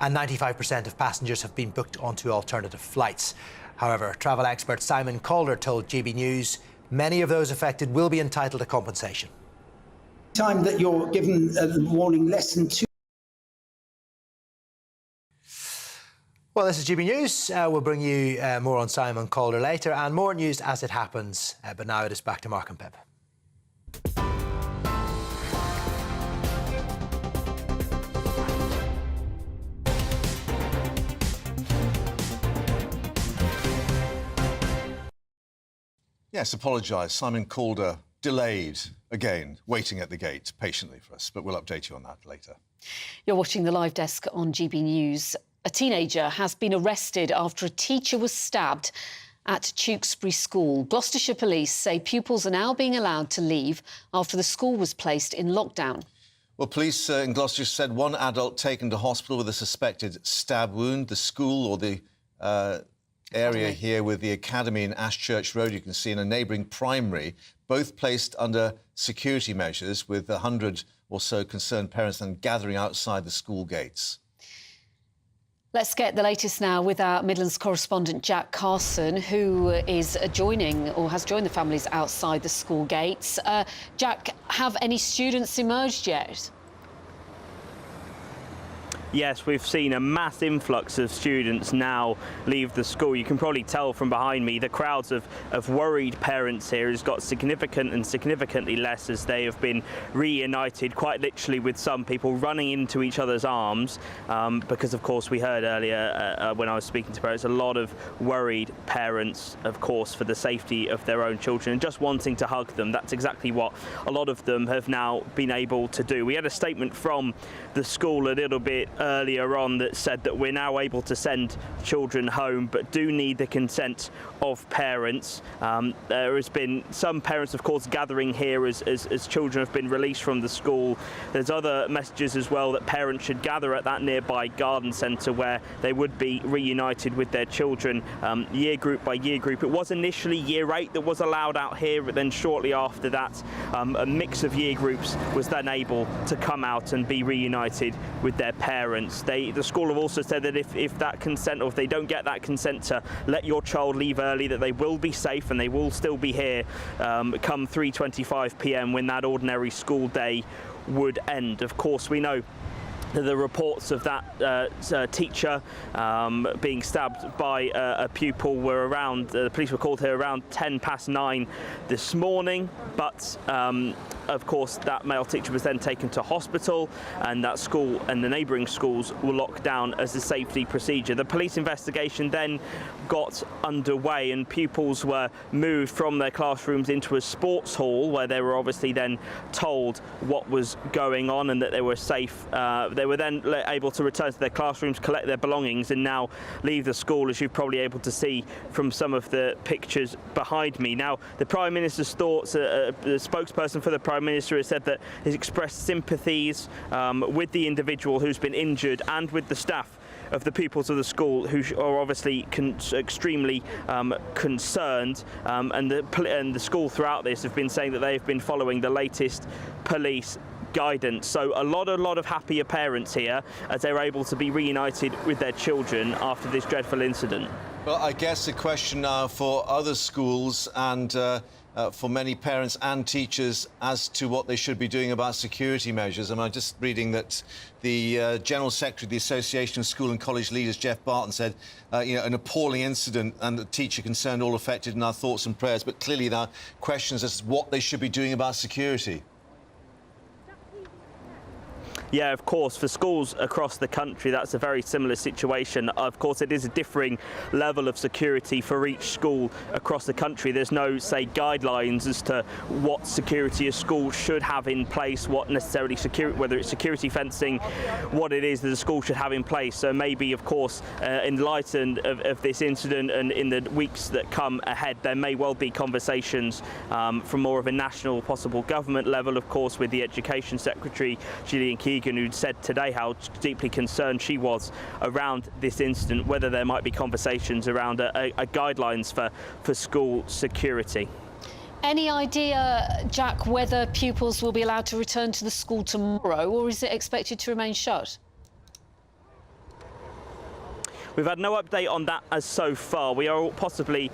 and 95% of passengers have been booked onto alternative flights. However, travel expert Simon Calder told GB News many of those affected will be entitled to compensation. Time that you're given a warning less than 2. Well, this is GB News. We'll bring you more on Simon Calder later and more news as it happens. But now it is back to Mark and Pip. Yes, apologise. Simon Calder delayed again, waiting at the gate patiently for us. But we'll update you on that later. You're watching the live desk on GB News. A teenager has been arrested after a teacher was stabbed at Tewkesbury School. Gloucestershire police say pupils are now being allowed to leave after the school was placed in lockdown. Well, police in Gloucestershire said one adult taken to hospital with a suspected stab wound. The school, or the area here with the academy in Ashchurch Road, you can see, in a neighbouring primary, both placed under security measures with 100 or so concerned parents then gathering outside the school gates. Let's get the latest now with our Midlands correspondent Jack Carson, who is joining or has joined the families outside the school gates. Jack, have any students emerged yet? Yes, we've seen a mass influx of students now leave the school. You can probably tell from behind me the crowds of worried parents here has got significant and significantly less as they have been reunited, quite literally, with some people running into each other's arms because, of course, we heard earlier when I was speaking to parents, a lot of worried parents, of course, for the safety of their own children and just wanting to hug them. That's exactly what a lot of them have now been able to do. We had a statement from the school a little bit earlier on that said that we're now able to send children home but do need the consent of parents. There has been some parents, of course, gathering here as children have been released from the school. There's other messages as well that parents should gather at that nearby garden centre where they would be reunited with their children year group by year group. It was initially year 8 that was allowed out here, but then shortly after that a mix of year groups was then able to come out and be reunited with their parents. The school have also said that if that consent, or if they don't get that consent to let your child leave early, that they will be safe and they will still be here come 3:25 p.m. when that ordinary school day would end. Of course, we know the reports of that teacher being stabbed by a pupil were around, the police were called here around 9:10 this morning, but of course that male teacher was then taken to hospital and that school and the neighbouring schools were locked down as a safety procedure. The police investigation then got underway and pupils were moved from their classrooms into a sports hall where they were obviously then told what was going on and that they were safe. They were then able to return to their classrooms, collect their belongings and now leave the school, as you're probably able to see from some of the pictures behind me. Now, the Prime Minister's thoughts, the spokesperson for the Prime Minister has said that he's expressed sympathies with the individual who's been injured and with the staff of the pupils of the school who are obviously extremely concerned, and the school throughout this have been saying that they've been following the latest police guidance. So a lot of happier parents here as they're able to be reunited with their children after this dreadful incident. Well, I guess a question now for other schools and for many parents and teachers as to what they should be doing about security measures. And I'm just reading that the General Secretary of the Association of School and College Leaders, Jeff Barton, said, an appalling incident and the teacher concerned all affected in our thoughts and prayers. But clearly there are questions as to what they should be doing about security. Yeah, of course, for schools across the country, that's a very similar situation. Of course, it is a differing level of security for each school across the country. There's no, say, guidelines as to what security a school should have in place, what necessarily security, whether it's security fencing, what it is that a school should have in place. So maybe, of course, in light of this incident and in the weeks that come ahead, there may well be conversations from more of a national, possible government level, of course, with the Education Secretary, Gillian Keegan, who'd said today how deeply concerned she was around this incident, whether there might be conversations around a guidelines for school security. Any idea, Jack, whether pupils will be allowed to return to the school tomorrow, or is it expected to remain shut? We've had no update on that as so far. We are possibly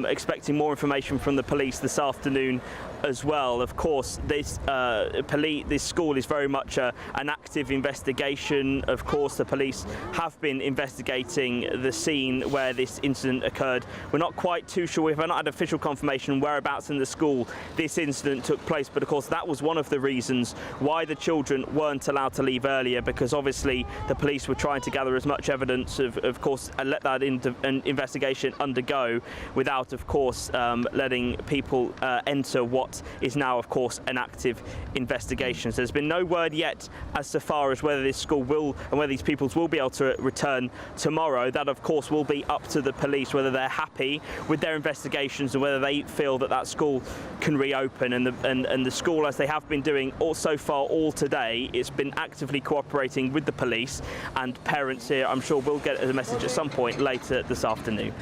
expecting more information from the police this afternoon as well. Of course, this school is very much an active investigation. Of course, the police have been investigating the scene where this incident occurred. We're not quite too sure. We've not had official confirmation whereabouts in the school this incident took place, but of course that was one of the reasons why the children weren't allowed to leave earlier, because obviously the police were trying to gather as much evidence of course, and let that investigation undergo without, of course, letting people enter what is now, of course, an active investigation. So there's been no word yet as to far as whether this school will and whether these pupils will be able to return tomorrow. That, of course, will be up to the police, whether they're happy with their investigations and whether they feel that that school can reopen. And the school, as they have been doing so far all today, it's been actively cooperating with the police, and parents here, I'm sure, will get a message at some point later this afternoon.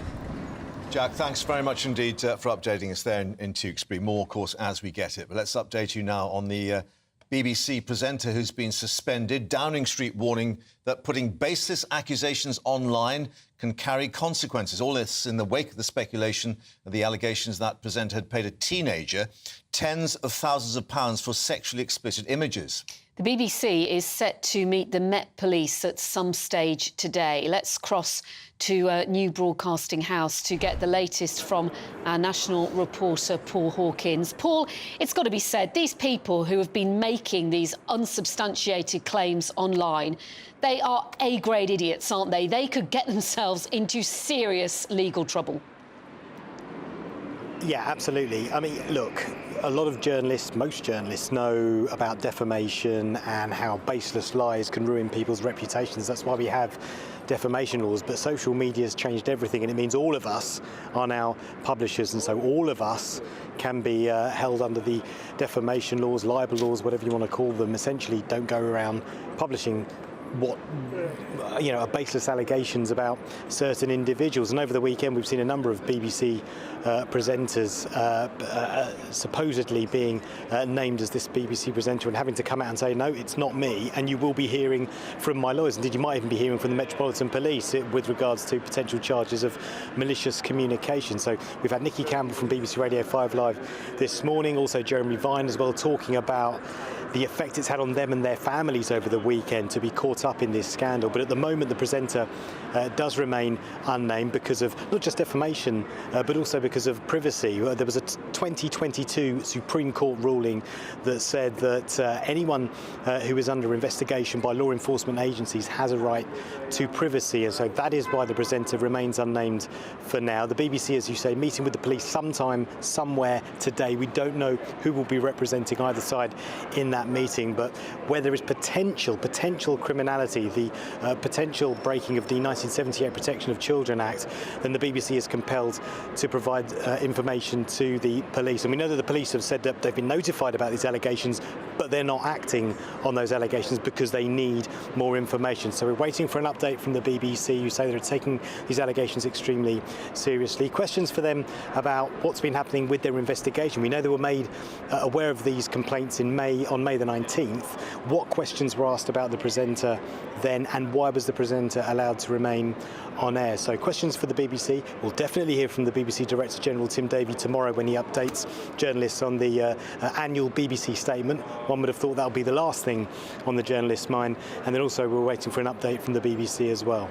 Jack, thanks very much indeed for updating us there in Tewkesbury. More, of course, as we get it. But let's update you now on the BBC presenter who's been suspended. Downing Street warning that putting baseless accusations online can carry consequences. All this in the wake of the speculation of the allegations that presenter had paid a teenager tens of thousands of pounds for sexually explicit images. The BBC is set to meet the Met Police at some stage today. Let's cross to New Broadcasting House to get the latest from our national reporter, Paul Hawkins. Paul, it's got to be said, these people who have been making these unsubstantiated claims online, they are A-grade idiots, aren't they? They could get themselves into serious legal trouble. Yeah, absolutely. I mean, look, a lot of journalists, most journalists, know about defamation and how baseless lies can ruin people's reputations. That's why we have defamation laws. But social media has changed everything, and it means all of us are now publishers, and so all of us can be held under the defamation laws, libel laws, whatever you want to call them. Essentially, don't go around publishing are baseless allegations about certain individuals. And over the weekend, we've seen a number of BBC presenters supposedly being named as this BBC presenter and having to come out and say, no, it's not me, and you will be hearing from my lawyers. Indeed, you might even be hearing from the Metropolitan Police with regards to potential charges of malicious communication. So we've had Nikki Campbell from BBC Radio 5 Live this morning, also Jeremy Vine as well, talking about the effect it's had on them and their families over the weekend to be caught up in this scandal. But at the moment, the presenter does remain unnamed because of not just defamation, but also because of privacy. There was a 2022 Supreme Court ruling that said that anyone who is under investigation by law enforcement agencies has a right to privacy, and so that is why the presenter remains unnamed for now. The BBC, as you say, meeting with the police sometime, somewhere today. We don't know who will be representing either side in that meeting, but where there is potential criminality, the potential breaking of the 1978 Protection of Children Act, then the BBC is compelled to provide information to the police. And we know that the police have said that they've been notified about these allegations, but they're not acting on those allegations because they need more information. So we're waiting for an update from the BBC, who say they're taking these allegations extremely seriously. Questions for them about what's been happening with their investigation. We know they were made aware of these complaints on May the 19th. What questions were asked about the presenter then, and why was the presenter allowed to remain on air? So questions for the BBC. We'll definitely hear from the BBC Director General Tim Davie tomorrow when he updates journalists on the annual BBC statement. One would have thought that would be the last thing on the journalist's mind. And then also we're waiting for an update from the BBC as well.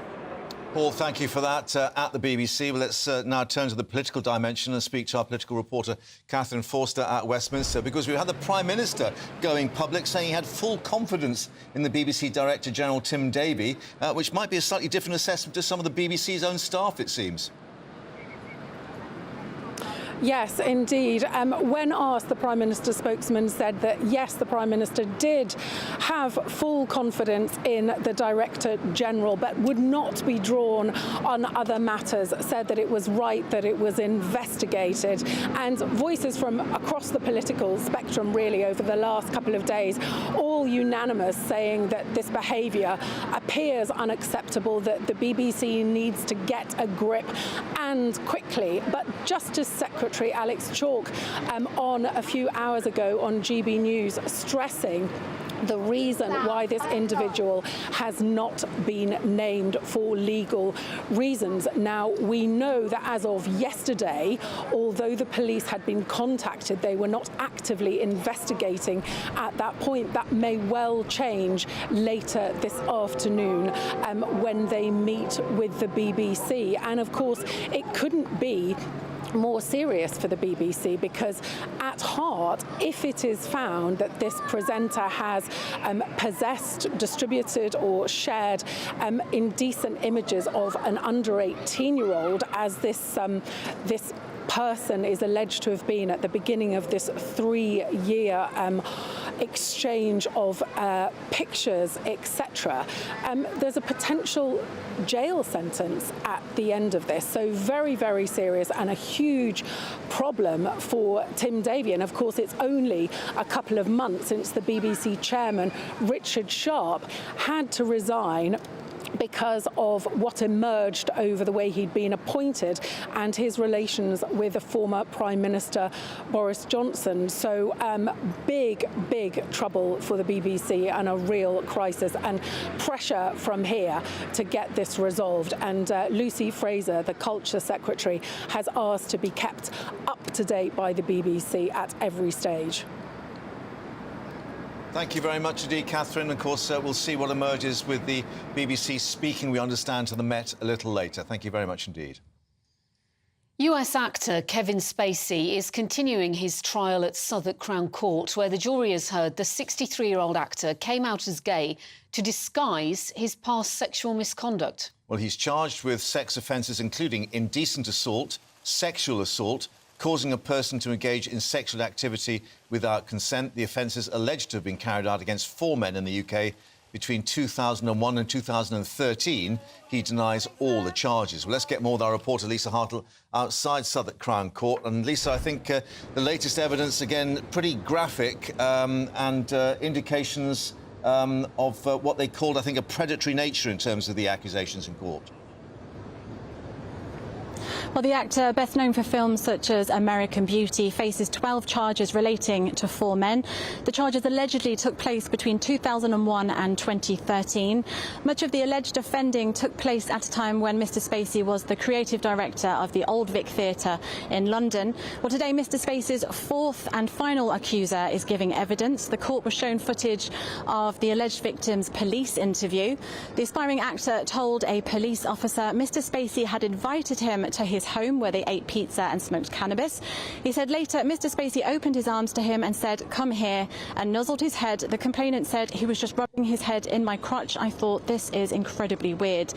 Paul, thank you for that at the BBC. Well, let's now turn to the political dimension and speak to our political reporter, Catherine Forster at Westminster, because we had the Prime Minister going public saying he had full confidence in the BBC Director General, Tim Davie, which might be a slightly different assessment to some of the BBC's own staff, it seems. Yes, indeed. When asked, the Prime Minister's spokesman said that, yes, the Prime Minister did have full confidence in the Director General, but would not be drawn on other matters, said that it was right that it was investigated. And voices from across the political spectrum, really, over the last couple of days, all unanimous, saying that this behaviour appears unacceptable, that the BBC needs to get a grip and quickly. But Justice Secretary Secretary Alex Chalk on a few hours ago on GB News, stressing the reason why this individual has not been named for legal reasons. Now, we know that as of yesterday, although the police had been contacted, they were not actively investigating at that point. That may well change later this afternoon when they meet with the BBC. And of course, it couldn't be more serious for the BBC, because at heart, if it is found that this presenter has possessed, distributed or shared indecent images of an under 18-year-old, as this person is alleged to have been at the beginning of this 3-year exchange of pictures, etc., there's a potential jail sentence at the end of this. So very, very serious and a huge problem for Tim Davie. And of course, it's only a couple of months since the BBC chairman, Richard Sharp, had to resign because of what emerged over the way he'd been appointed and his relations with the former Prime Minister Boris Johnson. So big trouble for the BBC and a real crisis and pressure from here to get this resolved. And Lucy Fraser, the Culture Secretary, has asked to be kept up to date by the BBC at every stage. Thank you very much indeed, Catherine. Of course, we'll see what emerges with the BBC speaking, we understand, to the Met a little later. Thank you very much indeed. US actor Kevin Spacey is continuing his trial at Southwark Crown Court, where the jury has heard the 63-year-old actor came out as gay to disguise his past sexual misconduct. Well, he's charged with sex offences including indecent assault, sexual assault, causing a person to engage in sexual activity without consent. The offences alleged to have been carried out against 4 men in the UK between 2001 and 2013. He denies all the charges. Well, let's get more with our reporter Lisa Hartle outside Southwark Crown Court. And Lisa, I think the latest evidence, again, pretty graphic and indications of what they called, I think, a predatory nature in terms of the accusations in court. Well, the actor, best known for films such as American Beauty, faces 12 charges relating to 4 men. The charges allegedly took place between 2001 and 2013. Much of the alleged offending took place at a time when Mr Spacey was the creative director of the Old Vic Theatre in London. Well, today, Mr Spacey's 4th and final accuser is giving evidence. The court was shown footage of the alleged victim's police interview. The aspiring actor told a police officer Mr Spacey had invited him to his home where they ate pizza and smoked cannabis. He said later Mr Spacey opened his arms to him and said, "Come here," and nuzzled his head. The complainant said he was just rubbing his head in my crotch. I thought, this is incredibly weird.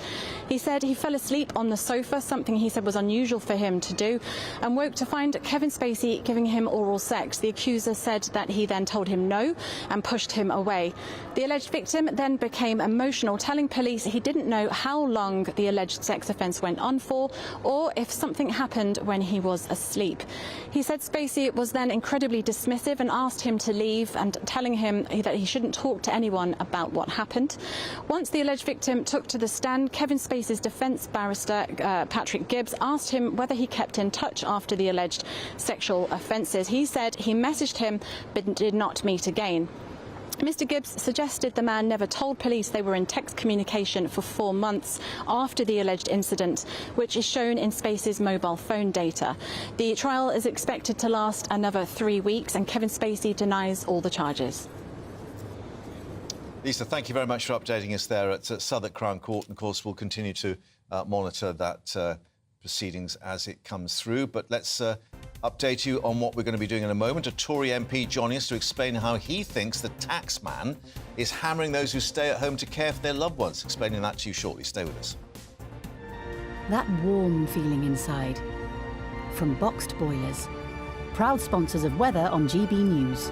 He said he fell asleep on the sofa, something he said was unusual for him to do, and woke to find Kevin Spacey giving him oral sex. The accuser said that he then told him no and pushed him away. The alleged victim then became emotional, telling police he didn't know how long the alleged sex offence went on for, or if something happened when he was asleep. He said Spacey was then incredibly dismissive and asked him to leave, and telling him that he shouldn't talk to anyone about what happened. Once the alleged victim took to the stand, Kevin Spacey's defence barrister, Patrick Gibbs, asked him whether he kept in touch after the alleged sexual offences. He said he messaged him but did not meet again. Mr Gibbs suggested the man never told police they were in text communication for 4 months after the alleged incident, which is shown in Spacey's mobile phone data. The trial is expected to last another 3 weeks, and Kevin Spacey denies all the charges. Lisa, thank you very much for updating us there at Southwark Crown Court. And of course, we'll continue to monitor that proceedings as it comes through. But let's update you on what we're going to be doing in a moment. A Tory MP joining us to explain how he thinks the tax man is hammering those who stay at home to care for their loved ones. Explaining that to you shortly. Stay with us. That warm feeling inside. From Boxed Boilers. Proud sponsors of weather on GB News.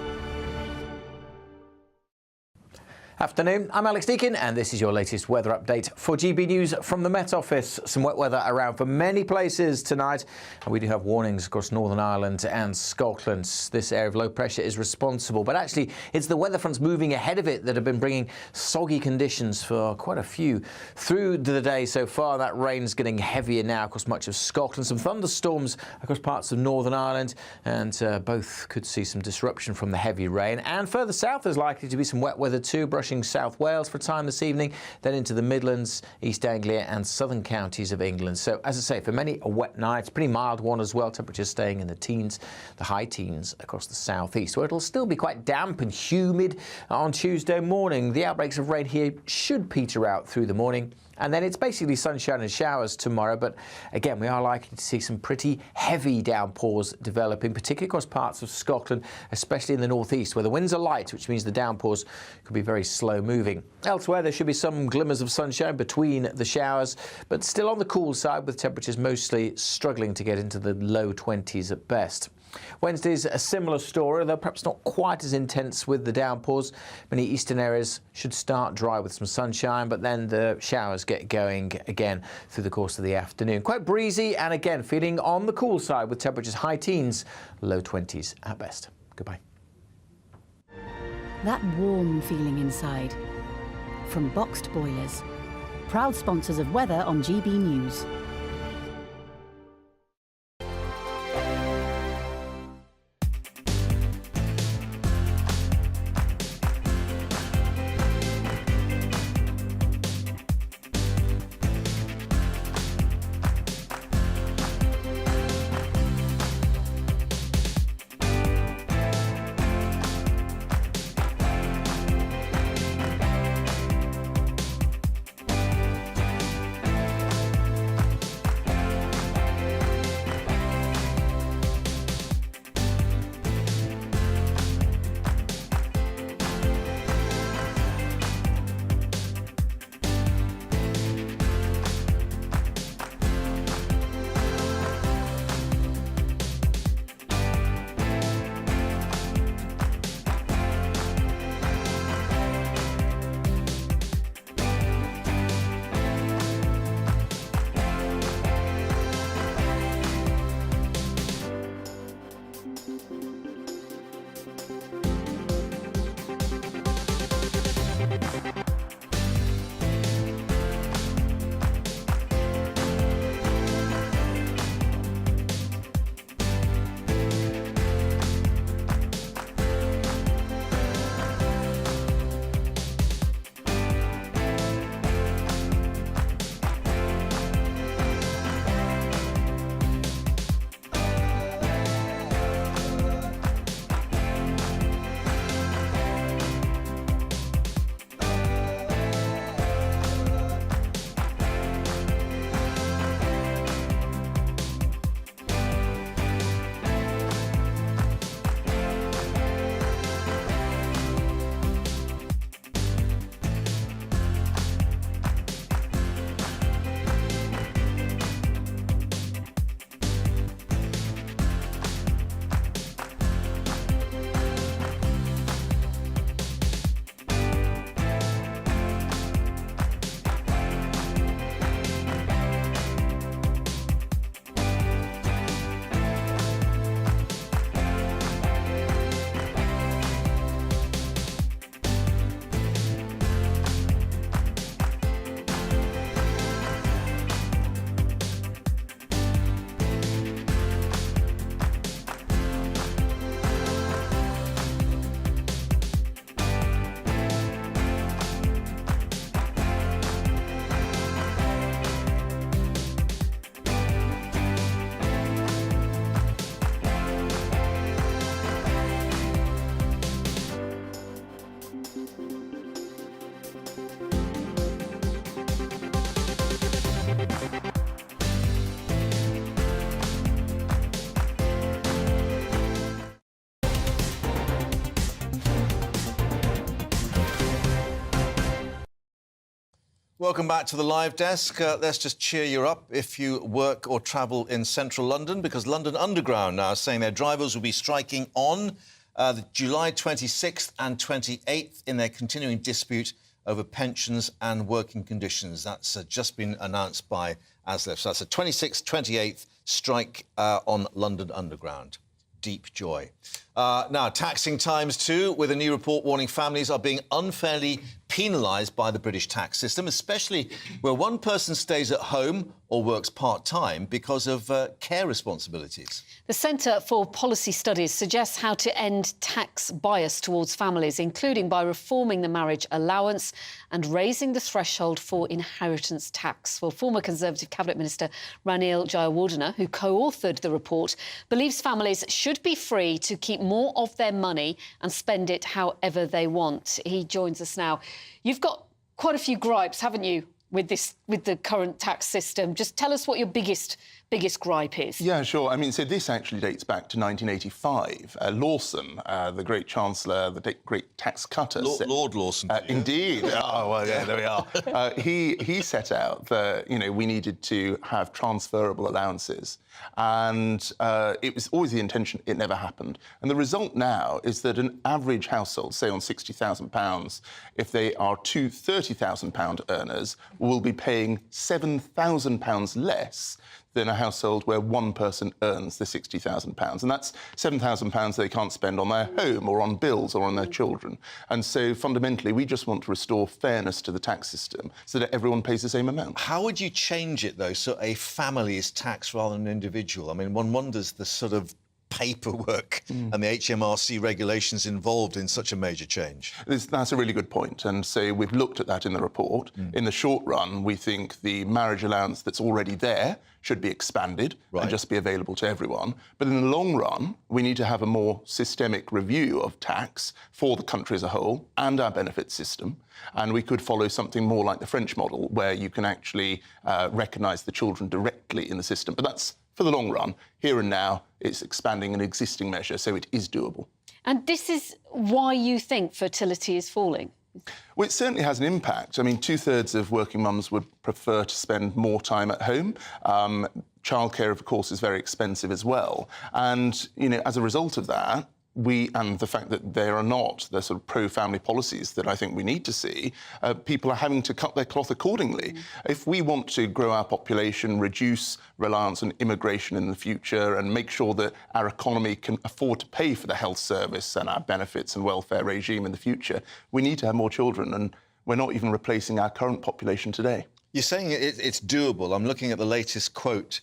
Afternoon, I'm Alex Deakin and this is your latest weather update for GB News from the Met Office. Some wet weather around for many places tonight, and we do have warnings across Northern Ireland and Scotland. This area of low pressure is responsible, but actually it's the weather fronts moving ahead of it that have been bringing soggy conditions for quite a few through the day so far. That rain's getting heavier now across much of Scotland. Some thunderstorms across parts of Northern Ireland, and both could see some disruption from the heavy rain. And further south there's likely to be some wet weather too, brushing South Wales for a time this evening, then into the Midlands, East Anglia and southern counties of England. So, as I say, for many, a wet night, pretty mild one as well, temperatures staying in the teens, the high teens across the southeast, where it'll still be quite damp and humid on Tuesday morning. The outbreaks of rain here should peter out through the morning. And then it's basically sunshine and showers tomorrow, but again, we are likely to see some pretty heavy downpours developing, particularly across parts of Scotland, especially in the northeast, where the winds are light, which means the downpours could be very slow moving. Elsewhere, there should be some glimmers of sunshine between the showers, but still on the cool side, with temperatures mostly struggling to get into the low 20s at best. Wednesday's a similar story, though perhaps not quite as intense with the downpours. Many eastern areas should start dry with some sunshine, but then the showers get going again through the course of the afternoon. Quite breezy and again feeling on the cool side with temperatures high teens, low 20s at best. Goodbye. That warm feeling inside. From Boxed Boilers, proud sponsors of weather on GB News. Welcome back to the live desk. Let's just cheer you up if you work or travel in central London, because London Underground now is saying their drivers will be striking on the July 26th and 28th in their continuing dispute over pensions and working conditions. That's just been announced by ASLEF. So that's the 26th, 28th strike on London Underground. Deep joy. Now, taxing times too, with a new report warning families are being unfairly penalised by the British tax system, especially where one person stays at home or works part-time because of care responsibilities. The Centre for Policy Studies suggests how to end tax bias towards families, including by reforming the marriage allowance and raising the threshold for inheritance tax. Well, former Conservative Cabinet Minister Ranil Jayawardena, who co-authored the report, believes families should be free to keep more of their money and spend it however they want. He joins us now. You've got quite a few gripes, haven't you, with the current tax system? Just tell us what your biggest gripe is. Yeah, sure. I mean, so this actually dates back to 1985. Lawson, the great Chancellor, the great tax cutter... Lord Lawson. Indeed. Oh, well, yeah, there we are. He set out that, we needed to have transferable allowances. And it was always the intention, it never happened. And the result now is that an average household, say on £60,000, if they are two £30,000 earners, will be paying £7,000 less than a household where one person earns the £60,000. And that's £7,000 they can't spend on their home or on bills or on their children. And so, fundamentally, we just want to restore fairness to the tax system so that everyone pays the same amount. How would you change it, though, so a family is taxed rather than an individual? I mean, one wonders the sort of paperwork and the HMRC regulations involved in such a major change. That's a really good point. And so we've looked at that in the report. In the short run, we think the marriage allowance that's already there should be expanded and just be available to everyone. But in the long run, we need to have a more systemic review of tax for the country as a whole and our benefit system. And we could follow something more like the French model, where you can actually recognise the children directly in the system. But that's for the long run. Here and now, it's expanding an existing measure, so it is doable. And this is why you think fertility is falling? Well, it certainly has an impact. I mean, 2/3 of working mums would prefer to spend more time at home. Childcare, of course, is very expensive as well. And, as a result of that, and the fact that there are not the sort of pro-family policies that I think we need to see, people are having to cut their cloth accordingly. If we want to grow our population, reduce reliance on immigration in the future, and make sure that our economy can afford to pay for the health service and our benefits and welfare regime in the future, we need to have more children, and we're not even replacing our current population today. You're saying it's doable. I'm looking at the latest quote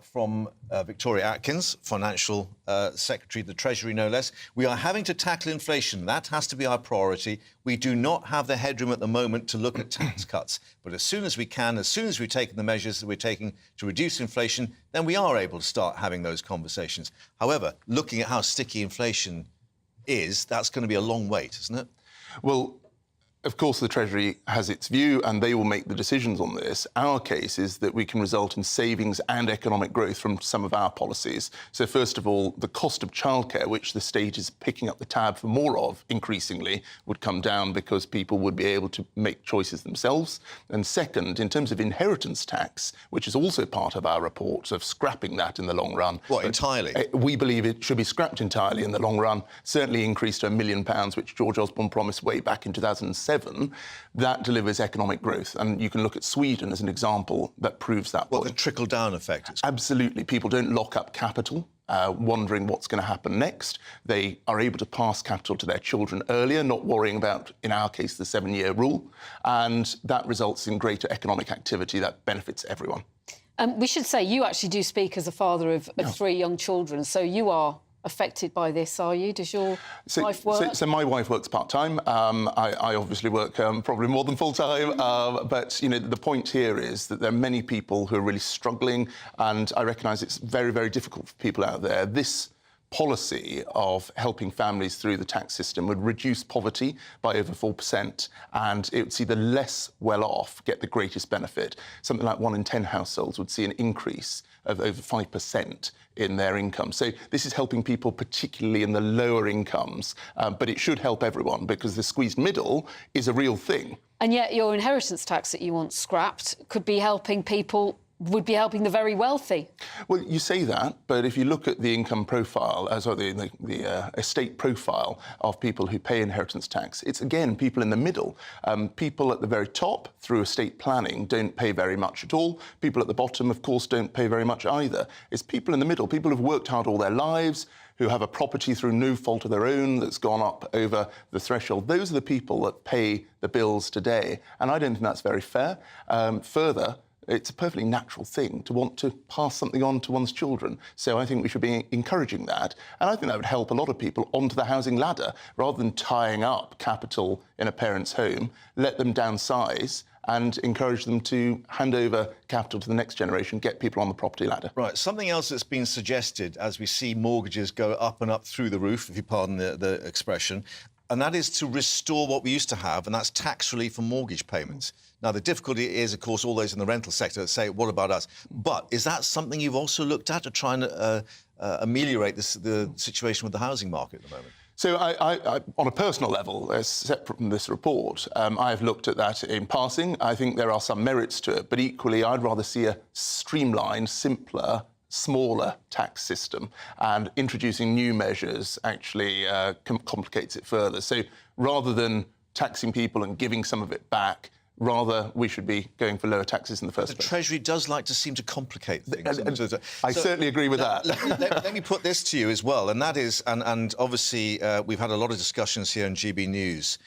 from Victoria Atkins, Financial Secretary of the Treasury, no less. We are having to tackle inflation. That has to be our priority. We do not have the headroom at the moment to look at tax cuts. But as soon as we can, as soon as we've taken the measures that we're taking to reduce inflation, then we are able to start having those conversations. However, looking at how sticky inflation is, that's going to be a long wait, isn't it? Well, of course, the Treasury has its view and they will make the decisions on this. Our case is that we can result in savings and economic growth from some of our policies. So, first of all, the cost of childcare, which the state is picking up the tab for more of increasingly, would come down because people would be able to make choices themselves. And second, in terms of inheritance tax, which is also part of our report of scrapping that in the long run. What, entirely? We believe it should be scrapped entirely in the long run, certainly increased to £1 million, which George Osborne promised way back in 2007. That delivers economic growth. And you can look at Sweden as an example that proves that. Well, the trickle-down effect. Absolutely. People don't lock up capital, wondering what's going to happen next. They are able to pass capital to their children earlier, not worrying about, in our case, the 7-year rule. And that results in greater economic activity that benefits everyone. We should say you actually do speak as a father of 3 young children, so you are affected by this, are you? Does your wife work? So my wife works part-time. I obviously work probably more than full-time. But, the point here is that there are many people who are really struggling, and I recognise it's very, very difficult for people out there. This policy of helping families through the tax system would reduce poverty by over 4%, and it would see the less well-off get the greatest benefit. Something like 1 in 10 households would see an increase of over 5% in their income. So this is helping people, particularly in the lower incomes, but it should help everyone because the squeezed middle is a real thing. And yet your inheritance tax that you want scrapped could be helping people would be helping the very wealthy. Well, you say that, but if you look at the income profile, the estate profile of people who pay inheritance tax, it's, again, people in the middle. People at the very top, through estate planning, don't pay very much at all. People at the bottom, of course, don't pay very much either. It's people in the middle, people who've worked hard all their lives, who have a property through no fault of their own that's gone up over the threshold. Those are the people that pay the bills today, and I don't think that's very fair. Further, it's a perfectly natural thing to want to pass something on to one's children. So I think we should be encouraging that. And I think that would help a lot of people onto the housing ladder. Rather than tying up capital in a parent's home, let them downsize and encourage them to hand over capital to the next generation, get people on the property ladder. Right. Something else that's been suggested as we see mortgages go up and up through the roof, if you pardon the expression, and that is to restore what we used to have, and that's tax relief for mortgage payments. Now, the difficulty is, of course, all those in the rental sector that say, what about us? But is that something you've also looked at to try and ameliorate the situation with the housing market at the moment? So I, on a personal level, separate from this report, I've looked at that in passing. I think there are some merits to it, but equally, I'd rather see a streamlined, simpler, smaller tax system, and introducing new measures actually complicates it further. So rather than taxing people and giving some of it back, rather we should be going for lower taxes in the first place. The Treasury does like to seem to complicate things. I certainly agree with that. Let me put this to you as well, and that is, and obviously we've had a lot of discussions here on GB News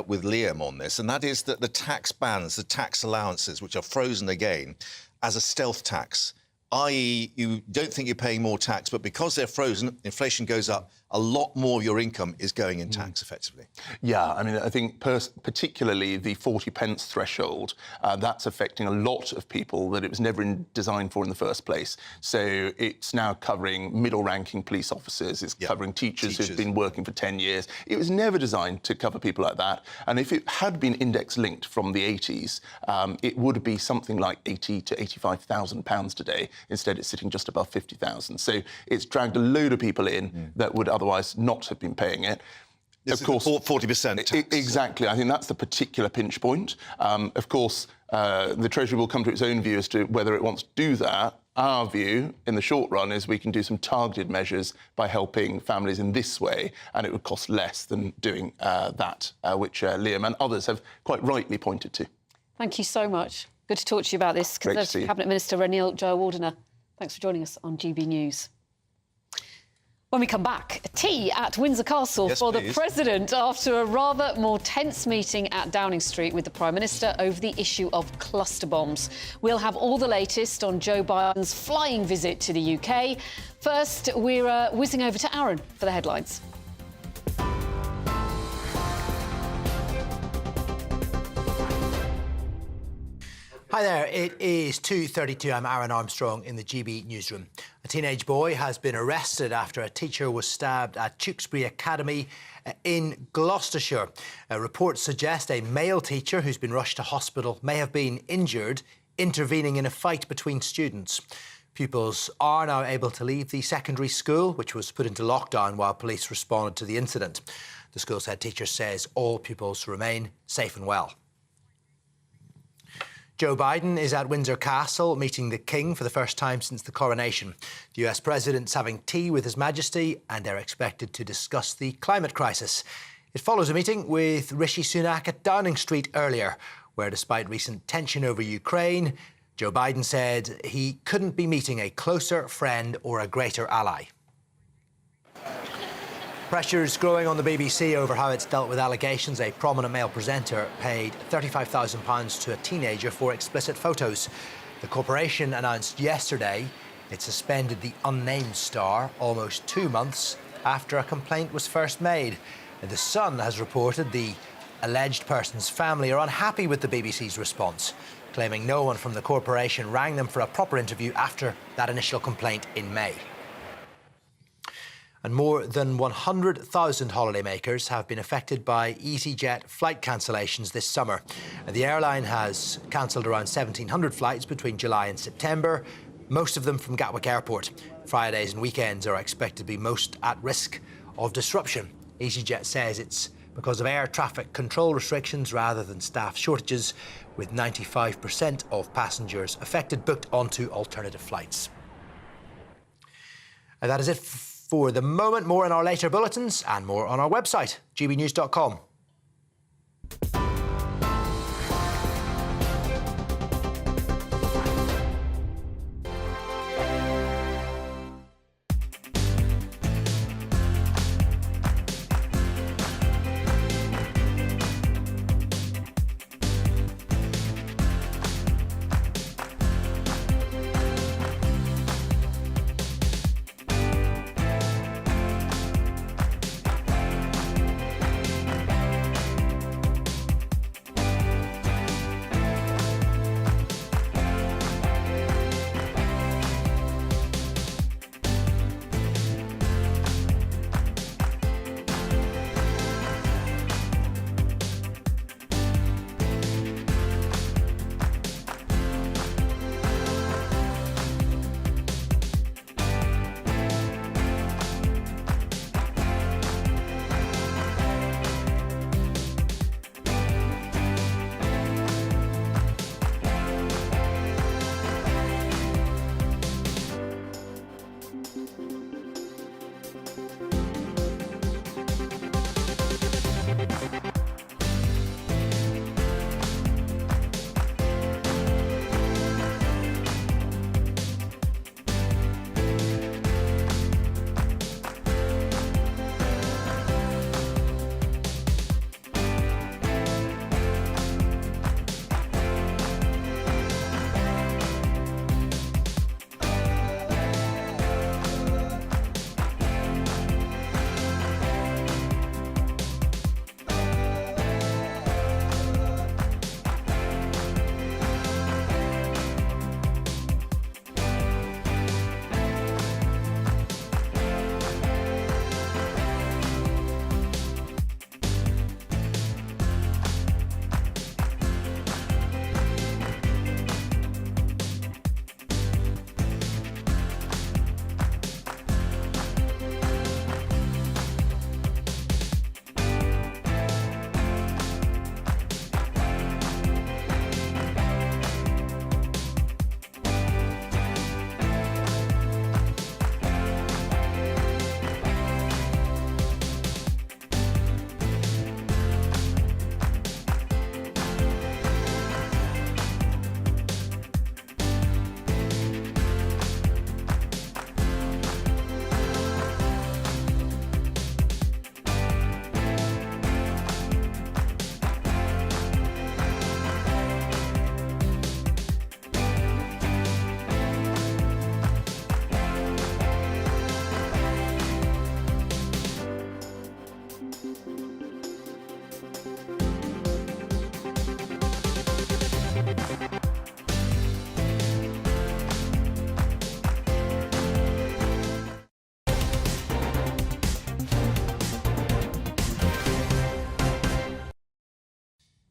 with Liam on this, and that is that the tax bans, the tax allowances, which are frozen again, as a stealth tax, i.e. you don't think you're paying more tax, but because they're frozen, inflation goes up, a lot more of your income is going in tax, effectively. Yeah, I mean, I think particularly the 40 pence threshold, that's affecting a lot of people that it was never designed for in the first place. So it's now covering middle-ranking police officers, it's covering teachers who've been working for 10 years. It was never designed to cover people like that. And if it had been index-linked from the 80s, it would be something like £80,000 to £85,000 today. Instead, it's sitting just above 50,000. So it's dragged a load of people in that would otherwise not have been paying it. This of course, 40% tax. Exactly. I think that's the particular pinch point. Of course, the Treasury will come to its own view as to whether it wants to do that. Our view, in the short run, is we can do some targeted measures by helping families in this way, and it would cost less than doing that, which Liam and others have quite rightly pointed to. Thank you so much. Good to talk to you about this. Conservative Cabinet Minister Ranil Jayawardena. Thanks for joining us on GB News. When we come back, tea at Windsor Castle for the President after a rather more tense meeting at Downing Street with the Prime Minister over the issue of cluster bombs. We'll have all the latest on Joe Biden's flying visit to the UK. First, we're whizzing over to Aaron for the headlines. Hi there, it is 2:32. I'm Aaron Armstrong in the GB newsroom. A teenage boy has been arrested after a teacher was stabbed at Tewkesbury Academy in Gloucestershire. Reports suggest a male teacher who's been rushed to hospital may have been injured, intervening in a fight between students. Pupils are now able to leave the secondary school, which was put into lockdown while police responded to the incident. The school's head teacher says all pupils remain safe and well. Joe Biden is at Windsor Castle meeting the King for the first time since the coronation. The US President's having tea with His Majesty and they're expected to discuss the climate crisis. It follows a meeting with Rishi Sunak at Downing Street earlier, where despite recent tension over Ukraine, Joe Biden said he couldn't be meeting a closer friend or a greater ally. Pressure's growing on the BBC over how it's dealt with allegations a prominent male presenter paid £35,000 to a teenager for explicit photos. The corporation announced yesterday it suspended the unnamed star almost 2 months after a complaint was first made. And The Sun has reported the alleged person's family are unhappy with the BBC's response, claiming no one from the corporation rang them for a proper interview after that initial complaint in May. And more than 100,000 holidaymakers have been affected by EasyJet flight cancellations this summer. The airline has cancelled around 1,700 flights between July and September, most of them from Gatwick Airport. Fridays and weekends are expected to be most at risk of disruption. EasyJet says it's because of air traffic control restrictions rather than staff shortages, with 95% of passengers affected booked onto alternative flights. And that is it for the moment. More in our later bulletins and more on our website, gbnews.com.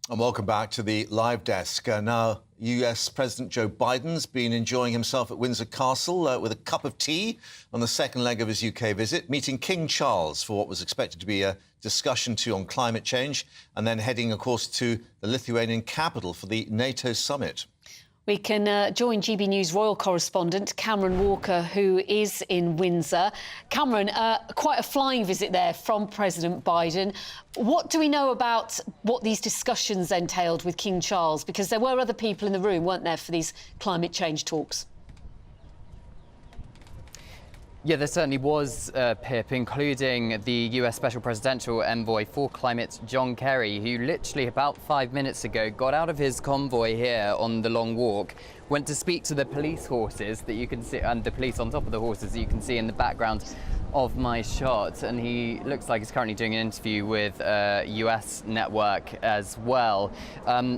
And welcome back to the live desk. Now, US President Joe Biden's been enjoying himself at Windsor Castle with a cup of tea on the second leg of his UK visit, meeting King Charles for what was expected to be a discussion on climate change, and then heading, of course, to the Lithuanian capital for the NATO summit. We can join GB News royal correspondent Cameron Walker, who is in Windsor. Cameron, quite a flying visit there from President Biden. What do we know about what these discussions entailed with King Charles? Because there were other people in the room, weren't there, for these climate change talks? Yeah, there certainly was, Pip, including the US Special Presidential Envoy for Climate, John Kerry, who literally about 5 minutes ago got out of his convoy here on the long walk, went to speak to the police horses that you can see, and the police on top of the horses that you can see in the background of my shot, and he looks like he's currently doing an interview with a US network as well,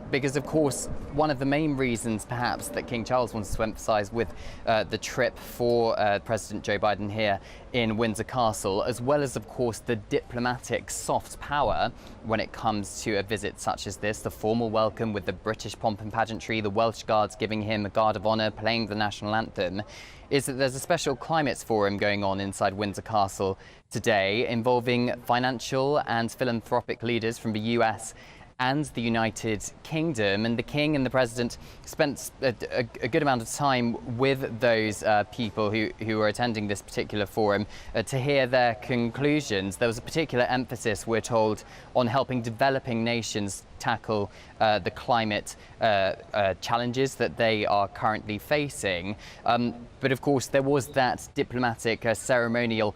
because of course one of the main reasons perhaps that King Charles wants to emphasise with the trip for President Joe Biden here in Windsor Castle, as well as of course the diplomatic soft power when it comes to a visit such as this, the formal welcome with the British pomp and pageantry, the Welsh Guards giving him a guard of honour, playing the national anthem, is that there's a special climate forum going on inside Windsor Castle today involving financial and philanthropic leaders from the US and the United Kingdom, and the King and the President spent a good amount of time with those people who were attending this particular forum to hear their conclusions. There was a particular emphasis, we're told, on helping developing nations tackle the climate challenges that they are currently facing. But of course, there was that diplomatic ceremonial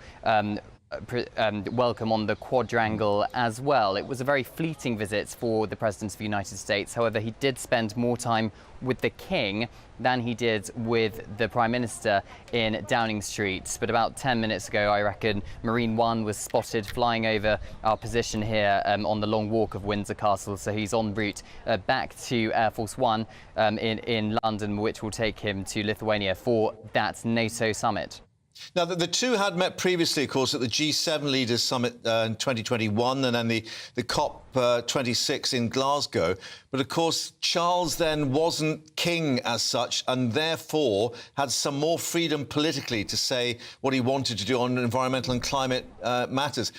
welcome on the quadrangle as well. It was a very fleeting visit for the President of the United States. However, he did spend more time with the King than he did with the Prime Minister in Downing Street. But about 10 minutes ago, I reckon, Marine One was spotted flying over our position here on the long walk of Windsor Castle. So he's en route back to Air Force One in London, which will take him to Lithuania for that NATO summit. Now, the two had met previously, of course, at the G7 Leaders Summit in 2021 and then the COP26 in Glasgow. But, of course, Charles then wasn't king as such and therefore had some more freedom politically to say what he wanted to do on environmental and climate matters.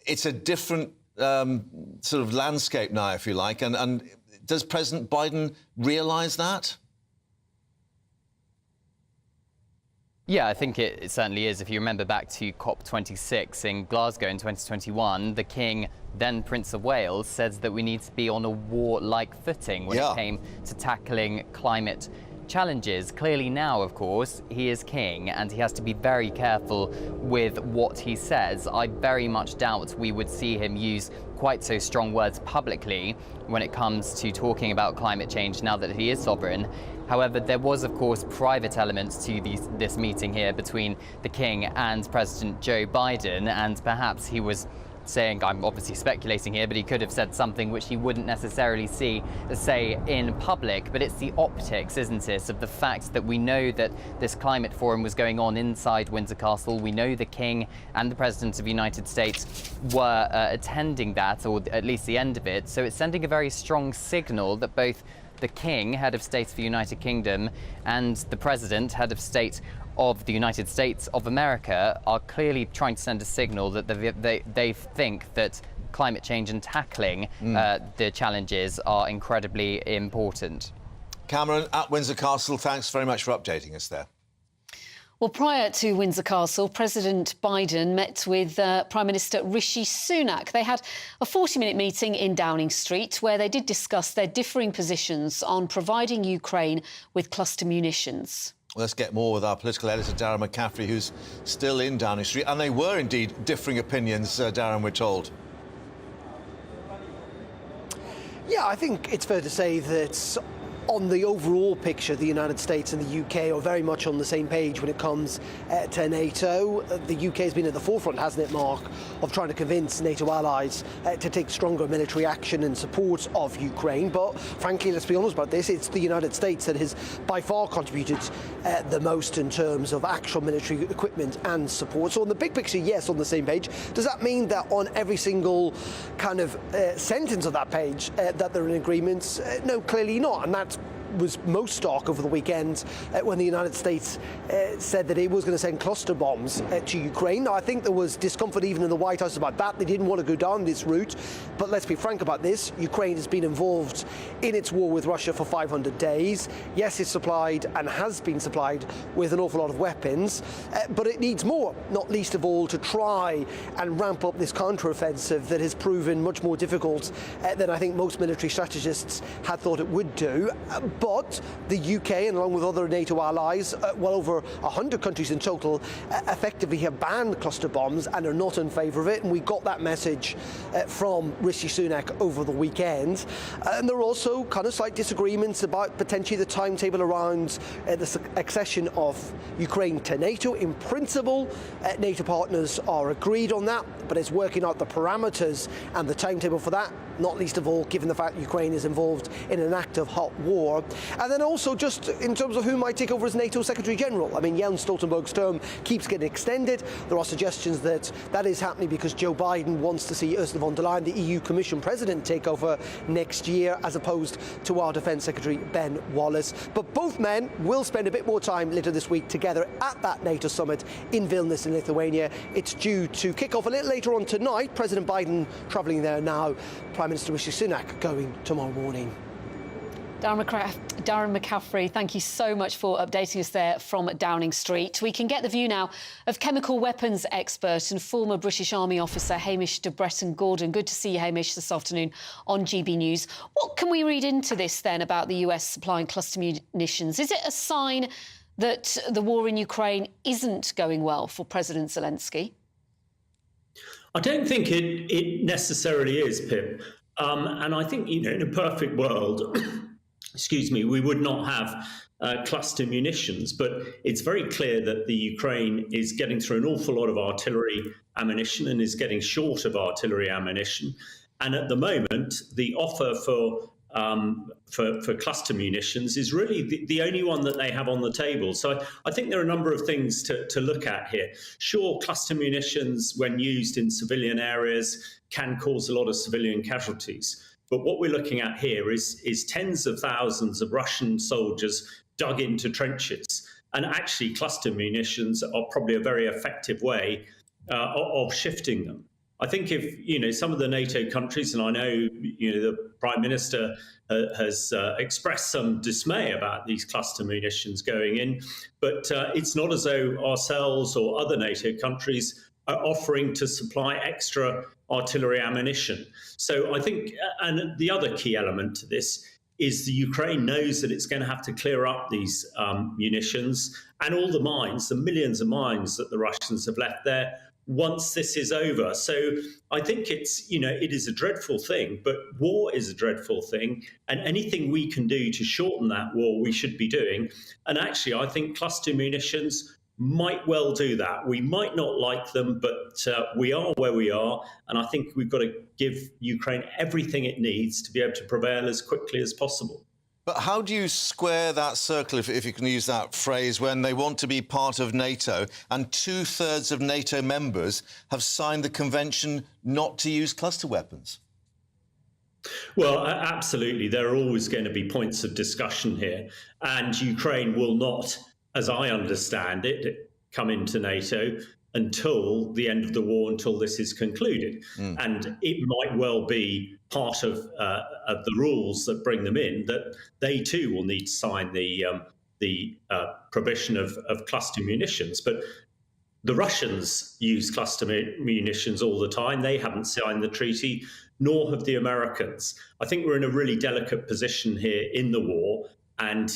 It's a different sort of landscape now, if you like. And does President Biden realise that? Yeah, I think it certainly is. If you remember back to COP26 in Glasgow in 2021, the King, then Prince of Wales, said that we need to be on a war-like footing when it came to tackling climate challenges. Clearly now, of course, he is king and he has to be very careful with what he says. I very much doubt we would see him use quite so strong words publicly when it comes to talking about climate change now that he is sovereign. However, there was, of course, private elements to this meeting here between the King and President Joe Biden, and perhaps he was saying, I'm obviously speculating here, but he could have said something which he wouldn't necessarily say in public. But it's the optics, isn't it, of the fact that we know that this climate forum was going on inside Windsor Castle. We know the King and the President of the United States were attending that, or at least the end of it. So it's sending a very strong signal that both the King, head of state of the United Kingdom, and the President, head of state of the United States of America, are clearly trying to send a signal that they think that climate change and tackling the challenges are incredibly important. Cameron, at Windsor Castle, thanks very much for updating us there. Well, prior to Windsor Castle, President Biden met with Prime Minister Rishi Sunak. They had a 40-minute meeting in Downing Street where they did discuss their differing positions on providing Ukraine with cluster munitions. Let's get more with our political editor, Darren McCaffrey, who's still in Downing Street. And they were indeed differing opinions, Darren, we're told. Yeah, I think it's fair to say that on the overall picture, the United States and the UK are very much on the same page when it comes to NATO. The UK has been at the forefront, hasn't it, Mark, of trying to convince NATO allies to take stronger military action in support of Ukraine. But frankly, let's be honest about this, it's the United States that has by far contributed the most in terms of actual military equipment and support. So on the big picture, yes, on the same page. Does that mean that on every single kind of sentence of that page that they're in agreement? No, clearly not. And that was most stark over the weekend when the United States said that it was going to send cluster bombs to Ukraine. Now, I think there was discomfort even in the White House about that. They didn't want to go down this route. But let's be frank about this. Ukraine has been involved in its war with Russia for 500 days. Yes, it's supplied and has been supplied with an awful lot of weapons, but it needs more, not least of all to try and ramp up this counteroffensive that has proven much more difficult than I think most military strategists had thought it would do. But the UK, and along with other NATO allies, well over 100 countries in total, effectively have banned cluster bombs and are not in favour of it. And we got that message from Rishi Sunak over the weekend. And there are also kind of slight disagreements about potentially the timetable around the accession of Ukraine to NATO. In principle, NATO partners are agreed on that, but it's working out the parameters and the timetable for that, not least of all given the fact Ukraine is involved in an active hot war. And then also just in terms of who might take over as NATO Secretary-General. I mean, Jens Stoltenberg's term keeps getting extended. There are suggestions that that is happening because Joe Biden wants to see Ursula von der Leyen, the EU Commission President, take over next year, as opposed to our Defence Secretary, Ben Wallace. But both men will spend a bit more time later this week together at that NATO summit in Vilnius in Lithuania. It's due to kick off a little later on tonight. President Biden travelling there now. Prime Minister Rishi Sunak going tomorrow morning. Darren McCaffrey, thank you so much for updating us there from Downing Street. We can get the view now of chemical weapons expert and former British Army officer Hamish de Bretton-Gordon. Good to see you, Hamish, this afternoon on GB News. What can we read into this, then, about the US supplying cluster munitions? Is it a sign that the war in Ukraine isn't going well for President Zelensky? I don't think it necessarily is, Pip. And I think, in a perfect world, excuse me, we would not have cluster munitions. But it's very clear that the Ukraine is getting through an awful lot of artillery ammunition and is getting short of artillery ammunition. And at the moment, the offer for cluster munitions is really the only one that they have on the table. So I think there are a number of things to look at here. Sure, cluster munitions, when used in civilian areas, can cause a lot of civilian casualties. But what we're looking at here is tens of thousands of Russian soldiers dug into trenches. And actually, cluster munitions are probably a very effective way of shifting them. I think if, some of the NATO countries, and I know, the Prime Minister has expressed some dismay about these cluster munitions going in, but it's not as though ourselves or other NATO countries are offering to supply extra artillery ammunition. So I think, and the other key element to this is the Ukraine knows that it's going to have to clear up these munitions and all the mines, the millions of mines that the Russians have left there, once this is over. So I think it's, it is a dreadful thing, but war is a dreadful thing. And anything we can do to shorten that war, we should be doing. And actually, I think cluster munitions might well do that. We might not like them, but we are where we are. And I think we've got to give Ukraine everything it needs to be able to prevail as quickly as possible. But how do you square that circle, if you can use that phrase, when they want to be part of NATO and 2/3 of NATO members have signed the convention not to use cluster weapons? Well, absolutely. There are always going to be points of discussion here. And Ukraine will not, as I understand it, come into NATO until the end of the war, until this is concluded. And it might well be part of the rules that bring them in that they too will need to sign the provision of cluster munitions. But the Russians use cluster munitions all the time. They haven't signed the treaty, nor have the Americans. I think we're in a really delicate position here in the war. And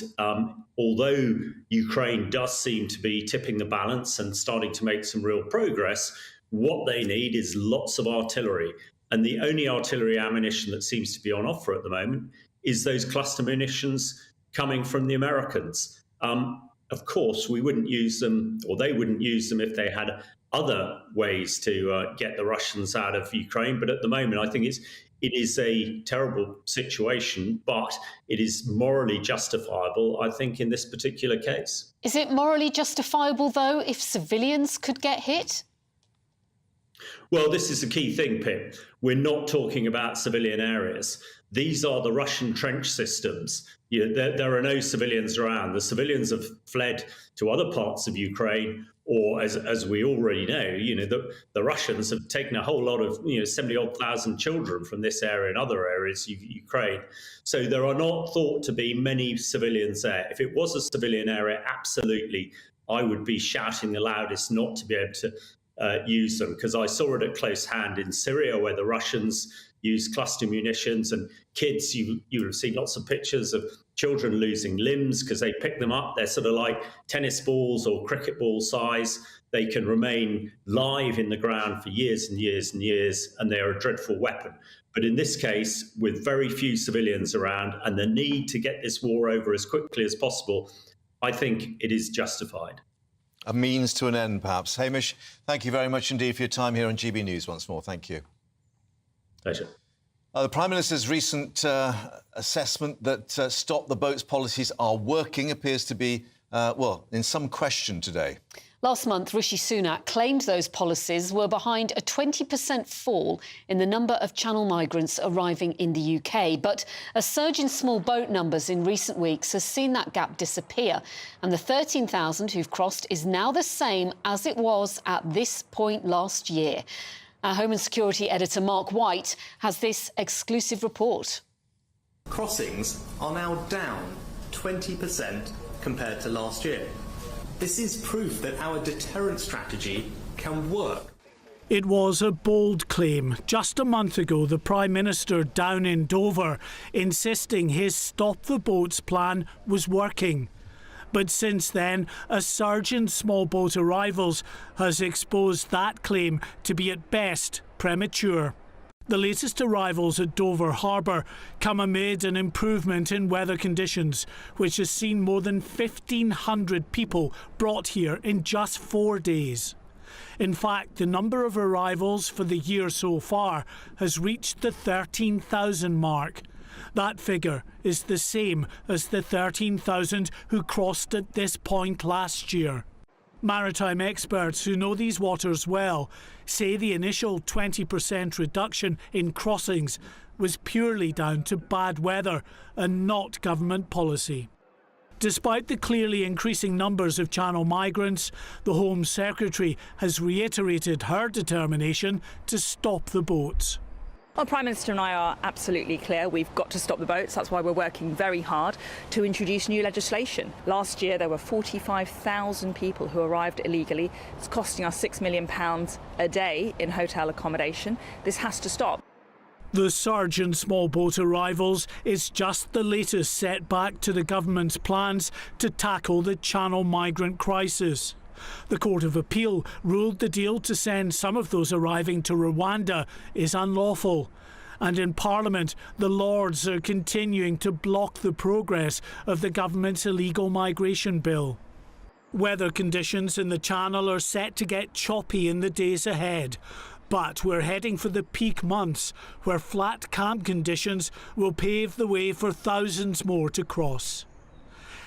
although Ukraine does seem to be tipping the balance and starting to make some real progress, what they need is lots of artillery. And the only artillery ammunition that seems to be on offer at the moment is those cluster munitions coming from the Americans. Of course, we wouldn't use them, or they wouldn't use them if they had other ways to get the Russians out of Ukraine. But at the moment, I think it is a terrible situation, but it is morally justifiable, I think, in this particular case. Is it morally justifiable, though, if civilians could get hit? Well, this is the key thing, Pip. We're not talking about civilian areas. These are the Russian trench systems. There are no civilians around. The civilians have fled to other parts of Ukraine, or as we already know, the Russians have taken a whole lot of, 70-odd thousand children from this area and other areas of Ukraine. So there are not thought to be many civilians there. If it was a civilian area, absolutely, I would be shouting the loudest not to be able to use them, because I saw it at close hand in Syria, where the Russians use cluster munitions, and kids, you have seen lots of pictures of children losing limbs because they pick them up. They're sort of like tennis balls or cricket ball size. They can remain live in the ground for years and years and years, and they are a dreadful weapon. But in this case, with very few civilians around and the need to get this war over as quickly as possible, I think it is justified. A means to an end, perhaps. Hamish, thank you very much indeed for your time here on GB News once more. Thank you. Pleasure. The Prime Minister's recent assessment that Stop the Boats policies are working appears to be, well, in some question today. Last month, Rishi Sunak claimed those policies were behind a 20% fall in the number of Channel migrants arriving in the UK. But a surge in small boat numbers in recent weeks has seen that gap disappear. And the 13,000 who've crossed is now the same as it was at this point last year. Our Home and Security editor Mark White has this exclusive report. Crossings are now down 20% compared to last year. This is proof that our deterrent strategy can work. It was a bold claim. Just a month ago, the Prime Minister down in Dover insisting his Stop the Boats plan was working. But since then, a surge in small boat arrivals has exposed that claim to be at best premature. The latest arrivals at Dover Harbour come amid an improvement in weather conditions, which has seen more than 1,500 people brought here in just 4 days. In fact, the number of arrivals for the year so far has reached the 13,000 mark. That figure is the same as the 13,000 who crossed at this point last year. Maritime experts who know these waters well say the initial 20% reduction in crossings was purely down to bad weather and not government policy. Despite the clearly increasing numbers of Channel migrants, the Home Secretary has reiterated her determination to stop the boats. Well, Prime Minister and I are absolutely clear. We've got to stop the boats. That's why we're working very hard to introduce new legislation. Last year, there were 45,000 people who arrived illegally. It's costing us £6 million a day in hotel accommodation. This has to stop. The surge in small boat arrivals is just the latest setback to the government's plans to tackle the Channel migrant crisis. The Court of Appeal ruled the deal to send some of those arriving to Rwanda is unlawful. And in Parliament, the Lords are continuing to block the progress of the government's illegal migration bill. Weather conditions in the Channel are set to get choppy in the days ahead. But we're heading for the peak months, where flat camp conditions will pave the way for thousands more to cross.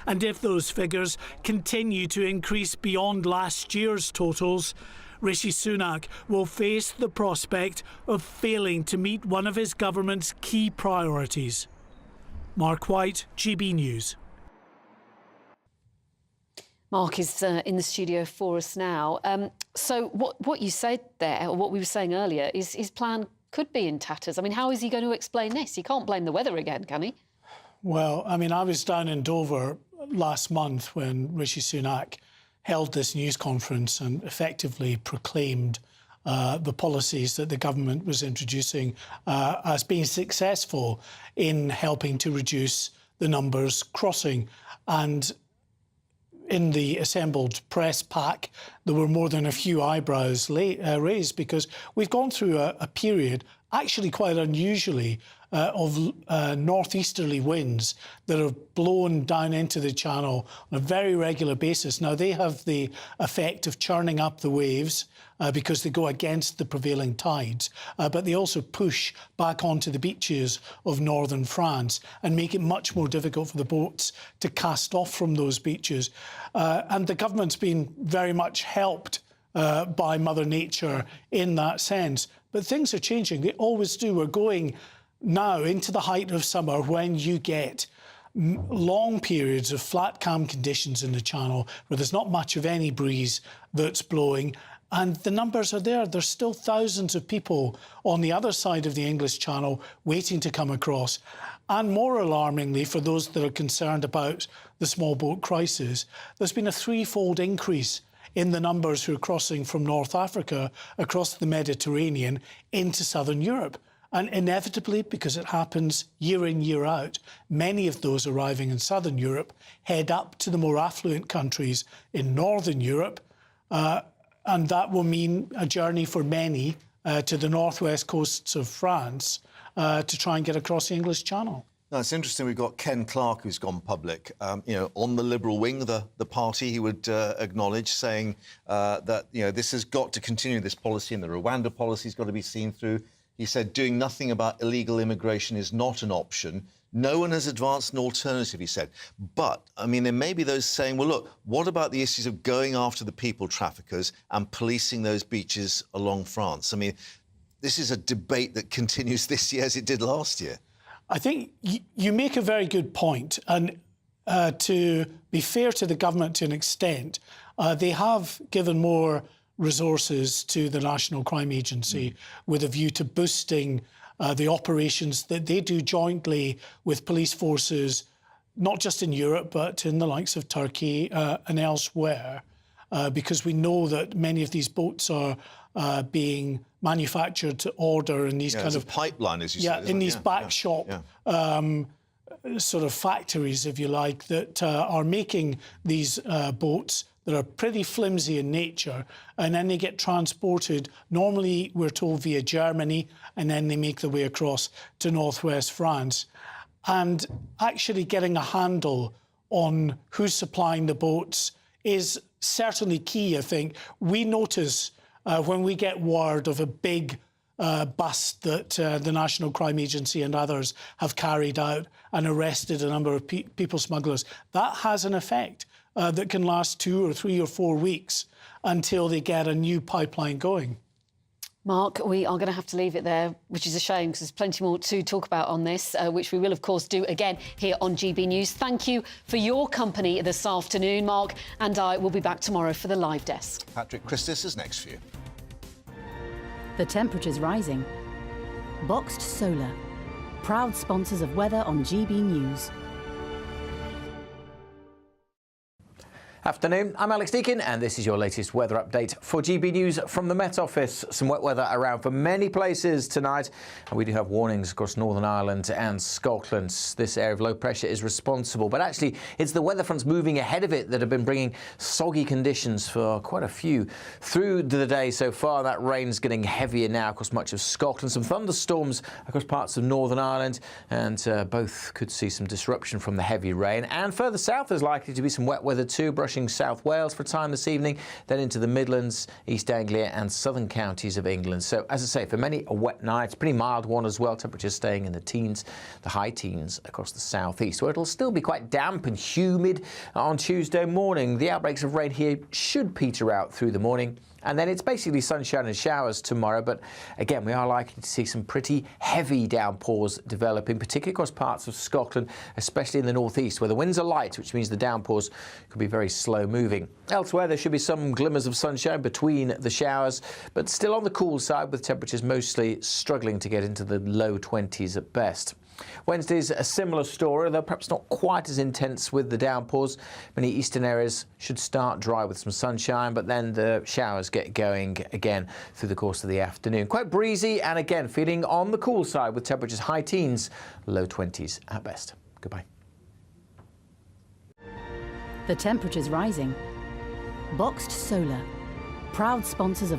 And if those figures continue to increase beyond last year's totals, Rishi Sunak will face the prospect of failing to meet one of his government's key priorities. Mark White, GB News. Mark is in the studio for us now. So what you said there, or what we were saying earlier, is his plan could be in tatters. I mean, how is he going to explain this? He can't blame the weather again, can he? Well, I mean, I was down in Dover last month when Rishi Sunak held this news conference and effectively proclaimed the policies that the government was introducing as being successful in helping to reduce the numbers crossing. And in the assembled press pack, there were more than a few eyebrows raised, because we've gone through a period, actually quite unusually, of northeasterly winds that have blown down into the Channel on a very regular basis. Now, they have the effect of churning up the waves because they go against the prevailing tides, but they also push back onto the beaches of northern France and make it much more difficult for the boats to cast off from those beaches. And the government's been very much helped by Mother Nature in that sense. But things are changing. They always do. We're going now into the height of summer when you get long periods of flat calm conditions in the Channel where there's not much of any breeze that's blowing. And the numbers are there. There's still thousands of people on the other side of the English Channel waiting to come across. And more alarmingly, for those that are concerned about the small boat crisis, there's been a threefold increase in the numbers who are crossing from North Africa across the Mediterranean into southern Europe. And inevitably, because it happens year in, year out, many of those arriving in southern Europe head up to the more affluent countries in northern Europe. And that will mean a journey for many to the northwest coasts of France to try and get across the English Channel. No, it's interesting. We've got Ken Clarke, who's gone public, on the Liberal wing of the party. He would acknowledge, saying that this has got to continue, this policy, and the Rwanda policy has got to be seen through. He said doing nothing about illegal immigration is not an option. No one has advanced an alternative, he said. But, I mean, there may be those saying, well, look, what about the issues of going after the people traffickers and policing those beaches along France? I mean, this is a debate that continues this year as it did last year. I think you make a very good point. And to be fair to the government to an extent, they have given more resources to the National Crime Agency with a view to boosting the operations that they do jointly with police forces, not just in Europe, but in the likes of Turkey and elsewhere, because we know that many of these boats are being manufactured to order in these kind of pipeline, as you said, said, in these back shop sort of factories, if you like, that are making these boats that are pretty flimsy in nature, and then they get transported, normally we're told via Germany, and then they make their way across to northwest France. And actually getting a handle on who's supplying the boats is certainly key, I think. We notice when we get word of a big bust that the National Crime Agency and others have carried out and arrested a number of people smugglers, that has an effect that can last 2 or 3 or 4 weeks until they get a new pipeline going. Mark, we are going to have to leave it there, which is a shame because there's plenty more to talk about on this, which we will, of course, do again here on GB News. Thank you for your company this afternoon. Mark and I will be back tomorrow for the live desk. Patrick Christis is next for you. The temperature's rising. Boxed Solar, proud sponsors of weather on GB News. Afternoon, I'm Alex Deakin and this is your latest weather update for GB News from the Met Office. Some wet weather around for many places tonight, and we do have warnings across Northern Ireland and Scotland. This area of low pressure is responsible, but actually it's the weather fronts moving ahead of it that have been bringing soggy conditions for quite a few through the day so far. That rain's getting heavier now across much of Scotland. Some thunderstorms across parts of Northern Ireland, and both could see some disruption from the heavy rain. And further south there's likely to be some wet weather too, brushing South Wales for a time this evening, then into the Midlands, East Anglia and southern counties of England. So, as I say, for many a wet night, pretty mild one as well, temperatures staying in the teens, the high teens across the southeast, where it'll still be quite damp and humid on Tuesday morning. The outbreaks of rain here should peter out through the morning. And then it's basically sunshine and showers tomorrow, but again, we are likely to see some pretty heavy downpours developing, particularly across parts of Scotland, especially in the northeast, where the winds are light, which means the downpours could be very slow moving. Elsewhere, there should be some glimmers of sunshine between the showers, but still on the cool side, with temperatures mostly struggling to get into the low 20s at best. Wednesday's a similar story, though perhaps not quite as intense with the downpours. Many eastern areas should start dry with some sunshine, but then the showers get going again through the course of the afternoon. Quite breezy and again feeling on the cool side with temperatures high teens, low 20s at best. Goodbye. The temperature's rising. Boxed Solar, proud sponsors of